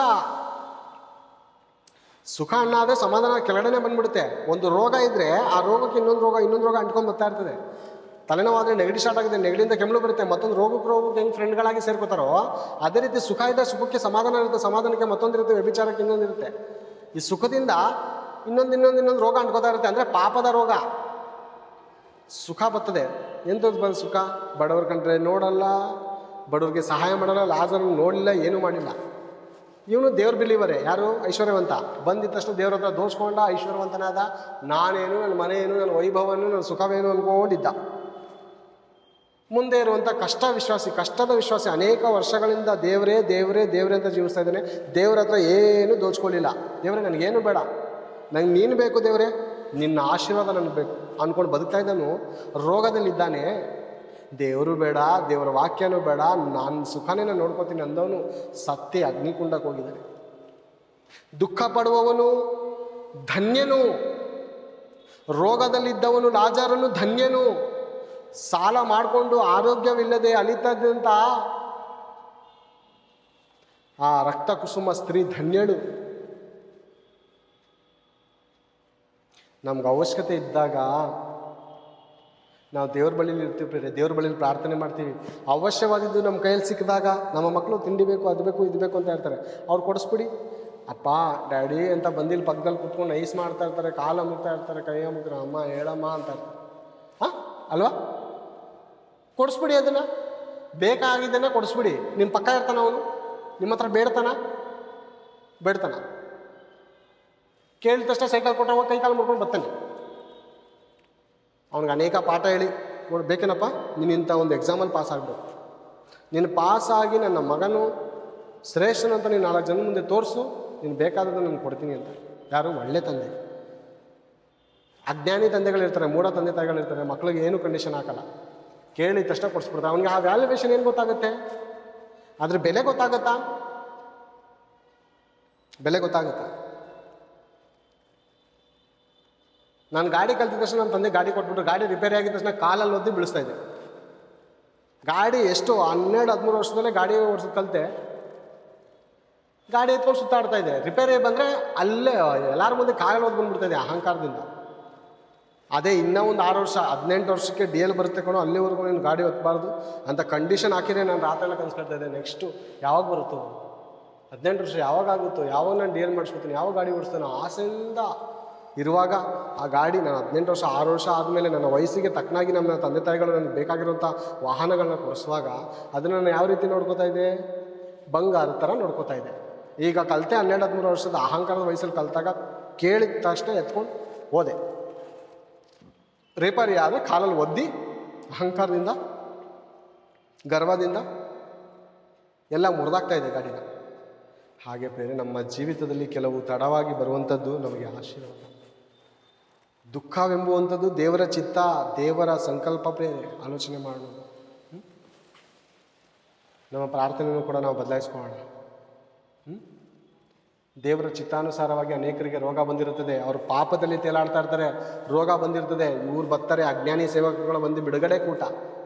ಸುಖ ಅಣ್ಣಾದರೆ ಸಮಾಧಾನ ಕೆಳಗಡೆನೆ ಬಂದ್ಬಿಡುತ್ತೆ. ಒಂದು ರೋಗ ಇದ್ದರೆ ಆ ರೋಗಕ್ಕೆ ಇನ್ನೊಂದು ರೋಗ ಅಂಟ್ಕೊಂಡು ಬರ್ತಾ ಇರ್ತದೆ. ತಲೆನೋವಾದರೆ ನೆಗಡಿ ಸ್ಟಾರ್ಟ್ ಆಗಿದೆ, ನೆಗಡಿಯಿಂದ ಕೆಮ್ಮಳು ಬರುತ್ತೆ. ಮತ್ತೊಂದು ರೋಗಕ್ಕೆ ಹೆಂಗೆ ಫ್ರೆಂಡ್ಗಳಾಗಿ ಸೇರ್ಕೋತಾರೋ ಅದೇ ರೀತಿ ಸುಖ ಇದ್ದರೆ ಸುಖಕ್ಕೆ ಸಮಾಧಾನ ಇರುತ್ತೆ, ಸಮಾಧಾನಕ್ಕೆ ಮತ್ತೊಂದಿರುತ್ತೆ, ವ್ಯಭಿಚಾರಕ್ಕೆ ಇನ್ನೊಂದಿರುತ್ತೆ. ಈ ಸುಖದಿಂದ ಇನ್ನೊಂದು ರೋಗ ಅಂಟ್ಕೋತಾ ಇರುತ್ತೆ. ಅಂದರೆ ಪಾಪದ ರೋಗ. ಸುಖ ಬರ್ತದೆ. ಎಂಥದ್ದು ಬಂದು ಸುಖ? ಬಡವ್ರ ಕಂಡ್ರೆ ನೋಡಲ್ಲ, ಬಡವ್ರಿಗೆ ಸಹಾಯ ಮಾಡಲ್ಲ, ಲಾಜರ್ ನೋಡಲಿಲ್ಲ, ಏನೂ ಮಾಡಿಲ್ಲ. ಇವನು ದೇವ್ರ ಬಿಲೀವರೇ. ಯಾರು? ಐಶ್ವರ್ಯವಂತ. ಬಂದಿದ್ದ ತಕ್ಷಣ ದೇವ್ರ ಹತ್ರ ದೋಚ್ಕೊಂಡ ಐಶ್ವರ್ಯವಂತನಾದ. ನಾನೇನು, ನನ್ನ ಮನೆಯೇನು, ನನ್ನ ವೈಭವನು, ನನ್ನ ಸುಖವೇನು ಅಂದ್ಕೊಂಡಿದ್ದ. ಮುಂದೆ ಇರುವಂಥ ಕಷ್ಟದ ವಿಶ್ವಾಸಿ ಅನೇಕ ವರ್ಷಗಳಿಂದ ದೇವರೇ ಅಂತ ಜೀವಿಸ್ತಾ ಇದ್ದಾನೆ. ದೇವ್ರ ಹತ್ರ ಏನು ದೋಚ್ಕೊಳ್ಳಿಲ್ಲ. ದೇವರೇ ನನಗೇನು ಬೇಡ, ನಂಗೆ ನೀನು ಬೇಕು ದೇವರೇ, ನಿನ್ನ ಆಶೀರ್ವಾದ ನನಗೆ ಬೇಕು ಅಂದ್ಕೊಂಡು ಬದುಕ್ತಾ ಇದ್ದಾನು. ರೋಗದಲ್ಲಿದ್ದಾನೆ. ದೇವರು ಬೇಡ, ದೇವರ ವಾಕ್ಯನೂ ಬೇಡ, ನಾನು ಸುಖನೇ ನಾನು ನೋಡ್ಕೋತೀನಿ ಅಂದವನು ಸತ್ಯ ಅಗ್ನಿಕುಂಡಕ್ಕೆ ಹೋಗಿದ್ದಾನೆ. ದುಃಖ ಪಡುವವನು ಧನ್ಯನು, ರೋಗದಲ್ಲಿದ್ದವನು ಲಾಜರನು ಧನ್ಯನು, ಸಾಲ ಮಾಡಿಕೊಂಡು ಆರೋಗ್ಯವಿಲ್ಲದೆ ಅಲಿತದಂತ ಆ ರಕ್ತ ಕುಸುಮ ಸ್ತ್ರೀ ಧನ್ಯಳು. ನಮ್ಗೆ ಅವಶ್ಯಕತೆ ಇದ್ದಾಗ ನಾವು ದೇವ್ರ ಬಳಿಲಿ ಇರ್ತೀವಿ, ದೇವ್ರ ಬಳಿಲಿ ಪ್ರಾರ್ಥನೆ ಮಾಡ್ತೀವಿ. ಅವಶ್ಯವಾದಿದ್ದು ನಮ್ಮ ಕೈಯಲ್ಲಿ ಸಿಕ್ಕಿದಾಗ ನಮ್ಮ ಮಕ್ಕಳು ತಿಂಡಿ ಬೇಕು, ಅದು ಬೇಕು, ಇದು ಬೇಕು ಅಂತ ಹೇಳ್ತಾರೆ. ಅವ್ರು ಕೊಡಿಸ್ಬಿಡಿ, ಅಪ್ಪ ಡ್ಯಾಡಿ ಅಂತ ಬಂದಿಲ್ಲಿ ಪಕ್ಕದಲ್ಲಿ ಕುತ್ಕೊಂಡು ಐಸ್ ಮಾಡ್ತಾ ಇರ್ತಾರೆ, ಕಾಲು ಅಮುಕ್ತಾ ಇರ್ತಾರೆ, ಕೈ ಅಮುಕ್ತಾರೆ, ಅಮ್ಮ ಹೇಳಮ್ಮ ಅಂತ ಇರ್ತಾರೆ. ಹಾಂ ಅಲ್ವಾ? ಕೊಡಿಸ್ಬಿಡಿ, ಅದನ್ನು ಬೇಕಾಗಿದ್ದನ್ನು ಕೊಡಿಸ್ಬಿಡಿ. ನಿಮ್ಮ ಪಕ್ಕ ಇರ್ತಾನ ಅವನು, ನಿಮ್ಮ ಹತ್ರ ಬೇಡ್ತಾನ. ಕೇಳಿದ ತಕ್ಷಣ ಸೈಕಲ್ ಕೊಟ್ಟರೆ ಹೋಗಿ ಕೈ ಕಾಲು ಮುಡ್ಕೊಂಡು ಬರ್ತಾನೆ. ಅವ್ನಿಗೆ ಅನೇಕ ಪಾಠ ಹೇಳಿ ಬೇಕೇನಪ್ಪ, ನೀನು ಇಂಥ ಒಂದು ಎಕ್ಸಾಮಲ್ಲಿ ಪಾಸ್ ಆಗಬೇಕು, ನೀನು ಪಾಸಾಗಿ ನನ್ನ ಮಗನು ಶ್ರೇಷ್ಠನು ಅಂತ ನೀನು 4 ಜನ ಮುಂದೆ ತೋರಿಸು, ನೀನು ಬೇಕಾದದ್ದು ನಾನು ಕೊಡ್ತೀನಿ ಅಂತ. ಯಾರು? ಒಳ್ಳೆ ತಂದೆ. ಅಜ್ಞಾನಿ ತಂದೆಗಳಿರ್ತಾರೆ, ಮೂಢ ತಂದೆ ತಾಯಿಗಳಿರ್ತಾರೆ, ಮಕ್ಕಳಿಗೆ ಏನು ಕಂಡೀಷನ್ ಹಾಕಲ್ಲ, ಕೇಳಿ ತಕ್ಷಣ ಕೊಡಿಸ್ಬಿಡ್ತಾರೆ. ಅವನಿಗೆ ಆ ವ್ಯಾಲ್ಯುವೇಷನ್ ಏನು ಗೊತ್ತಾಗುತ್ತೆ? ಅದ್ರ ಬೆಲೆ ಗೊತ್ತಾಗುತ್ತಾ? ನಾನು ಗಾಡಿ ಕಲ್ತಿದ ತಕ್ಷಣ ನನ್ನ ತಂದೆ ಗಾಡಿ ಕೊಟ್ಬಿಟ್ರು, ಗಾಡಿ ರಿಪೇರಿ ಆಗಿದ ತಕ್ಷಣ ಕಾಲಲ್ಲಿ ಒದ್ದು ಬೀಳಿಸ್ತಾ ಇದ್ದೆ. ಗಾಡಿ ಎಷ್ಟು 12-13 ವರ್ಷದಲ್ಲೇ ಗಾಡಿ ಓಡಿಸೋದು ಕಲಿತೆ. ಗಾಡಿ ಎತ್ಕೊಂಡು ಸುತ್ತಾಡ್ತಾ ಇದೆ. ರಿಪೇರಿ ಬಂದರೆ ಅಲ್ಲೇ ಎಲ್ಲರ ಮುಂದೆ ಕಾಲಲ್ಲಿ ಓದ್ ಬಂದ್ಬಿಡ್ತಾ ಇದೆ ಅಹಂಕಾರದಿಂದ. ಅದೇ ಇನ್ನೂ ಒಂದು 6 ವರ್ಷ 18 ವರ್ಷಕ್ಕೆ DL ಬರುತ್ತೆ ಕಣೋ, ಅಲ್ಲಿವರೆಗೂ ನೀನು ಗಾಡಿ ಹೊತ್ತಬಾರ್ದು ಅಂತ ಕಂಡೀಷನ್ ಹಾಕಿದ್ರೆ ನಾನು ರಾತ್ರಿ ಎಲ್ಲ ಕನ್ಸ್ಕೊಳ್ತಾ ಇದ್ದೆ. ನೆಕ್ಸ್ಟು ಯಾವಾಗ ಬರುತ್ತೋ, 18 ವರ್ಷ ಯಾವಾಗ ಆಗುತ್ತೋ, ಯಾವಾಗ ನಾನು DL ಮಾಡಿಸ್ಕೊತೀನಿ, ಯಾವಾಗ ಗಾಡಿ ಓಡಿಸ್ತಾನೋ ಆಸೆಯಿಂದ ಇರುವಾಗ ಆ ಗಾಡಿ ನಾನು 18 ವರ್ಷ 6 ವರ್ಷ ಆದಮೇಲೆ ನನ್ನ ವಯಸ್ಸಿಗೆ ತಕ್ಕನಾಗಿ ನಮ್ಮ ತಂದೆ ತಾಯಿಗಳು ನನಗೆ ಬೇಕಾಗಿರುವಂಥ ವಾಹನಗಳನ್ನ ಕೊಡಿಸುವಾಗ ಅದನ್ನು ನಾನು ಯಾವ ರೀತಿ ನೋಡ್ಕೋತಾ ಇದ್ದೆ? ಬಂಗಾರದ ಥರ ನೋಡ್ಕೋತಾ ಇದ್ದೆ. ಈಗ ಕಲಿತೆ 12-13 ವರ್ಷದ ಅಹಂಕಾರದ ವಯಸ್ಸಲ್ಲಿ ಕಲಿತಾಗ ಕೇಳಿದ ತಕ್ಷಣ ಎತ್ಕೊಂಡು ಹೋದೆ. ರಿಪೇರಿ ಆದರೆ ಕಾಲಲ್ಲಿ ಒದ್ದಿ ಅಹಂಕಾರದಿಂದ ಗರ್ವದಿಂದ ಎಲ್ಲ ಮುರಿದಾಗ್ತಾ ಇದೆ ಗಾಡಿನ. ಹಾಗೆ ಪ್ರೇರೆ ನಮ್ಮ ಜೀವಿತದಲ್ಲಿ ಕೆಲವು ತಡವಾಗಿ ಬರುವಂಥದ್ದು ನಮಗೆ ಆಶೀರ್ವಾದ. ದುಃಖವೆಂಬುವಂಥದ್ದು ದೇವರ ಚಿತ್ತ, ದೇವರ ಸಂಕಲ್ಪ. ಪ್ರೇರೆ ಆಲೋಚನೆ ಮಾಡೋಣ. ನಮ್ಮ ಪ್ರಾರ್ಥನೆಯನ್ನು ಕೂಡ ನಾವು ಬದಲಾಯಿಸ್ಕೊಳ್ಳೋಣ. ದೇವರ ಚಿತ್ತಾನುಸಾರವಾಗಿ ಅನೇಕರಿಗೆ ರೋಗ ಬಂದಿರುತ್ತದೆ, ಅವರು ಪಾಪದಲ್ಲಿ ತೇಲಾಡ್ತಾ ಇರ್ತಾರೆ, ರೋಗ ಬಂದಿರ್ತದೆ. ಇವ್ರು ಬರ್ತಾರೆ ಅಜ್ಞಾನಿ ಸೇವಕರುಗಳು ಬಂದು ಬಿಡುಗಡೆ ಕೂಟ.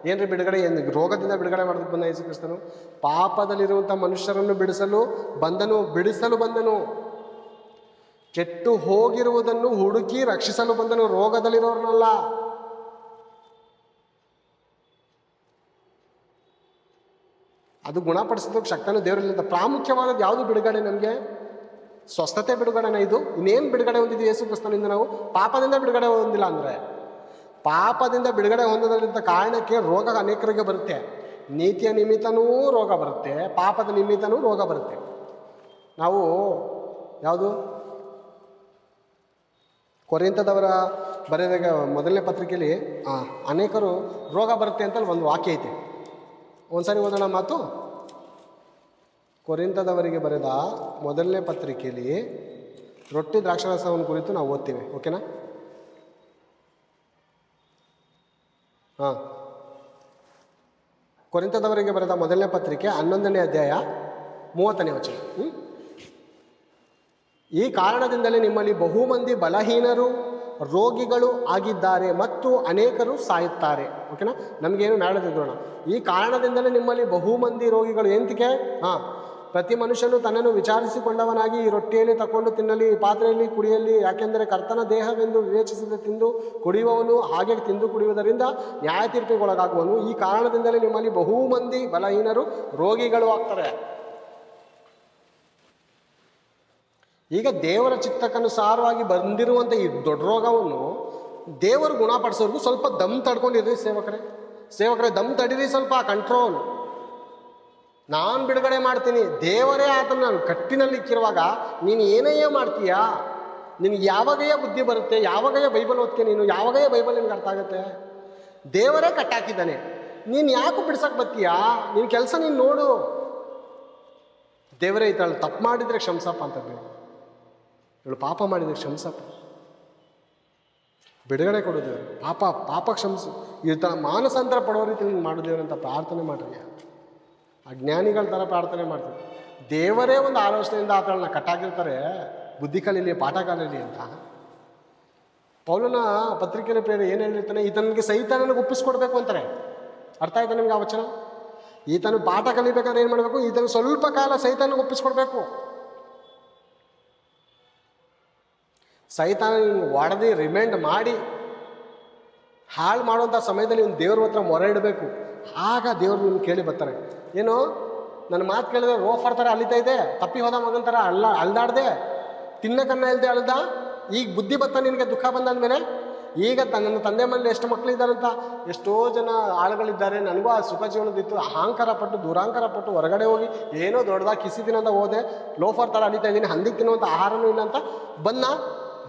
ಏನ್ರಿ ಬಿಡುಗಡೆ? ಏನು ರೋಗದಿಂದ ಬಿಡುಗಡೆ ಮಾಡೋದಕ್ಕೆ ಬಂದ ಯೇಸು ಕ್ರಿಸ್ತನು? ಪಾಪದಲ್ಲಿರುವಂಥ ಮನುಷ್ಯರನ್ನು ಬಿಡಿಸಲು ಬಂದನು. ಕೆಟ್ಟು ಹೋಗಿರುವುದನ್ನು ಹುಡುಕಿ ರಕ್ಷಿಸಲು ಬಂದನು, ರೋಗದಲ್ಲಿರೋರ್ನಲ್ಲ. ಅದು ಗುಣಪಡಿಸೋದಕ್ಕೆ ಶಕ್ತನು ದೇವರಲ್ಲಿಂದ. ಪ್ರಾಮುಖ್ಯವಾದದ್ದು ಯಾವುದು ಬಿಡುಗಡೆ? ನಮಗೆ ಸ್ವಸ್ಥತೆ ಬಿಡುಗಡೆನ ಇದು. ಇನ್ನೇನು ಬಿಡುಗಡೆ ಹೊಂದಿದ್ದು ಯೇಸು ಕ್ರಿಸ್ತನಿಂದ? ನಾವು ಪಾಪದಿಂದ ಬಿಡುಗಡೆ ಹೊಂದಿಲ್ಲ ಅಂದರೆ, ಪಾಪದಿಂದ ಬಿಡುಗಡೆ ಹೊಂದೋದ್ರಿಂದ ಕಾರಣಕ್ಕೆ ರೋಗ ಅನೇಕರಿಗೆ ಬರುತ್ತೆ. ನೀತಿಯ ನಿಮಿತ್ತನೂ ರೋಗ ಬರುತ್ತೆ, ಪಾಪದ ನಿಮಿತ್ತನೂ ರೋಗ ಬರುತ್ತೆ. ನಾವು ಯಾವುದು ಕೊರಿಂಥದವರ ಬರೆದಾಗ ಮೊದಲನೇ ಪತ್ರಿಕೆಯಲ್ಲಿ ಅನೇಕರು ರೋಗ ಬರುತ್ತೆ ಅಂತ ಒಂದು ವಾಕ್ಯ ಐತೆ. ಒಂದ್ಸರಿ ಓದೋಣ ಮಾತು. ಕೊರಿಂಥದವರಿಗೆ ಬರೆದ ಮೊದಲನೇ ಪತ್ರಿಕೆಯಲ್ಲಿ ರೊಟ್ಟಿ ದ್ರಾಕ್ಷಾರಸವನ್ನು ಕುರಿತು ನಾವು ಓದ್ತೀವಿ. ಓಕೆನಾ? ಕೊರಿಂಥದವರಿಗೆ ಬರೆದ ಮೊದಲನೇ ಪತ್ರಿಕೆ 11ನೇ ಅಧ್ಯಾಯ 30ನೇ ವಚನ. ಈ ಕಾರಣದಿಂದಲೇ ನಿಮ್ಮಲ್ಲಿ ಬಹುಮಂದಿ ಬಲಹೀನರು ರೋಗಿಗಳು ಆಗಿದ್ದಾರೆ ಮತ್ತು ಅನೇಕರು ಸಾಯುತ್ತಾರೆ. ಓಕೆನಾ? ನಮಗೇನು ನಾಡದಿದ್ರೋಣ. ಈ ಕಾರಣದಿಂದಲೇ ನಿಮ್ಮಲ್ಲಿ ಬಹುಮಂದಿ ರೋಗಿಗಳು. ಎಂತಿಕೆ? ಪ್ರತಿ ಮನುಷ್ಯನು ತನ್ನನ್ನು ವಿಚಾರಿಸಿಕೊಂಡವನಾಗಿ ಈ ರೊಟ್ಟಿಯಲ್ಲಿ ತಕೊಂಡು ತಿನ್ನಲಿ, ಈ ಪಾತ್ರೆಯಲ್ಲಿ ಕುಡಿಯಲಿ. ಯಾಕೆಂದರೆ ಕರ್ತನ ದೇಹವೆಂದು ವಿವೇಚಿಸದೆ ತಿಂದು ಕುಡಿಯುವವನು ಹಾಗೆ ತಿಂದು ಕುಡಿಯುವುದರಿಂದ ನ್ಯಾಯ ತೀರ್ಪಿಗೊಳಗಾಗುವನು. ಈ ಕಾರಣದಿಂದಲೇ ನಿಮ್ಮಲ್ಲಿ ಬಹುಮಂದಿ ಬಲಹೀನರು ರೋಗಿಗಳು ಆಗ್ತಾರೆ. ಈಗ ದೇವರ ಚಿತ್ತಕ್ಕನುಸಾರವಾಗಿ ಬಂದಿರುವಂಥ ಈ ದೊಡ್ಡ ರೋಗವನ್ನು ದೇವರು ಗುಣಪಡಿಸೋರ್ಗು ಸ್ವಲ್ಪ ದಮ್ ತಡ್ಕೊಂಡಿರ್ರಿ ಸೇವಕರೇ, ದಮ್ ತಡೀರಿ, ಸ್ವಲ್ಪ ಕಂಟ್ರೋಲ್. ನಾನು ಬಿಡುಗಡೆ ಮಾಡ್ತೀನಿ. ದೇವರೇ ಆತನ ಕಟ್ಟಿನಲ್ಲಿ ಇಕ್ಕಿರುವಾಗ ನೀನು ಏನಯ್ಯ ಮಾಡ್ತೀಯಾ? ನಿನಗೆ ಯಾವಾಗಯ್ಯ ಬುದ್ಧಿ ಬರುತ್ತೆ? ಯಾವಾಗಯ್ಯ ಬೈಬಲ್ ಓದ್ತೀಯ ನೀನು? ಯಾವಾಗಯ್ಯ ಬೈಬಲ್ ನಿನ್ಗೆ ಅರ್ಥ ಆಗುತ್ತೆ? ದೇವರೇ ಕಟ್ಟಾಕಿದ್ದಾನೆ, ನೀನು ಯಾಕೆ ಬಿಡ್ಸಕ್ಕೆ ಬರ್ತೀಯಾ? ನಿನ್ನ ಕೆಲಸ ನೀನು ನೋಡು. ದೇವರೇ ಇದ್ದಾಳೆ, ತಪ್ಪು ಮಾಡಿದರೆ ಕ್ಷಮಿಸಪ್ಪ ಅಂತ ಇವಳು ಪಾಪ ಮಾಡಿದರೆ ಕ್ಷಮಿಸಪ್ಪ, ಬಿಡುಗಡೆ ಕೊಡು ದೇವರು. ಪಾಪ ಕ್ಷಮಿಸು. ಈ ಥರ ಮಾನಸಾಂತರ ಪಡೋ ರೀತಿ ನೀನು ಮಾಡು ದೇವರಂತ ಪ್ರಾರ್ಥನೆ ಮಾಡ್ರಿ. ಅಜ್ಞಾನಿಗಳ ಥರ ಪ್ರಾರ್ಥನೆ ಮಾಡ್ತೀವಿ. ದೇವರೇ ಒಂದು ಆಲೋಚನೆಯಿಂದ ಆತಳನ್ನ ಕಟ್ಟಾಕಿರ್ತಾರೆ, ಬುದ್ಧಿ ಕಲೀಲಿ, ಪಾಠ ಕಲೀಲಿ ಅಂತ. ಪೌಲನ ಪತ್ರಿಕೆಯ ಪ್ರೇರ ಏನು ಹೇಳಿರ್ತಾನೆ, ಈತನಿಗೆ ಸೈತಾನನಿಗೆ ಒಪ್ಪಿಸ್ಕೊಡ್ಬೇಕು ಅಂತಾರೆ. ಅರ್ಥ ಆಯ್ತಾ ನಿಮ್ಗೆ ಆ ವಚನ? ಈತನು ಪಾಠ ಕಲಿಬೇಕಾದ್ರೆ ಏನು ಮಾಡಬೇಕು, ಈತನು ಸ್ವಲ್ಪ ಕಾಲ ಸೈತಾನಿಗೆ ಒಪ್ಪಿಸ್ಕೊಡ್ಬೇಕು. ಸೈತಾನ ಹೊಡೆದು ರಿಮೈಂಡ್ ಮಾಡಿ ಹಾಳು ಮಾಡುವಂಥ ಸಮಯದಲ್ಲಿ ಒಂದು ದೇವ್ರ ಹತ್ರ ಮೊರೆ ಇಡಬೇಕು. ಆಗ ದೇವ್ರು ನಿಮ್ಗೆ ಕೇಳಿ ಬರ್ತಾರೆ. ಏನು ನನ್ನ ಮಾತು ಕೇಳಿದ್ರೆ ರೋಫರ್ ಥರ ಅಲಿತಾ ಇದೆ, ತಪ್ಪಿ ಹೋದ ಮಗನ ಥರ ಅಲ್ದಾಡ್ದೆ, ತಿನ್ನಕನ್ನ ಇಲ್ದೆ ಅಳ್ದ, ಈಗ ಬುದ್ಧಿ ಬತ್ತ ನಿನಗೆ ದುಃಖ ಬಂದಾದ್ಮೇಲೆ. ಈಗ ನನ್ನ ತಂದೆ ಮನೇಲಿ ಎಷ್ಟು ಮಕ್ಕಳಿದ್ದಾರಂತ ಎಷ್ಟೋ ಜನ ಆಳುಗಳಿದ್ದಾರೆ, ನನಗೂ ಆ ಸುಖ ಜೀವನದಿತ್ತು, ಅಹಂಕಾರ ಪಟ್ಟು ದುರಾಂಕಾರ ಪಟ್ಟು ಹೊರಗಡೆ ಹೋಗಿ ಏನೋ ದೊಡ್ಡದಾಗಿ ಕಿಸಿದಿನಂತ ಹೋದೆ, ಲೋಫರ್ ಥರ ಅಲಿತಾ ಇದ್ದೀನಿ, ಹಂದಿಗೆ ತಿನ್ನುವಂಥ ಆಹಾರನೂ ಇಲ್ಲ ಅಂತ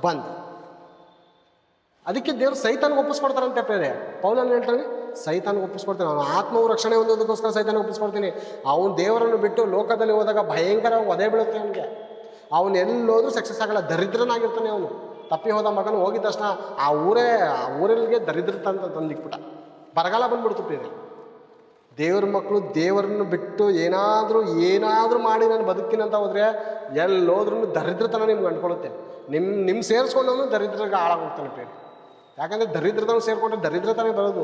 ಬಂದ. ಅದಕ್ಕೆ ದೇವ್ರು ಸೈತಾನಿಗೆ ಒಪ್ಪಿಸ್ಕೊಡ್ತಾರಂತೆ ಪ್ರೇರೆ. ಪೌಲನ್ನು ಹೇಳ್ತಾನೆ, ಸೈತಾನಿಗೆ ಒಪ್ಪಿಸ್ಕೊಡ್ತೀನಿ, ಅವನು ಆತ್ಮವು ರಕ್ಷಣೆ ಹೊಂದೋದಕ್ಕೋಸ್ಕರ ಸೈತಾನಿಗೆ ಒಪ್ಪಿಸ್ಕೊಡ್ತೀನಿ. ಅವನು ದೇವರನ್ನು ಬಿಟ್ಟು ಲೋಕದಲ್ಲಿ ಹೋದಾಗ ಭಯಂಕರ ಒದೆ ಬೀಳುತ್ತೆ ಅವನಿಗೆ. ಅವನು ಎಲ್ಲೋದ್ರೂ ಸಕ್ಸಸ್ ಆಗಲ್ಲ, ದರಿದ್ರನಾಗಿರ್ತಾನೆ ಅವನು. ತಪ್ಪಿ ಹೋದ ಮಗನು ಹೋಗಿದ ತಕ್ಷಣ ಆ ಊರಲ್ಲಿಗೆ ದರಿದ್ರ ತಂದಿಕ್ಬಿಟ್ಟ, ಬರಗಾಲ ಬಂದ್ಬಿಡ್ತು ಪ್ರೇರೆ. ದೇವ್ರ ಮಕ್ಕಳು ದೇವರನ್ನು ಬಿಟ್ಟು ಏನಾದರೂ ಮಾಡಿ ನಾನು ಬದುಕಿನಂತ ಹೋದರೆ ಎಲ್ಲೋದ್ರೂ ದರಿದ್ರತನ ನಿಮ್ಗೆ ಅಂದ್ಕೊಳ್ಳುತ್ತೆ. ನಿಮ್ಮ ಸೇರಿಸ್ಕೊಂಡವನು ದರಿದ್ರಗೆ ಹಾಳಾಗೋಗ್ತಾನೆ ಪ್ರೇರೆ. ಯಾಕಂದರೆ ದರಿದ್ರತನ ಸೇರಿಕೊಂಡ್ರೆ ದರಿದ್ರತನೇ ಬರೋದು.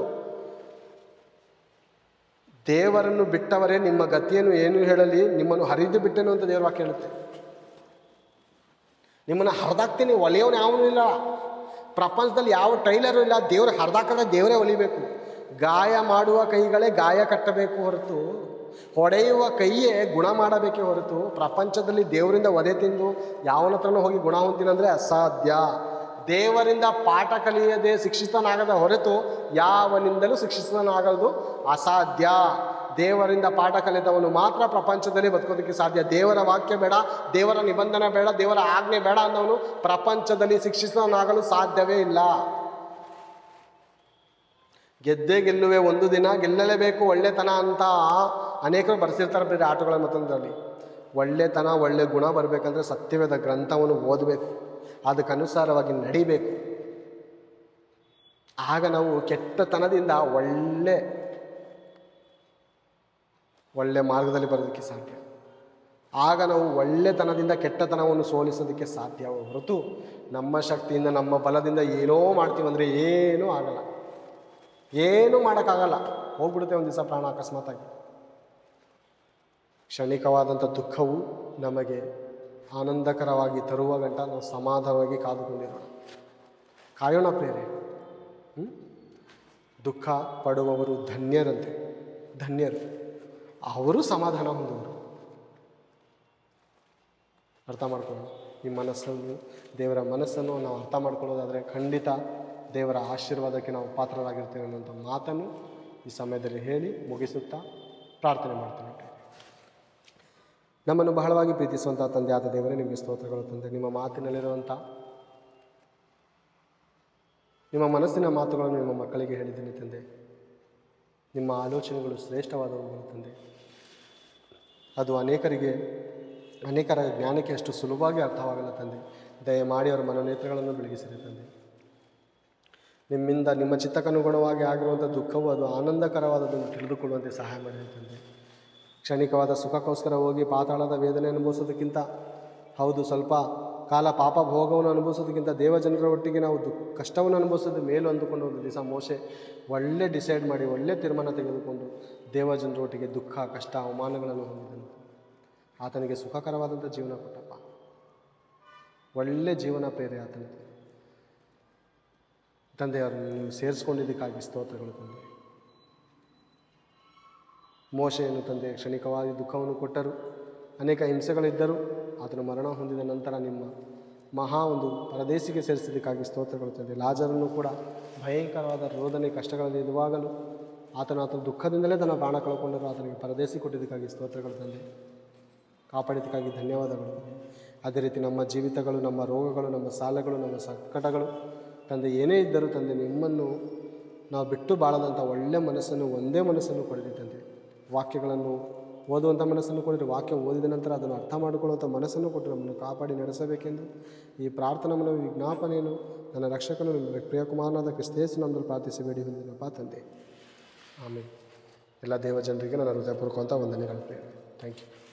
ದೇವರನ್ನು ಬಿಟ್ಟವರೇ ನಿಮ್ಮ ಗತಿಯನ್ನು ಏನು ಹೇಳಲಿ, ನಿಮ್ಮನ್ನು ಹರಿದು ಬಿಟ್ಟೆನು ಅಂತ ದೇವ್ರ ವಾಕ್ಯ ಹೇಳುತ್ತೆ. ನಿಮ್ಮನ್ನು ಹರಿದಾಕ್ತೀನಿ, ಒಲೆಯವನು ಯಾವನೂ ಇಲ್ಲ ಪ್ರಪಂಚದಲ್ಲಿ, ಯಾವ ಟೈಲರು ಇಲ್ಲ. ದೇವ್ರು ಹರಿದಾಕಾಗ ದೇವರೇ ಒಲಿಬೇಕು. ಗಾಯ ಮಾಡುವ ಕೈಗಳೇ ಗಾಯ ಕಟ್ಟಬೇಕು ಹೊರತು, ಹೊಡೆಯುವ ಕೈಯೇ ಗುಣ ಮಾಡಬೇಕೇ ಹೊರತು, ಪ್ರಪಂಚದಲ್ಲಿ ದೇವರಿಂದ ಒದೆ ತಿಂದು ಯಾವನ ಹತ್ರನೂ ಹೋಗಿ ಗುಣ ಹೊಂತೀನಂದರೆ ಅಸಾಧ್ಯ. ದೇವರಿಂದ ಪಾಠ ಕಲಿಯದೆ ಶಿಕ್ಷಿತನಾಗದ ಹೊರತು ಯಾವನಿಂದಲೂ ಶಿಕ್ಷಿತನಾಗದು ಅಸಾಧ್ಯ. ದೇವರಿಂದ ಪಾಠ ಕಲಿತವನು ಮಾತ್ರ ಪ್ರಪಂಚದಲ್ಲಿ ಬದುಕೋದಕ್ಕೆ ಸಾಧ್ಯ. ದೇವರ ವಾಕ್ಯ ಬೇಡ, ದೇವರ ನಿಬಂಧನೆ ಬೇಡ, ದೇವರ ಆಜ್ಞೆ ಬೇಡ ಅನ್ನೋನು ಪ್ರಪಂಚದಲ್ಲಿ ಶಿಕ್ಷಿತನಾಗಲು ಸಾಧ್ಯವೇ ಇಲ್ಲ. ಗೆದ್ದೇ ಗೆಲ್ಲುವೆ ಒಂದು ದಿನ, ಗೆಲ್ಲಲೇಬೇಕು ಒಳ್ಳೆತನ ಅಂತ ಅನೇಕರು ಬರೆಸಿರ್ತಾರೆ ಬೇರೆ ಆಟಗಳ ಮತದಲ್ಲಿ. ಒಳ್ಳೆತನ, ಒಳ್ಳೆ ಗುಣ ಬರಬೇಕಂದ್ರೆ ಸತ್ಯವೇದ ಗ್ರಂಥವನ್ನು ಓದಬೇಕು, ಅದಕ್ಕನುಸಾರವಾಗಿ ನಡಿಬೇಕು. ಆಗ ನಾವು ಕೆಟ್ಟತನದಿಂದ ಒಳ್ಳೆ ಮಾರ್ಗದಲ್ಲಿ ಬರೋದಕ್ಕೆ ಸಾಧ್ಯ. ಆಗ ನಾವು ಒಳ್ಳೆತನದಿಂದ ಕೆಟ್ಟತನವನ್ನು ಸೋಲಿಸೋದಕ್ಕೆ ಸಾಧ್ಯ ಹೊರತು ನಮ್ಮ ಶಕ್ತಿಯಿಂದ ನಮ್ಮ ಬಲದಿಂದ ಏನೋ ಮಾಡ್ತೀವಂದರೆ ಏನೂ ಆಗಲ್ಲ, ಏನೂ ಮಾಡೋಕ್ಕಾಗಲ್ಲ. ಹೋಗ್ಬಿಡುತ್ತೆ ಒಂದು ದಿವಸ ಪ್ರಾಣ ಅಕಸ್ಮಾತಾಗಿ. ಕ್ಷಣಿಕವಾದಂಥ ದುಃಖವು ನಮಗೆ ಆನಂದಕರವಾಗಿ ತರುವ ಗಂಟ ನಾವು ಸಮಾಧಾನವಾಗಿ ಕಾಯೋಣ ಪ್ರೇರೆ. ದುಃಖ ಪಡುವವರು ಧನ್ಯರು, ಅವರು ಸಮಾಧಾನ ಹೊಂದುವರು. ಅರ್ಥ ಮಾಡ್ಕೊಳ್ಳೋಣ. ಈ ಮನಸ್ಸನ್ನು, ದೇವರ ಮನಸ್ಸನ್ನು ನಾವು ಅರ್ಥ ಮಾಡ್ಕೊಳ್ಳೋದಾದರೆ ಖಂಡಿತ ದೇವರ ಆಶೀರ್ವಾದಕ್ಕೆ ನಾವು ಪಾತ್ರರಾಗಿರ್ತೇವೆ ಅನ್ನೋಂಥ ಮಾತನ್ನು ಈ ಸಮಯದಲ್ಲಿ ಹೇಳಿ ಮುಗಿಸುತ್ತಾ ಪ್ರಾರ್ಥನೆ ಮಾಡ್ತೇನೆ. ನಮ್ಮನ್ನು ಬಹಳವಾಗಿ ಪ್ರೀತಿಸುವಂಥ ತಂದೆ ಆದ ದೇವರೇ, ನಿಮಗೆ ಸ್ತೋತ್ರಗಳು ತಂದೆ. ನಿಮ್ಮ ಮಾತಿನಲ್ಲಿರುವಂಥ ನಿಮ್ಮ ಮನಸ್ಸಿನ ಮಾತುಗಳನ್ನು ನಿಮ್ಮ ಮಕ್ಕಳಿಗೆ ಹೇಳಿದ್ದೀನಿ ತಂದೆ. ನಿಮ್ಮ ಆಲೋಚನೆಗಳು ಶ್ರೇಷ್ಠವಾದವುಗಳು ತಂದೆ. ಅದು ಅನೇಕರ ಜ್ಞಾನಕ್ಕೆ ಅಷ್ಟು ಸುಲಭವಾಗಿ ಅರ್ಥವಾಗಲ್ಲ ತಂದೆ. ದಯಮಾಡಿ ಅವರ ಮನನೇತ್ರಗಳನ್ನು ಬೆಳಗಿಸಿರಿ ತಂದೆ. ನಿಮ್ಮಿಂದ ನಿಮ್ಮ ಚಿತ್ತಕ್ಕನುಗುಣವಾಗಿ ಆಗಿರುವಂಥ ದುಃಖವು ಅದು ಆನಂದಕರವಾದದನ್ನು ತಿಳಿದುಕೊಳ್ಳುವಂತೆ ಸಹಾಯ ಮಾಡಿದೆ ತಂದೆ. ಕ್ಷಣಿಕವಾದ ಸುಖಕ್ಕೋಸ್ಕರ ಹೋಗಿ ಪಾತಾಳದ ವೇದನೆ ಅನುಭವಿಸೋದಕ್ಕಿಂತ, ಹೌದು ಸ್ವಲ್ಪ ಕಾಲ ಪಾಪ ಭೋಗವನ್ನು ಅನುಭವಿಸೋದಕ್ಕಿಂತ ದೇವಜನರ ಒಟ್ಟಿಗೆ ನಾವು ಕಷ್ಟವನ್ನು ಅನುಭವಿಸೋದು ಮೇಲು ಅಂದುಕೊಂಡು ಒಂದು ದಿವಸ ಮೋಶೆ ಒಳ್ಳೆ ಡಿಸೈಡ್ ಮಾಡಿ ಒಳ್ಳೆ ತೀರ್ಮಾನ ತೆಗೆದುಕೊಂಡು ದೇವಜನರ ಒಟ್ಟಿಗೆ ದುಃಖ, ಕಷ್ಟ, ಅವಮಾನಗಳನ್ನು ಹೊಂದಿದನು. ಆತನಿಗೆ ಸುಖಕರವಾದಂಥ ಜೀವನ ಕೊಟ್ಟಪ್ಪ, ಒಳ್ಳೆ ಜೀವನ ಪ್ರೇರೆ ಆತನಿಗೆ ತಂದೆಯವರನ್ನು ನೀವು ಸೇರಿಸ್ಕೊಂಡಿದ್ದಕ್ಕಾಗಿ ಸ್ತೋತ್ರಗಳು ತಂದೆ. ಮೋಶೆಯನ್ನು ತಂದೆ ಕ್ಷಣಿಕವಾಗಿ ದುಃಖವನ್ನು ಕೊಟ್ಟರು, ಅನೇಕ ಹಿಂಸೆಗಳಿದ್ದರು. ಆತನು ಮರಣ ಹೊಂದಿದ ನಂತರ ನಿಮ್ಮ ಒಂದು ಪರದೇಶಿಗೆ ಸೇರಿಸಿದ್ದಕ್ಕಾಗಿ ಸ್ತೋತ್ರಗಳು ತಂದೆ. ಲಾಜರನ್ನು ಕೂಡ ಭಯಂಕರವಾದ ರೋದನೆ ಕಷ್ಟಗಳಲ್ಲಿ ಇರುವಾಗಲೂ ಆತನ ದುಃಖದಿಂದಲೇ ತನ್ನ ಪ್ರಾಣ ಕಳ್ಕೊಂಡರು. ಆತನಿಗೆ ಪರದೇಶಿ ಕೊಟ್ಟಿದ್ದಕ್ಕಾಗಿ ಸ್ತೋತ್ರಗಳು ತಂದೆ. ಕಾಪಾಡಿದ್ದಕ್ಕಾಗಿ ಧನ್ಯವಾದಗಳು. ಅದೇ ರೀತಿ ನಮ್ಮ ಜೀವಿತಗಳು, ನಮ್ಮ ರೋಗಗಳು, ನಮ್ಮ ಸಾಲಗಳು, ನಮ್ಮ ಸಂಕಟಗಳು ತಂದೆ ಏನೇ ಇದ್ದರೂ ತಂದೆ ನಿಮ್ಮನ್ನು ನಾವು ಬಿಟ್ಟು ಬಾಳದಂಥ ಒಳ್ಳೆಯ ಮನಸ್ಸನ್ನು, ಒಂದೇ ಮನಸ್ಸನ್ನು ಕೊಡಿದೆ ತಂದೆ. ವಾಕ್ಯಗಳನ್ನು ಓದುವಂಥ ಮನಸ್ಸನ್ನು ಕೊಡಿರಿ. ವಾಕ್ಯ ಓದಿದ ನಂತರ ಅದನ್ನು ಅರ್ಥ ಮಾಡಿಕೊಳ್ಳುವಂಥ ಮನಸ್ಸನ್ನು ಕೊಟ್ಟು ನಮ್ಮನ್ನು ಕಾಪಾಡಿ ನಡೆಸಬೇಕೆಂದು ಈ ಪ್ರಾರ್ಥನಾ ಮನವಿ ವಿಜ್ಞಾಪನೆಯನ್ನು ನನ್ನ ರಕ್ಷಕನು ನಿಮ್ಮ ಪ್ರಿಯಕುಮಾರನಾದ ಕ್ರಿಸ್ತೇಸು ನಮ್ಮಲ್ಲಿ ಪ್ರಾರ್ಥಿಸಿ ಬೇಡಿ ಹೊಂದಿನಪ್ಪ ತಂದೆ. ಆಮೇಲೆ ಎಲ್ಲ ದೇವ ಜನರಿಗೆ ನನ್ನ ಹೃದಯಪೂರ್ವಕವಂತ ವಂದನೆಗಳು. Thank you.